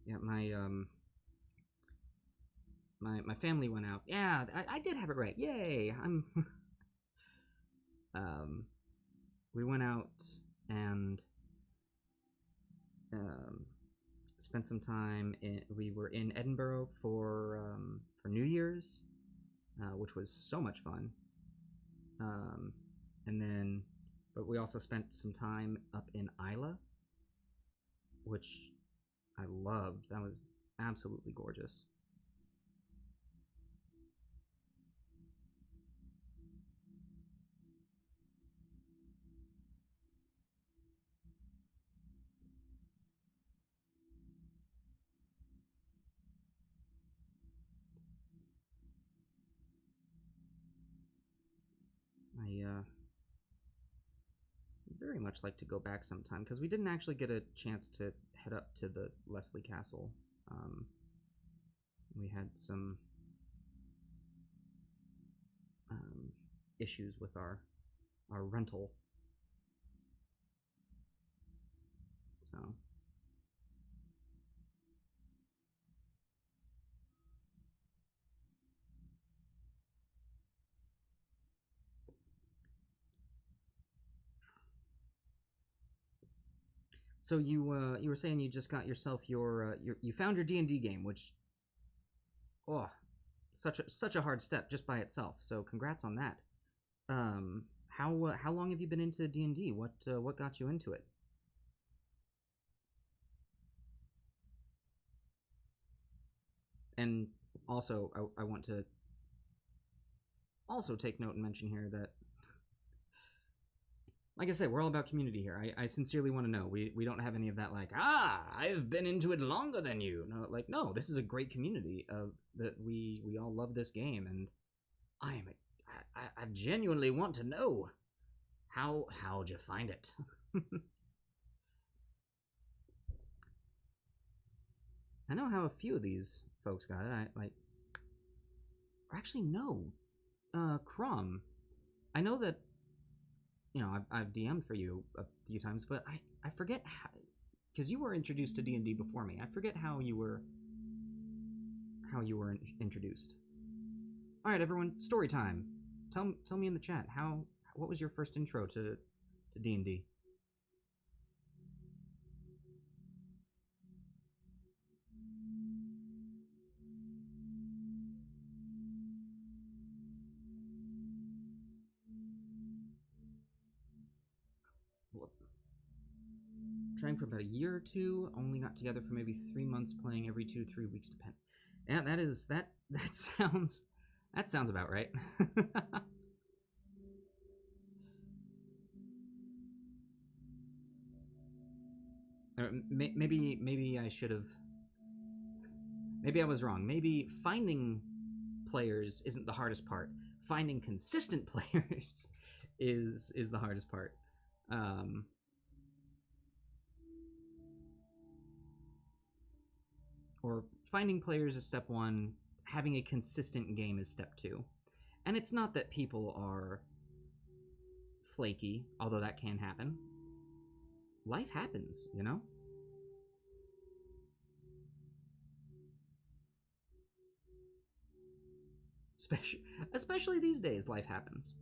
Yeah, my family went out. Yeah, I did have it right. Yay! We went out and spent some time. We were in Edinburgh for New Year's, which was so much fun. But we also spent some time up in Islay, which I loved. That was absolutely gorgeous. I very much like to go back sometime because we didn't actually get a chance to head up to the Leslie Castle. We had some issues with our rental. So you were saying you just got yourself your you found your D&D game, which oh, such a hard step just by itself. So congrats on that. How long have you been into D&D? What got you into it? And also, I want to also take note and mention here that, like I said, we're all about community here. I sincerely want to know. We don't have any of that, like, I've been into it longer than you. No, like, no, this is a great community of that we all love this game, and I genuinely want to know how'd you find it? I know how a few of these folks got it. Actually, no. Crom. I know that, I've DM'd for you a few times, but I forget how, because you were introduced to D&D before me. I forget how you were introduced. All right, everyone, story time. Tell me in the chat what was your first intro to D&D? Trying for about a year or two. Only got together for maybe 3 months, playing every 2-3 weeks depend. Yeah, that sounds about right. Maybe I should have. Maybe I was wrong. Maybe finding players isn't the hardest part. Finding consistent players is the hardest part. Or finding players is step one. Having a consistent game is step two. And it's not that people are flaky, although that can happen. Life happens, you know? Especially these days, life happens.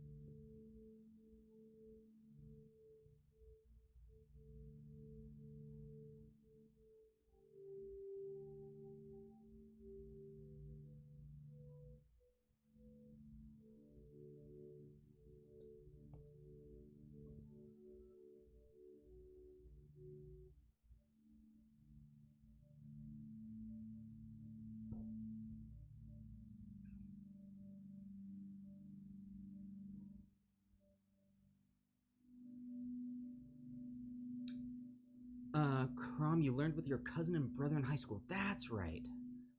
Crom, you learned with your cousin and brother in high school. That's right.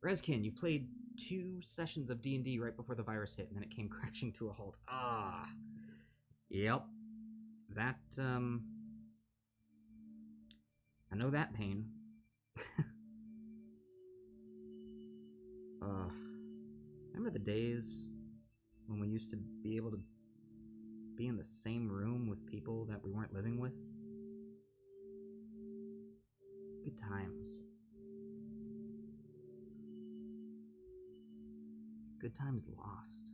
Rezkin, you played 2 sessions of D&D right before the virus hit, and then it came crashing to a halt. Yep. That, I know that pain. Remember the days when we used to be able to be in the same room with people that we weren't living with? Good times. Good times lost.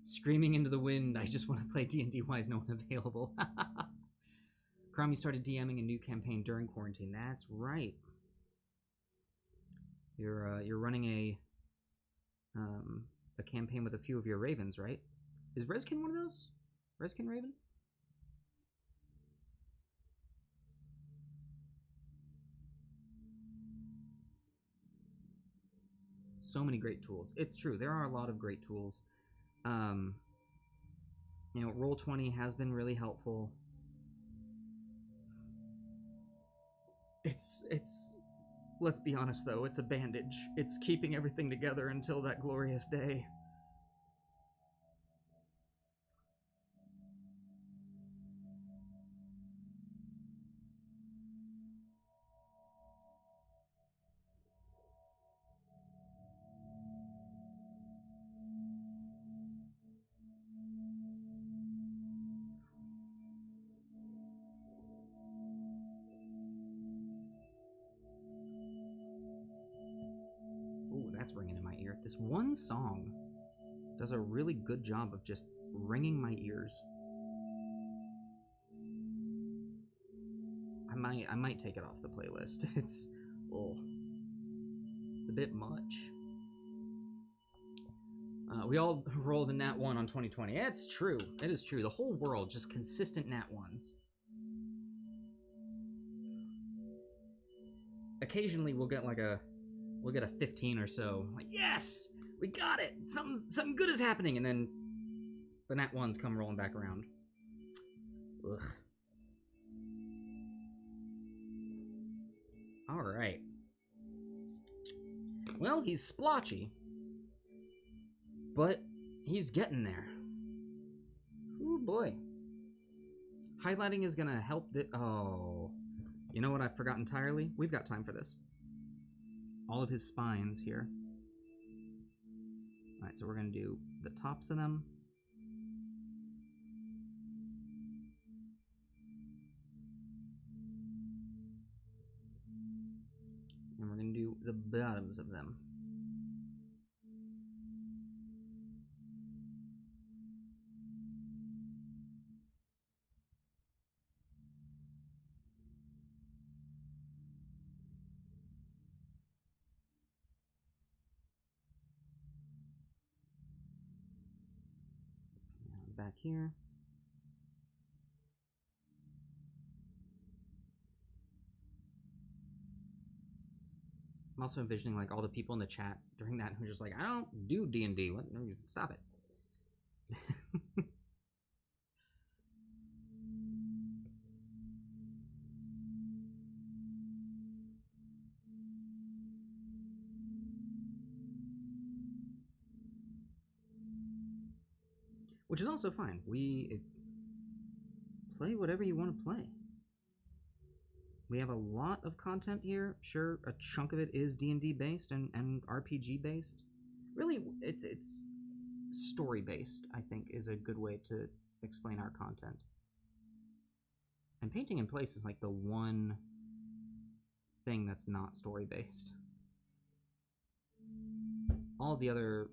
Screaming into the wind, I just want to play D&D. Why is no one available? Cromie started DMing a new campaign during quarantine. That's right. You're running a campaign with a few of your ravens, right? Is Rezkin one of those? Rezkin Raven? So many great tools. It's true. There are a lot of great tools. Roll20 has been really helpful. It's let's be honest though, it's a bandage. It's keeping everything together until that glorious day. That's ringing in my ear. This one song does a really good job of just ringing my ears. I might take it off the playlist. It's a bit much. We all rolled a nat 1 on 2020. It's true. It is true. The whole world, just consistent nat 1s. Occasionally we'll get a 15 or so. Like, yes! We got it! Something good is happening, and then the nat 1s come rolling back around. Ugh. Alright. Well, he's splotchy. But he's getting there. Ooh, boy. Highlighting is gonna help oh. You know what I forgot entirely? We've got time for this. All of his spines here. Alright, so we're gonna do the tops of them. And we're gonna do the bottoms of them. Back here. I'm also envisioning like all the people in the chat during that who are just like, I don't do D&D. What? No, stop it. Which is also fine. Play whatever you want to play. We have a lot of content here. Sure, a chunk of it is D&D based and RPG based. Really, it's story based, I think, is a good way to explain our content. And Painting in Place is like the one thing that's not story based. All the other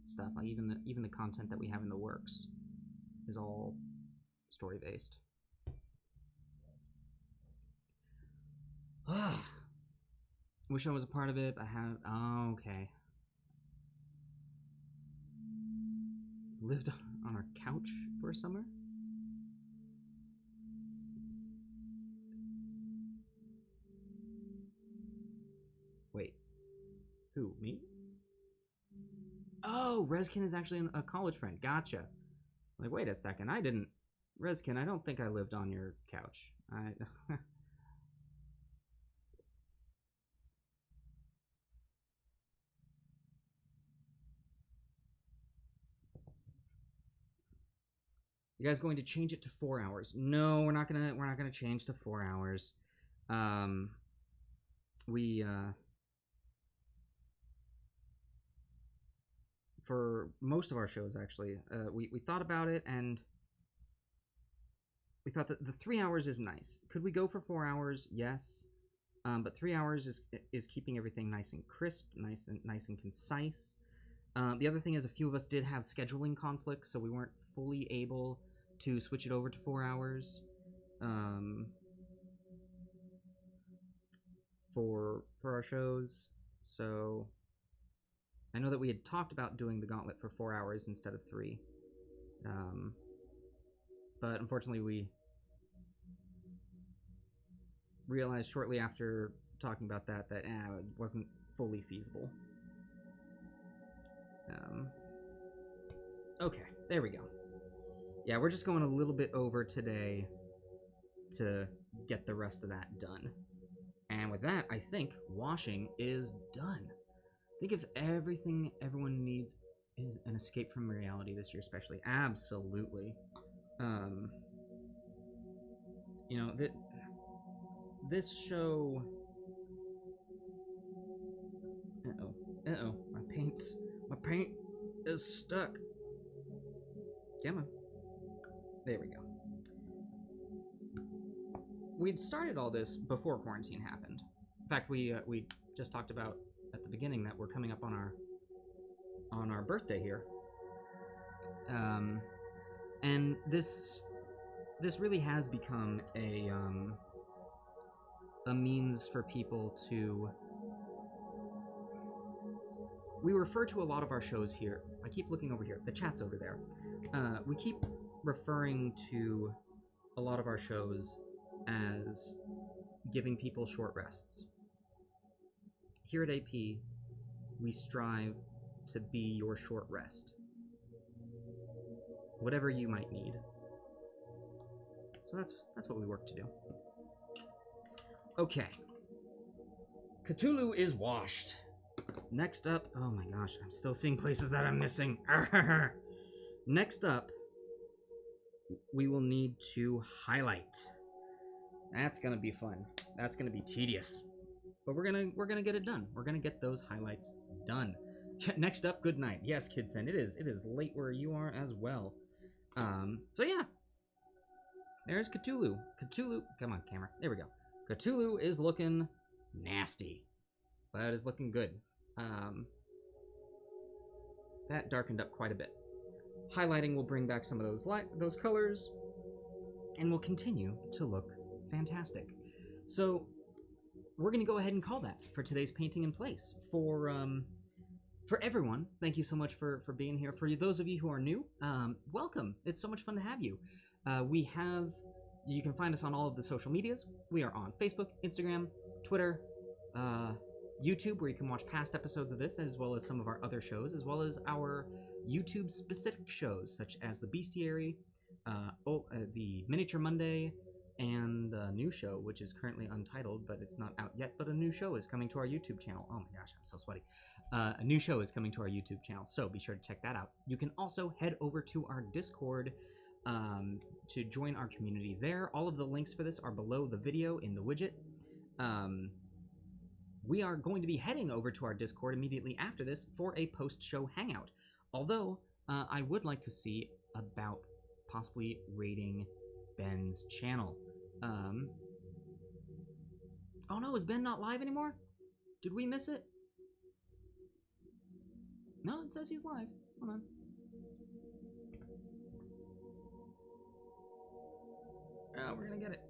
stuff, like even the content that we have in the works, is all story based. Wish I was a part of it. I have. Oh, okay. Lived on our couch for a summer. Wait. Who? Me? Oh, Rezkin is actually a college friend. Gotcha. Like, wait a second. I didn't. Rezkin, I don't think I lived on your couch. You guys going to change it to 4 hours? No, we're not gonna change to 4 hours. For most of our shows, actually, we thought about it, and we thought that the 3 hours is nice. Could we go for 4 hours? Yes, but 3 hours is keeping everything nice and crisp, nice and concise. The other thing is, a few of us did have scheduling conflicts, so we weren't fully able to switch it over to 4 hours. For our shows, so I know that we had talked about doing the gauntlet for 4 hours instead of 3, but unfortunately we realized shortly after talking about that it wasn't fully feasible. Okay, there we go. Yeah, we're just going a little bit over today to get the rest of that done. And with that, I think washing is done. I think if everything everyone needs is an escape from reality this year, especially, absolutely. You know, this show. Uh-oh, my paint is stuck. Come on. There we go. We'd started all this before quarantine happened. In fact, we just talked about at the beginning that we're coming up on our birthday here. And this really has become a means for people to. We refer to a lot of our shows here. I keep looking over here. The chat's over there. We keep referring to a lot of our shows as giving people short rests. Here at AP, we strive to be your short rest. Whatever you might need. So that's what we work to do. Okay. Cthulhu is washed. Next up, oh my gosh, I'm still seeing places that I'm missing. Next up, we will need to highlight. That's gonna be fun. That's gonna be tedious, but we're gonna get it done. We're gonna get those highlights done. Next up, good night. Yes, Kidsen, it is late where you are as well. So yeah, there's Cthulhu. Cthulhu, come on, camera. There we go. Cthulhu is looking nasty, but it is looking good. That darkened up quite a bit. Highlighting will bring back some of those colors, and will continue to look fantastic. So we're going to go ahead and call that for today's painting in place. For everyone, thank you so much for being here. For those of you who are new, welcome. It's so much fun to have you. You can find us on all of the social medias. We are on Facebook, Instagram, Twitter, YouTube, where you can watch past episodes of this, as well as some of our other shows, as well as our YouTube-specific shows, such as The Bestiary, the Miniature Monday, and a new show, which is currently untitled, but it's not out yet, but a new show is coming to our YouTube channel. Oh my gosh, I'm so sweaty. A new show is coming to our YouTube channel, so be sure to check that out. You can also head over to our Discord to join our community there. All of the links for this are below the video in the widget. We are going to be heading over to our Discord immediately after this for a post-show hangout. Although, I would like to see about possibly raiding Ben's channel. Oh no, is Ben not live anymore? Did we miss it? No, it says he's live. Hold on. Oh, we're gonna get it.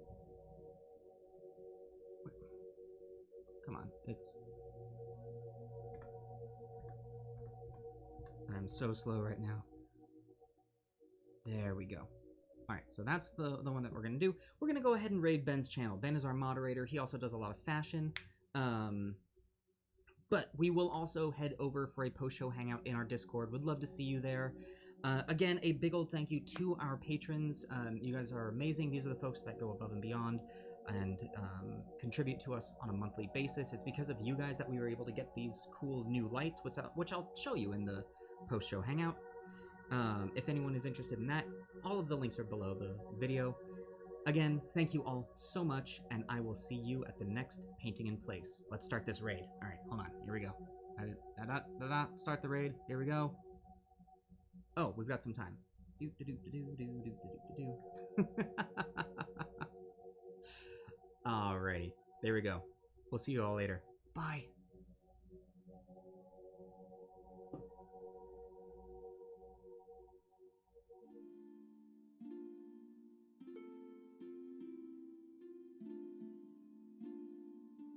Come on, I'm so slow right now. There we go. Alright, so that's the one that we're going to do. We're going to go ahead and raid Ben's channel. Ben is our moderator. He also does a lot of fashion. But we will also head over for a post-show hangout in our Discord. Would love to see you there. Again, a big old thank you to our patrons. You guys are amazing. These are the folks that go above and beyond and contribute to us on a monthly basis. It's because of you guys that we were able to get these cool new lights, which I'll show you in the post-show hangout. If anyone is interested in that, all of the links are below the video. Again, thank you all so much, and I will see you at the next painting in place. Let's start this raid. All right, hold on. Here we go. Start the raid. Here we go. Oh, we've got some time. Alrighty, there we go. We'll see you all later. Bye.